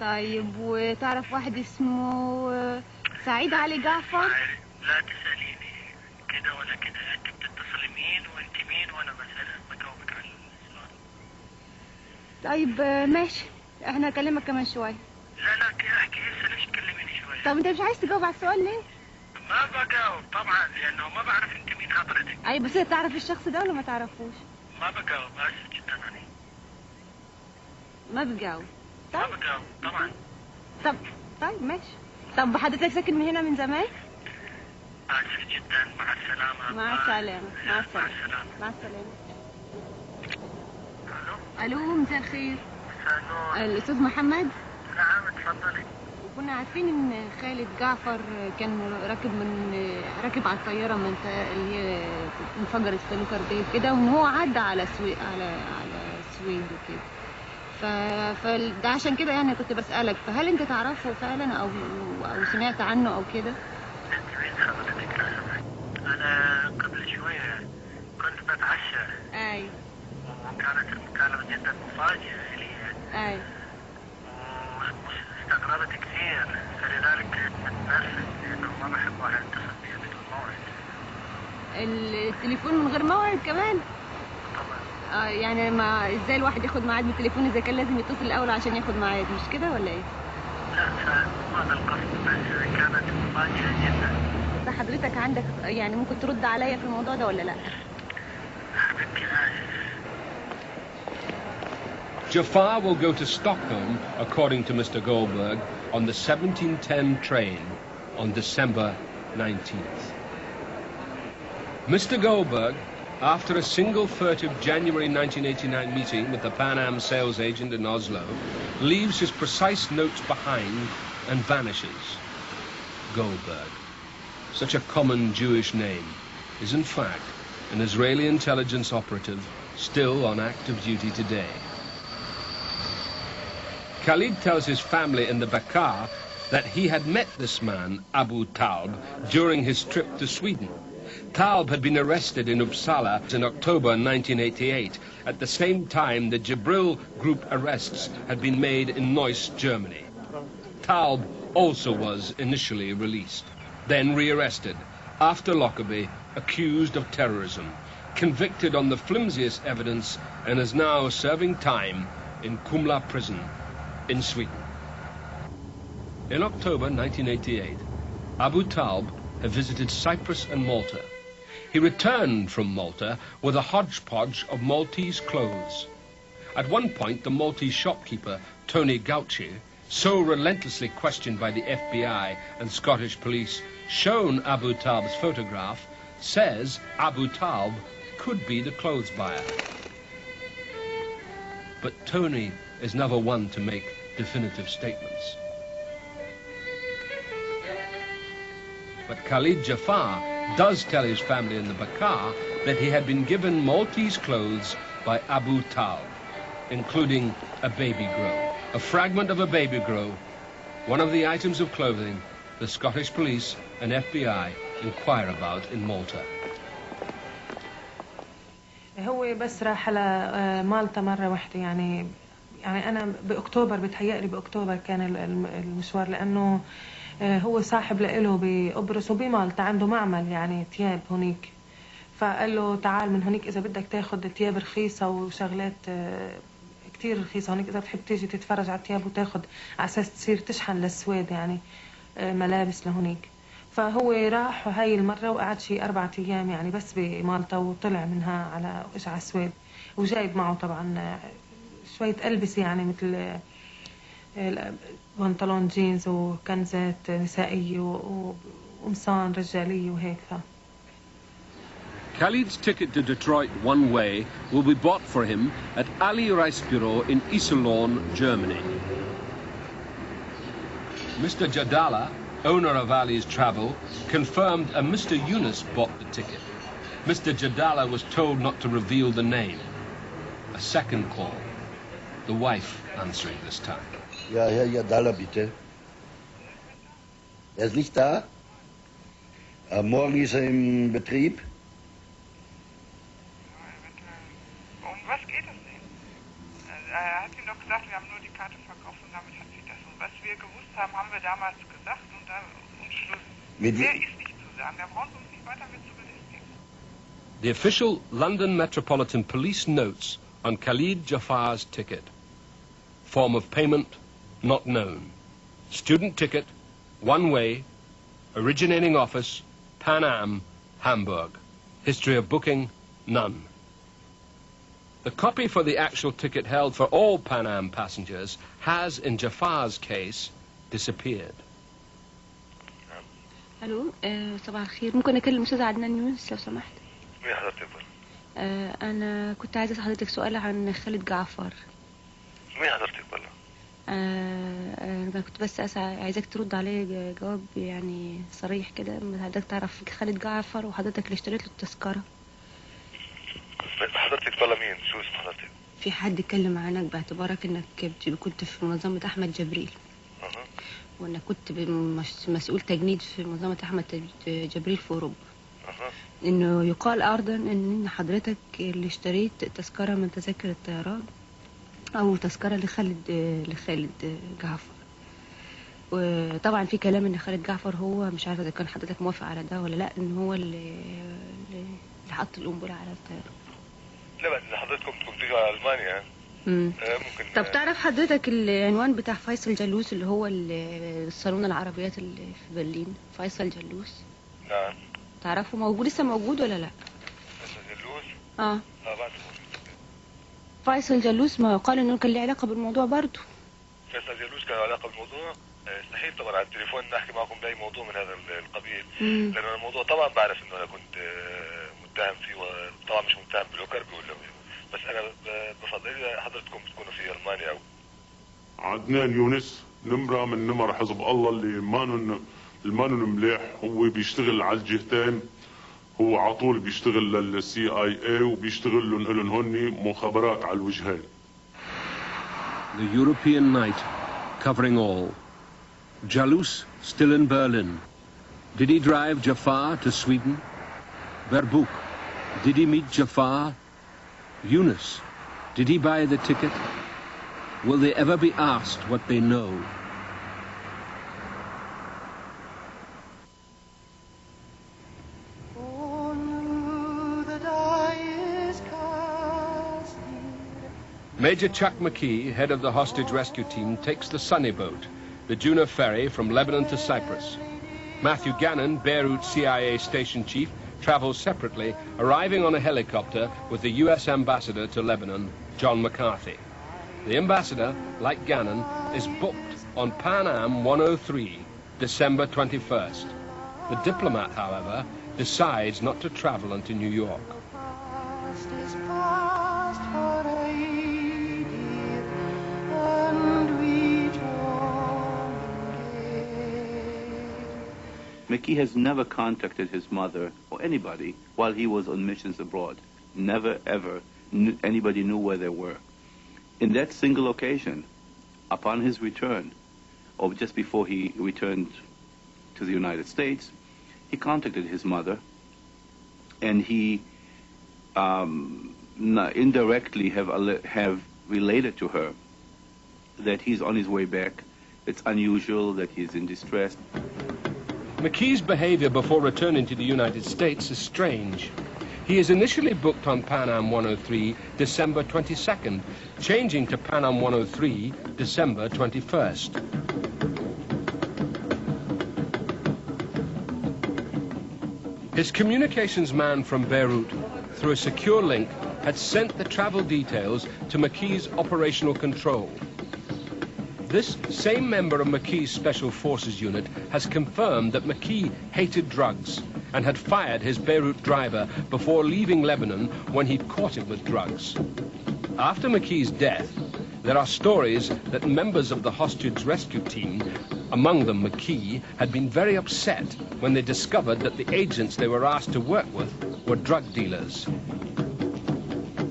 طيب، وتعرف واحد اسمه سعيد علي جعفر؟ لا تساليني كده ولا كده، انت بتتصلي مين وانت مين وانا بجاوبك على السؤال. طيب ماشي، احنا هكلمك كمان شويه. لا احكي هسه، ليش تكلميني شويه؟ طب انت مش عايز تجاوب على السؤال ليه؟ ما بجاوب طبعا، لانه ما بعرف انت مين حضرتك. اي بس انت تعرف الشخص ده ولا ما تعرفوش؟ ما بجاوب، اسف جدا انا. ما بتجاوب؟ ما بجاوب طبعا. طيب ماشي. طب حضرتك ساكن من هنا من زمان؟ اسف جدا، مع السلامه. مع السلامه. مع السلامه. مع السلامه. الو مساء الخير. مساء النور. الاستاذ محمد؟ نعم اتفضلي. كنا عارفين ان خالد جعفر كان راكب على الطياره من اللي هي انفجرت في نوكرديف كده، وان هو عدى على السويد وكده. فده عشان كده يعني كنت بسألك، فهل انت تعرفه فعلا او سمعت عنه او كده؟ انت مين حضرتك لو سمحت؟ انا قبل شويه كنت بتعشى. اي. وكانت المكالمه جدا مفاجئه لي. اي. واستغربت كثير، فلذلك متنرفز لانه ما بحب واحد يتصل بي بدون موعد. التليفون من غير موعد كمان؟ طبعا. يعني ما ازاي الواحد ياخد ميعاد بالتليفون اذا كان لازم يتصل الاول عشان ياخد ميعاد، مش كده ولا ايه؟ لا هذا القصد، بس كانت مفاجئه جدا. حضرتك عندك يعني ممكن ترد عليا في الموضوع ده ولا لا؟ حبيبتي اسف. Jafar will go to Stockholm, according to Mr. Goldberg, on the 1710 train on December 19th. Mr. Goldberg, after a single furtive January 1989 meeting with the Pan Am sales agent in Oslo, leaves his precise notes behind and vanishes. Goldberg, such a common Jewish name, is in fact an Israeli intelligence operative still on active duty today. Khalid tells his family in the Bakar that he had met this man, Abu Talb, during his trip to Sweden. Talb had been arrested in Uppsala in October 1988, at the same time the Jibril Group arrests had been made in Neuss, Germany. Talb also was initially released, then rearrested, after Lockerbie, accused of terrorism, convicted on the flimsiest evidence, and is now serving time in Kumla prison in Sweden. In October 1988, Abu Talb had visited Cyprus and Malta. He returned from Malta with a hodgepodge of Maltese clothes. At one point, the Maltese shopkeeper, Tony Gauci, so relentlessly questioned by the FBI and Scottish police, shown Abu Talb's photograph, says Abu Talb could be the clothes buyer. But Tony is never one to make definitive statements. But Khalid Jafar does tell his family in the Bekaa that he had been given Maltese clothes by Abu Talb, including a baby grow, a fragment of a baby grow, one of the items of clothing the Scottish police and FBI inquire about in Malta. هو بس راح على مالطا مرة واحدة يعني أنا بأكتوبر بتهيألي بأكتوبر كان المشوار لأنه هو صاحب له بقبرص وبمالطا عنده معمل يعني ثياب هنيك فقال له تعال من هنيك إذا بدك تاخد ثياب رخيصة وشغلات كتير رخيصة هنيك إذا بتحب تيجي تتفرج على الثياب وتاخد على أساس تصير تشحن للسويد يعني ملابس لهنيك فهو راح هاي المرة وقعد شي 4 أيام يعني بس بمالطا وطلع منها على إجا على السويد وجايب معه طبعا شوية ألبسة يعني مثل بنطلون جينز وكنزات نسائية وقمصان رجالية وهيك Khalid's ticket to Detroit one way will be bought for him at Ali Reisbüro in Iserlohn, Germany. Mr. Jadala, owner of Ali's Travel, confirmed a Mr. Yunus bought the ticket. Mr. Jadala was told not to reveal the name. A second call. The wife answering this time. Ja, Herr Jadala, bitte. Er ist nicht da? Morgen ist er im Betrieb? Um was geht es denn? Er hat ihm doch gesagt, wir haben nur die Karte verkauft und damit hat sich das. Und was wir gewusst haben, haben wir damals gesagt und dann Schluss. Mehr ist nicht zu sagen, da brauchen Sie uns nicht weiter mit zu belästigen. The official London Metropolitan Police notes on Khalid Jafar's ticket. Form of payment, not known. Student ticket, one way, originating office, Pan Am, Hamburg. History of booking, none. The copy for the actual ticket held for all Pan Am passengers has, in Jafar's case, disappeared. الو صباح الخير ممكن اكلم الاستاذ عدنان يونس لو سمحت مين حضرتك بقى؟ انا كنت عايزه اسال حضرتك سؤال عن خالد جعفر. مين حضرتك بقى؟ انا كنت بس عايزاك ترد عليه جواب يعني صريح كده حضرتك تعرف خالد جعفر وحضرتك اللي اشتريت له التذكره. حضرتك بقى مين؟ شو اسم حضرتك؟ في حد اتكلم عنك باعتبارك انك كنت في منظمه احمد جبريل. وانك كنت مسؤول تجنيد في منظمه احمد جبريل في اوروبا. انه يقال ارضا ان حضرتك اللي اشتريت تذكره من تذاكر الطيران او تذكره لخالد جعفر. وطبعا في كلام ان خالد جعفر هو مش عارفه اذا كان حضرتك موافق على ده ولا لا ان هو اللي حط القنبله على الطياره. لا بس حضرتكم تيجوا على المانيا ممكن. طب تعرف حضرتك العنوان بتاع فيصل جلوس اللي هو الصالون العربيات اللي في برلين فيصل جلوس؟ نعم. تعرفه موجود لسه موجود ولا لا؟ فيصل جلوس؟ اه بعد فيصل جلوس ما يقال انه كان له علاقه بالموضوع برضه. فيصل جلوس كان له علاقه بالموضوع؟ يستحيل طبعا على التليفون نحكي معكم باي موضوع من هذا القبيل لانه الموضوع طبعا بعرف انه انا كنت متهم فيه وطبعا مش متهم بالوكربي ولا بس انا بفضل اذا حضرتكم تكونوا في المانيا او عدنان يونس نمره من نمر حزب الله اللي مانن مليح هو بيشتغل على الجهتين هو على طول بيشتغل للسي اي اي وبيشتغل لهم هن مخابرات على الوجهين. The European night covering all. Jalous still in Berlin. Did he drive Jafar to Sweden? Verbuch, did he meet Jafar? Yunus, did he buy the ticket? Will they ever be asked what they know? Major Chuck McKee, head of the hostage rescue team, takes the Sunny Boat, the Juno ferry from Lebanon to Cyprus. Matthew Gannon, Beirut CIA station chief, travels separately, arriving on a helicopter with the U.S. ambassador to Lebanon, John McCarthy. The ambassador, like Gannon, is booked on Pan Am 103, December 21st. The diplomat, however, decides not to travel into New York. McKee has never contacted his mother or anybody while he was on missions abroad. Never, ever anybody knew where they were. In that single occasion, upon his return, or just before he returned to the United States, he contacted his mother, and he indirectly have related to her that he's on his way back. It's unusual that he's in distress. McKee's behavior before returning to the United States is strange. He is initially booked on Pan Am 103, December 22nd, changing to Pan Am 103, December 21st. His communications man from Beirut, through a secure link, had sent the travel details to McKee's operational control. This same member of McKee's Special Forces unit has confirmed that McKee hated drugs and had fired his Beirut driver before leaving Lebanon when he'd caught him with drugs. After McKee's death, there are stories that members of the hostage rescue team, among them McKee, had been very upset when they discovered that the agents they were asked to work with were drug dealers.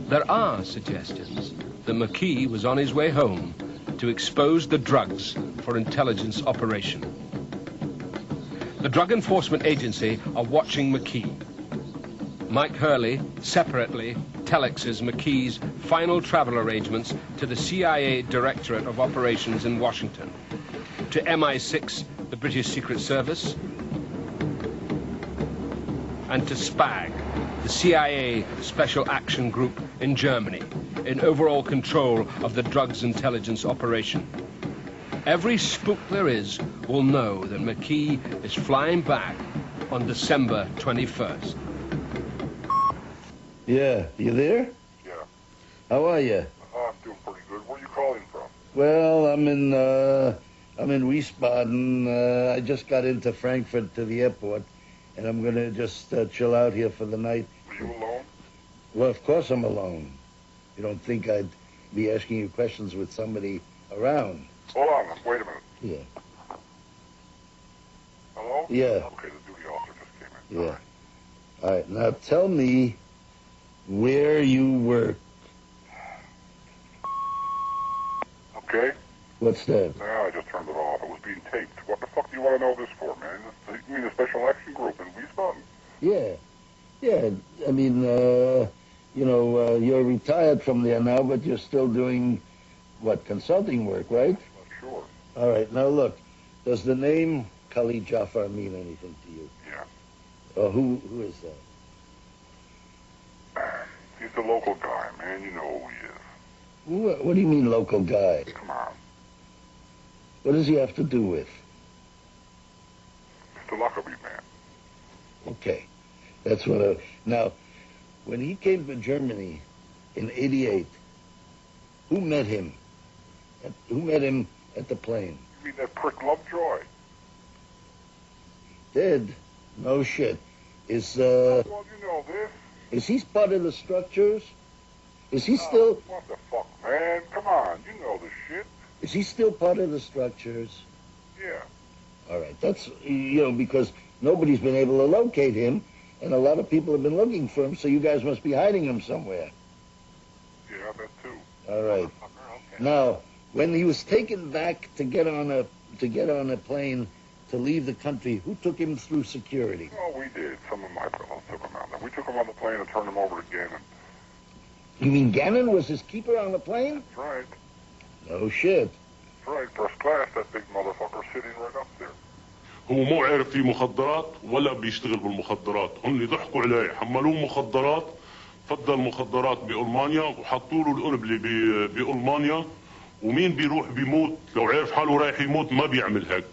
There are suggestions that McKee was on his way home to expose the drugs for intelligence operation. The Drug Enforcement Agency are watching McKee. Mike Hurley separately telexes McKee's final travel arrangements to the CIA Directorate of Operations in Washington, to MI6, the British Secret Service, and to SPAG, the CIA Special Action Group in Germany, in overall control of the drugs intelligence operation. Every spook there is will know that McKee is flying back on December 21st. Yeah, you there? Yeah. How are you? I'm doing pretty good. Where are you calling from? Well, I'm in Wiesbaden. I just got into Frankfurt to the airport, and I'm gonna just chill out here for the night. Are you alone? Well, of course I'm alone. You don't think I'd be asking you questions with somebody around? Hold on. Wait a minute. Yeah. Hello? Yeah. Okay, the duty officer just came in. Yeah. All right. Now tell me where you work. Okay? What's that? Nah, I just turned it off. It was being taped. What the fuck do you want to know this for, man? You mean the Special Action Group in Wiesbaden? Yeah. Yeah. I mean, you're retired from there now, but you're still doing, what, consulting work, right? Sure. All right. Now, look, does the name Khalid Jafar mean anything to you? Yeah. Oh, who is that? He's the local guy, man. You know who he is. What do you mean, local guy? Come on. What does he have to do with? Mr. Lockerbie, man. Okay. That's what Now, when he came to Germany in '88, who met him? Who met him at the plane? You mean that prick Lovejoy? Dead? No shit. Well, you know this. Is he part of the structures? Is he still... What the fuck, man? Come on. You know this shit. Is he still part of the structures? Yeah. All right. That's, because nobody's been able to locate him, and a lot of people have been looking for him, so you guys must be hiding him somewhere. Yeah, I bet too. All right. Now, when he was taken back to get on a to get on a plane to leave the country? Who took him through security? Oh, we did. Some of my fellows took him out there. We took him on the plane and turned him over to Gannon. You mean Gannon was his keeper on the plane? That's right. No shit. That's right. First class, that big motherfucker sitting right up there. هو مو عارف في مخدرات ولا بيشتغل بالمخدرات، هم ضحكوا عليه، حملوه مخدرات، فضل مخدرات بألمانيا وحطوا له القنبلة بألمانيا، ومين بيروح بيموت لو عارف حاله رايح يموت ما بيعمل هيك.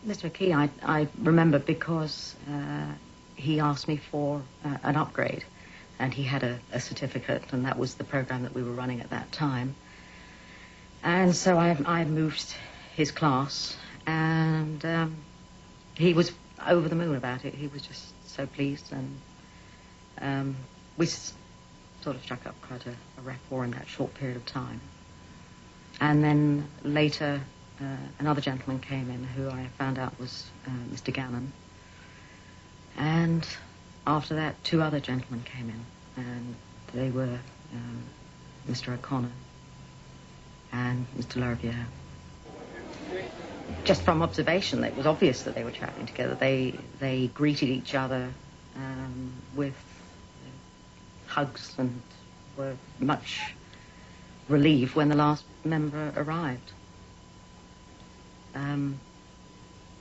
Mr. McKee, I remember because he asked me for an upgrade, and he had a certificate, and that was the program that we were running at that time. And so I moved his class, and he was over the moon about it. He was just so pleased, and we sort of struck up quite a rapport in that short period of time. And then later, another gentleman came in who I found out was Mr. Gannon. And after that, two other gentlemen came in, and they were Mr. O'Connor and Mr. Lariviere. Just from observation, it was obvious that they were traveling together. They greeted each other with hugs and were much relieved when the last member arrived.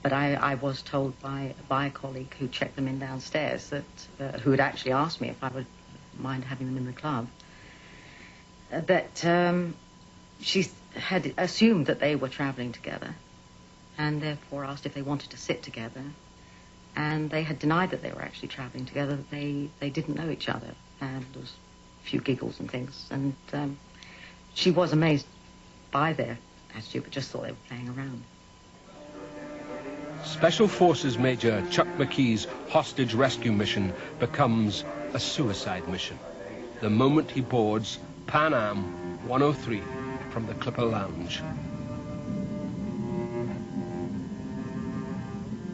But I was told by a colleague who checked them in downstairs that who had actually asked me if I would mind having them in the club, that she had assumed that they were traveling together and therefore asked if they wanted to sit together, and they had denied that they were actually traveling together. They didn't know each other, and there was a few giggles and things, and she was amazed by their attitude but just thought they were playing around. Special Forces Major Chuck McKee's hostage rescue mission becomes a suicide mission the moment he boards Pan Am 103 from the Clipper Lounge.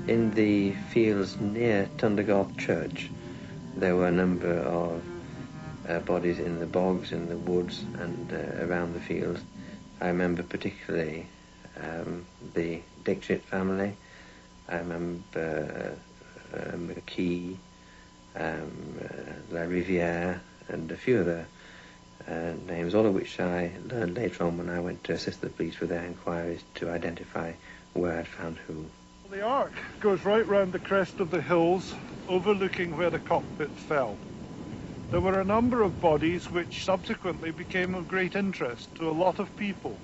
In the fields near Tundergarth Church, there were a number of bodies in the bogs, in the woods, and around the fields. I remember particularly the Dixit family. I remember McKee, Lariviere, and a few other names, all of which I learned later on when I went to assist the police with their inquiries to identify where I'd found who. The arc goes right round the crest of the hills, overlooking where the cockpit fell. There were a number of bodies which subsequently became of great interest to a lot of people.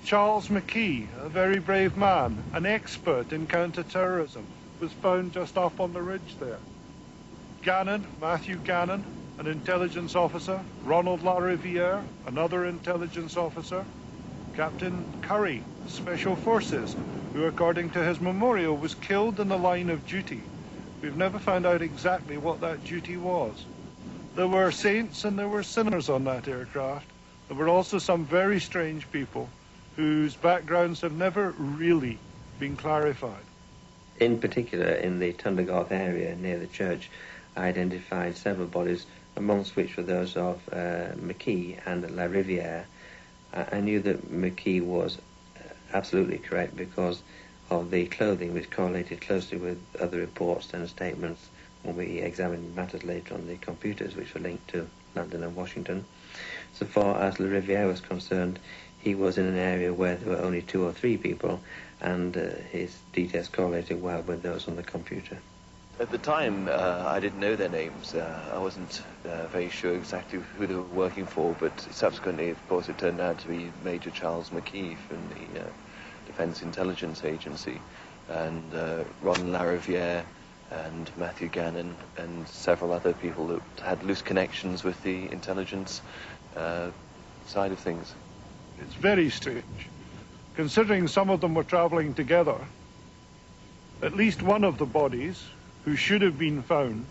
Charles McKee, a very brave man, an expert in counter-terrorism, was found just up on the ridge there. Gannon, Matthew Gannon, an intelligence officer, Ronald Lariviere, another intelligence officer, Captain Curry, Special Forces, who, according to his memorial, was killed in the line of duty. We've never found out exactly what that duty was. There were saints and there were sinners on that aircraft. There were also some very strange people whose backgrounds have never really been clarified. In particular, in the Tundergarth area near the church, I identified several bodies, amongst which were those of McKee and Lariviere. I knew that McKee was absolutely correct because of the clothing, which correlated closely with other reports and statements when we examined matters later on the computers, which were linked to London and Washington. So far as Lariviere was concerned, he was in an area where there were only 2 or 3 people, and his details correlated well with those on the computer. At the time, I didn't know their names. I wasn't very sure exactly who they were working for, but subsequently, of course, it turned out to be Major Charles McKee from the Defense Intelligence Agency, and Ron Lariviere, and Matthew Gannon, and several other people that had loose connections with the intelligence side of things. It's very strange, considering some of them were traveling together. At least one of the bodies, who should have been found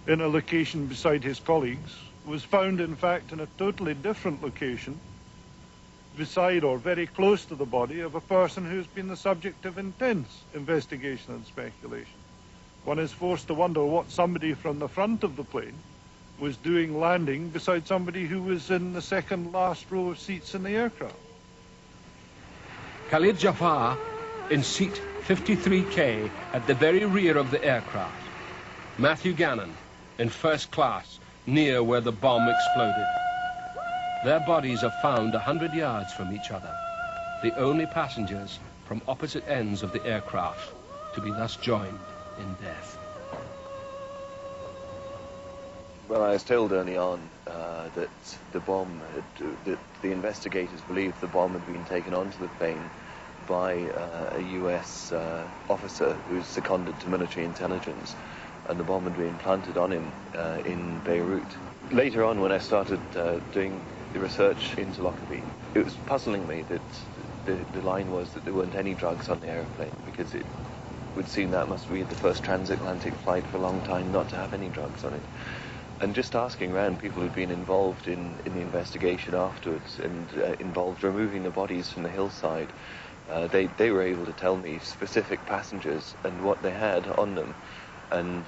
in a location beside his colleagues, was found, in fact, in a totally different location, beside or very close to the body of a person who's been the subject of intense investigation and speculation. One is forced to wonder what somebody from the front of the plane was doing landing beside somebody who was in the second last row of seats in the aircraft. Khalid Jafar in seat 53K at the very rear of the aircraft. Matthew Gannon in first class near where the bomb exploded. Their bodies are found 100 yards from each other, the only passengers from opposite ends of the aircraft to be thus joined in death. Well, I was told early on that the bomb, that the investigators believed the bomb had been taken onto the plane by a US officer who's seconded to military intelligence, and the bomb had been planted on him in Beirut. Later on, when I started doing the research into Lockerbie, it was puzzling me that the line was that there weren't any drugs on the aeroplane, because it would seem that must be the first transatlantic flight for a long time not to have any drugs on it. And just asking around people who'd been involved in the investigation afterwards and involved removing the bodies from the hillside, they were able to tell me specific passengers and what they had on them. And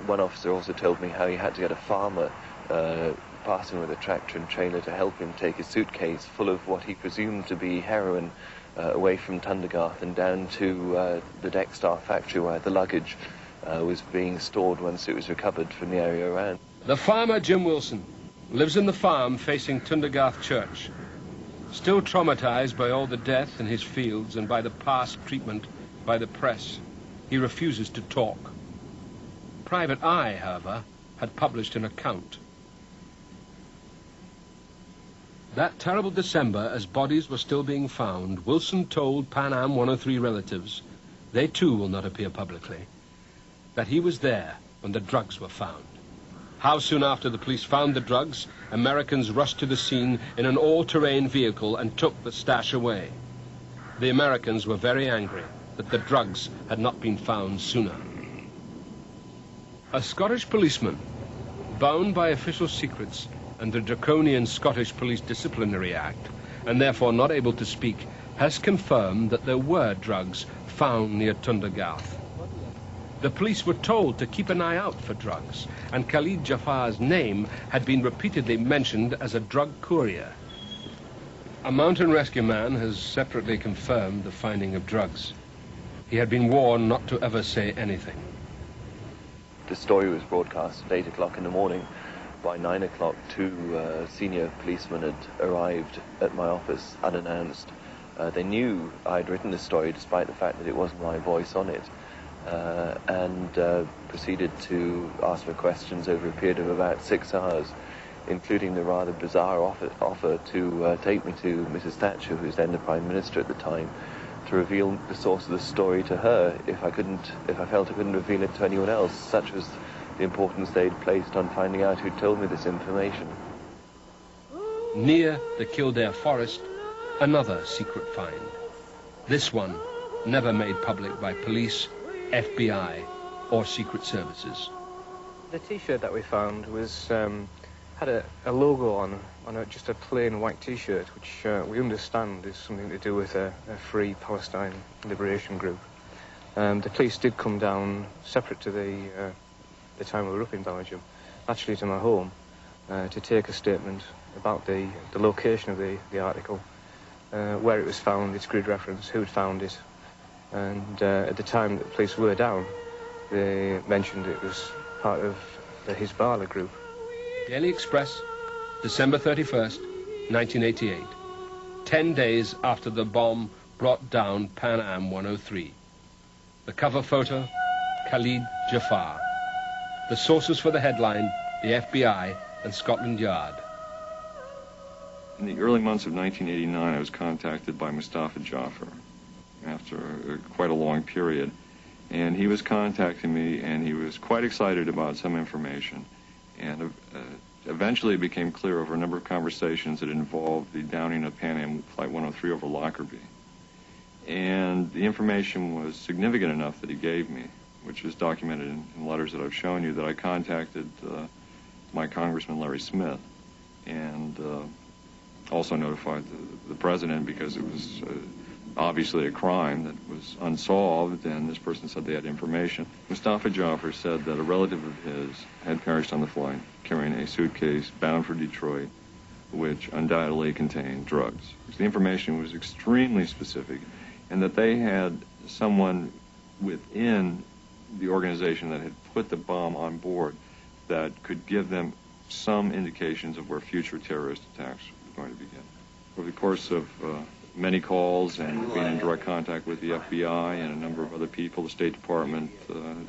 one officer also told me how he had to get a farmer passing with a tractor and trailer to help him take a suitcase full of what he presumed to be heroin away from Tundergarth and down to the Dextar factory where the luggage was being stored once it was recovered from the area around. The farmer, Jim Wilson, lives in the farm facing Tundergarth Church. Still traumatized by all the death in his fields and by the past treatment by the press, he refuses to talk. Private Eye, however, had published an account. That terrible December, as bodies were still being found, Wilson told Pan Am 103 relatives, they too will not appear publicly, that he was there when the drugs were found. How soon after the police found the drugs, Americans rushed to the scene in an all-terrain vehicle and took the stash away. The Americans were very angry that the drugs had not been found sooner. A Scottish policeman, bound by official secrets and the draconian Scottish Police Disciplinary Act, and therefore not able to speak, has confirmed that there were drugs found near Tundergarth. The police were told to keep an eye out for drugs, and Khalid Jafar's name had been repeatedly mentioned as a drug courier. A mountain rescue man has separately confirmed the finding of drugs. He had been warned not to ever say anything. The story was broadcast at 8 o'clock in the morning. By 9 o'clock, two senior policemen had arrived at my office unannounced. They knew I'd written the story despite the fact that it wasn't my voice on it. And proceeded to ask me questions over a period of about 6 hours, including the rather bizarre offer to take me to Mrs. Thatcher, who was then the Prime Minister at the time, to reveal the source of the story to her if I felt I couldn't reveal it to anyone else. Such was the importance they'd placed on finding out who'd told me this information. Near the Kildare Forest, another secret find. This one never made public by police, FBI, or Secret Services. The T-shirt that we found was had a logo on just a plain white T-shirt, which we understand is something to do with a Free Palestine Liberation Group. The police did come down, separate to the time we were up in Belgium, actually to my home, to take a statement about the location of the article, where it was found, its grid reference, who had found it. And at the time that the police were down, they mentioned it was part of the Hezbollah group. Daily Express, December 31st, 1988. 10 days after the bomb brought down Pan Am 103. The cover photo, Khalid Jafar. The sources for the headline, the FBI and Scotland Yard. In the early months of 1989, I was contacted by Mustafa Jafar after quite a long period, and he was contacting me, and he was quite excited about some information, and eventually it became clear over a number of conversations that involved the downing of Pan Am Flight 103 over Lockerbie, and the information was significant enough that he gave me, which was documented in letters that I've shown you, that I contacted my Congressman Larry Smith, and also notified the President, because it was obviously a crime that was unsolved, and this person said they had information. Mustafa Jafar said that a relative of his had perished on the flight, carrying a suitcase bound for Detroit which undoubtedly contained drugs. The information was extremely specific, and that they had someone within the organization that had put the bomb on board that could give them some indications of where future terrorist attacks were going to begin. Over the course of many calls and being in direct contact with the FBI and a number of other people, the State Department,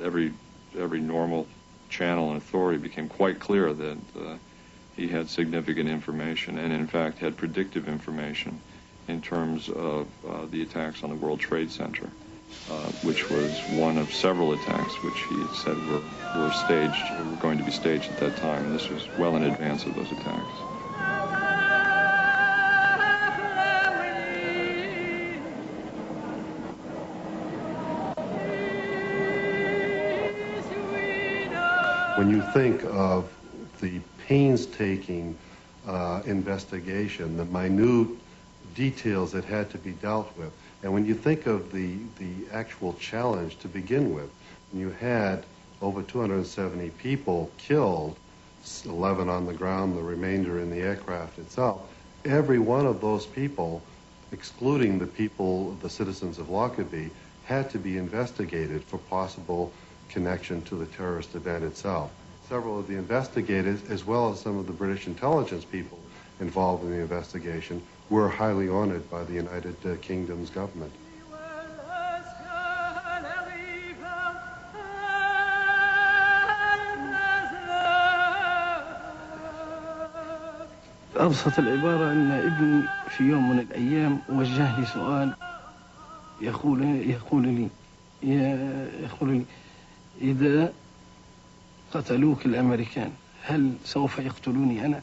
every normal channel and authority, became quite clear that he had significant information and in fact had predictive information in terms of the attacks on the World Trade Center, which was one of several attacks which he had said were staged, or were going to be staged at that time, and this was well in advance of those attacks. When you think of the painstaking investigation, the minute details that had to be dealt with, and when you think of the actual challenge to begin with, when you had over 270 people killed, 11 on the ground, the remainder in the aircraft itself, every one of those people, excluding the people, the citizens of Lockerbie, had to be investigated for possible connection to the terrorist event itself. Several of the investigators, as well as some of the British intelligence people involved in the investigation, were highly honored by the United Kingdom's government. أبسط العبارة أن ابني في يوم من الأيام وجه لي سؤال يقول لي إذا قتلوك الأمريكان هل سوف يقتلوني أنا؟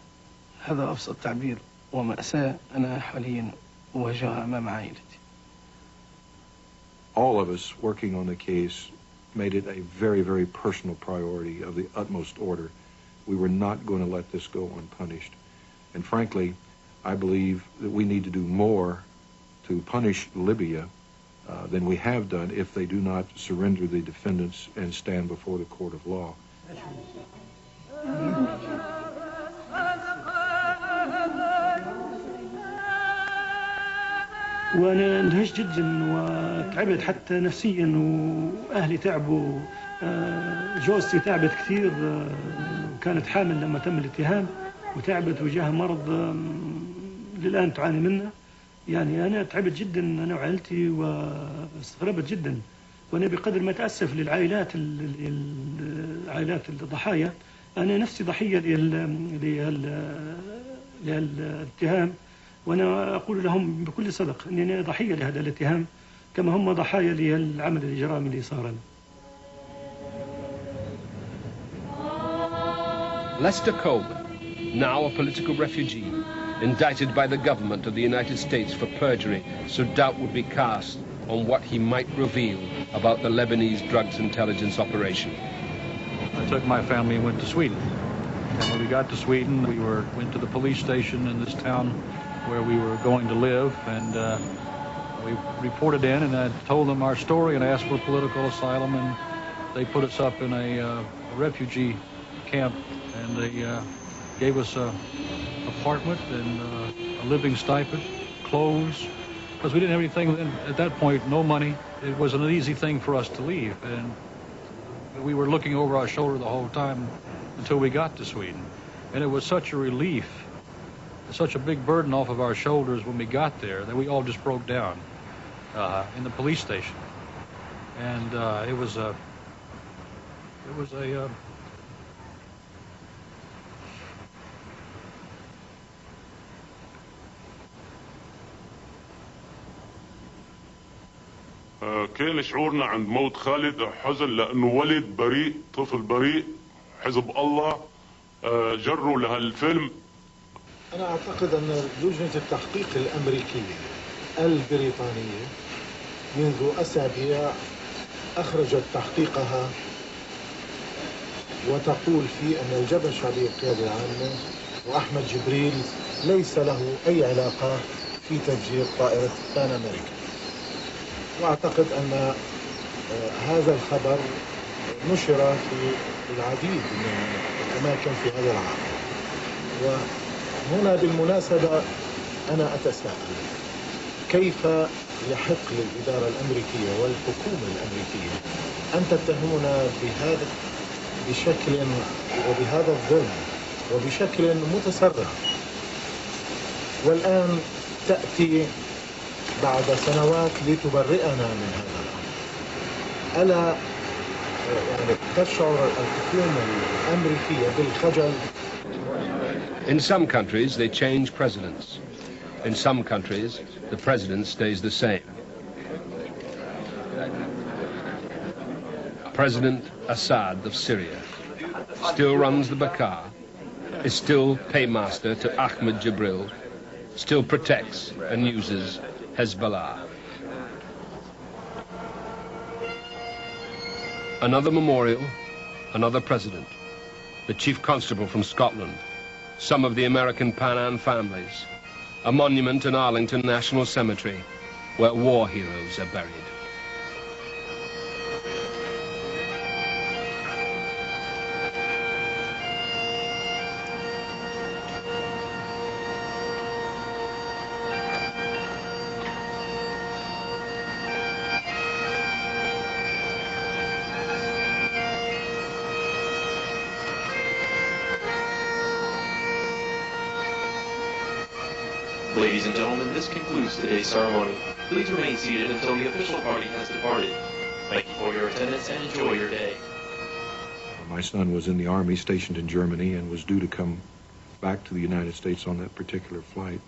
هذا أبسط تعبير ومأساة أنا حاليا أواجهها أمام عائلتي. All of us working on the case made it a very, very personal priority of the utmost order. We were not going to let this go unpunished. And frankly, I believe that we need to do more to punish Libya than we have done if they do not surrender the defendants and stand before the court of law. وأنا اندهشت جدا وتعبت حتى نفسيا وأهلي تعبوا جوزتي تعبت كثير وكانت حامل لما تم الاتهام وتعبت وجاها مرض للآن تعاني منه يعني أنا تعبت جدا أنا وعائلتي واستغربت جدا وأنا بقدر ما أتأسف للعائلات الضحايا أنا نفسي ضحية للاتهام وأنا أقول لهم بكل صدق أني أنا ضحية لهذا الاتهام كما هم ضحايا للعمل الإجرامي اللي صار لنا. Lester Coleman, now a political refugee, indicted by the government of the United States for perjury, so doubt would be cast on what he might reveal about the Lebanese drugs intelligence operation. I took my family and went to Sweden. And when we got to Sweden, we went to the police station in this town where we were going to live, and we reported in, and I told them our story and asked for political asylum, and they put us up in a refugee camp, and they gave us an apartment and a living stipend, clothes, because we didn't have anything at that point, no money. It was an easy thing for us to leave, and we were looking over our shoulder the whole time until we got to Sweden. And it was such a relief, such a big burden off of our shoulders when we got there that we all just broke down in the police station. And it was a كان شعورنا عند موت خالد حزن لأنه ولد بريء طفل بريء حزب الله جروا لهالفيلم. أنا أعتقد أن لجنة التحقيق الأمريكية البريطانية منذ أسابيع أخرجت تحقيقها وتقول فيه أن الجبهة الشعبية القيادة العامة وأحمد جبريل ليس له أي علاقة في تفجير طائرة بان أمريكا. وأعتقد أن هذا الخبر نشر في العديد من الأماكن في هذا العام هنا بالمناسبة أنا أتساءل كيف يحق للإدارة الأمريكية والحكومة الأمريكية أن تتهمنا بهذا بشكل وبهذا الظلم وبشكل متسرع، والآن تأتي بعد سنوات لتبرئنا من هذا الأمر. ألا يعني تشعر الحكومة الأمريكية بالخجل؟ In some countries, they change presidents. In some countries, the president stays the same. President Assad of Syria still runs the Bekaa, is still paymaster to Ahmed Jibril, still protects and uses Hezbollah. Another memorial, another president, the chief constable from Scotland, some of the American Pan Am families, a monument in Arlington National Cemetery where war heroes are buried. Ladies and gentlemen, this concludes today's ceremony. Please remain seated until the official party has departed. Thank you for your attendance and enjoy your day. My son was in the Army stationed in Germany and was due to come back to the United States on that particular flight.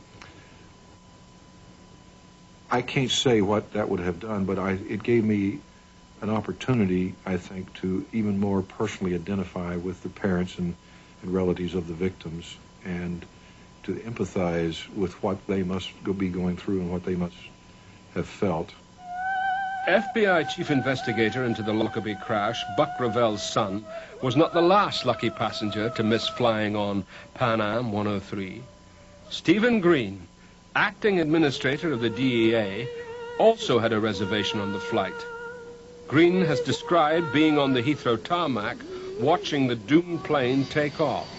I can't say what that would have done, but it gave me an opportunity, I think, to even more personally identify with the parents and relatives of the victims and to empathize with what they must be going through and what they must have felt. FBI chief investigator into the Lockerbie crash, Buck Revell's son, was not the last lucky passenger to miss flying on Pan Am 103. Stephen Green, acting administrator of the DEA, also had a reservation on the flight. Green has described being on the Heathrow tarmac, watching the doomed plane take off.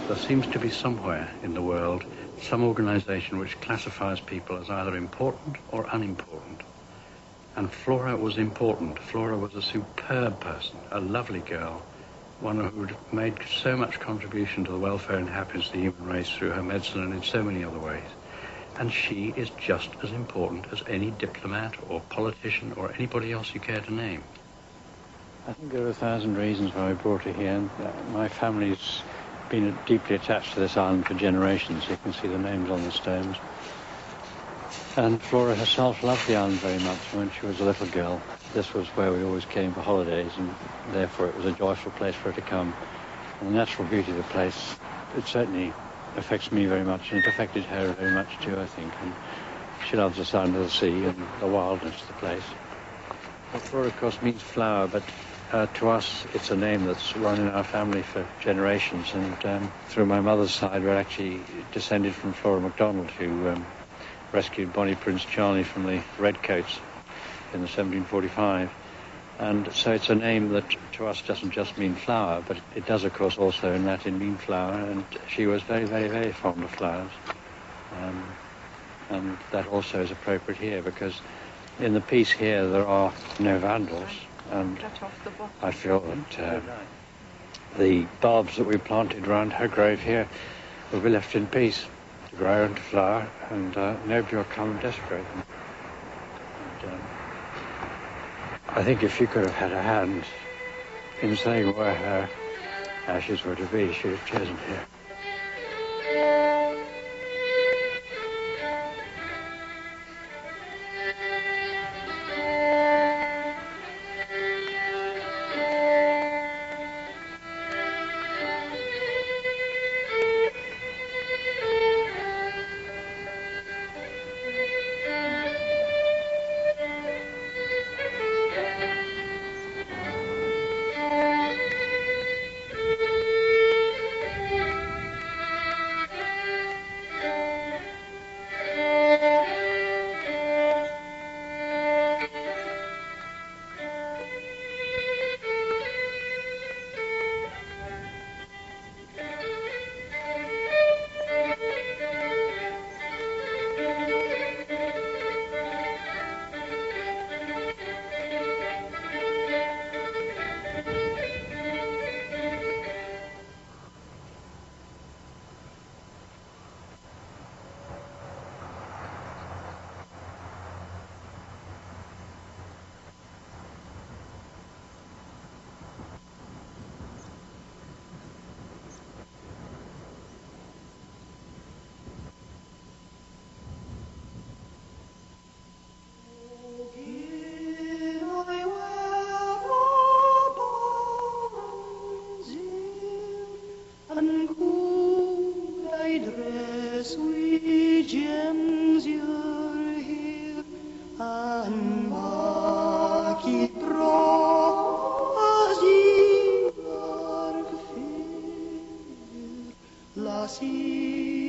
There seems to be somewhere in the world some organization which classifies people as either important or unimportant. And Flora was important. Flora was a superb person, a lovely girl, one who'd made so much contribution to the welfare and happiness of the human race through her medicine and in so many other ways. And she is just as important as any diplomat or politician or anybody else you care to name. I think there are 1,000 reasons why I brought her here. My family's been deeply attached to this island for generations. You can see the names on the stones. And Flora herself loved the island very much when she was a little girl. This was where we always came for holidays, and therefore it was a joyful place for her to come. And the natural beauty of the place, it certainly affects me very much, and it affected her very much too, I think. And she loves the sound of the sea and the wildness of the place. Well, Flora, of course, means flower, but to us, it's a name that's run in our family for generations, and through my mother's side, we're actually descended from Flora MacDonald, who rescued Bonnie Prince Charlie from the Redcoats in the 1745. And so it's a name that to us doesn't just mean flower, but it does, of course, also in Latin mean flower, and she was very, very, very fond of flowers. And that also is appropriate here, because in the piece here there are no vandals. And I feel that the bulbs that we planted around her grave here will be left in peace to grow and to flower, and nobody will come and desecrate them. And, I think if she could have had a hand in saying where her ashes were to be, she'd have chosen here. gems you're here and mark it raw as you are fair, lassie.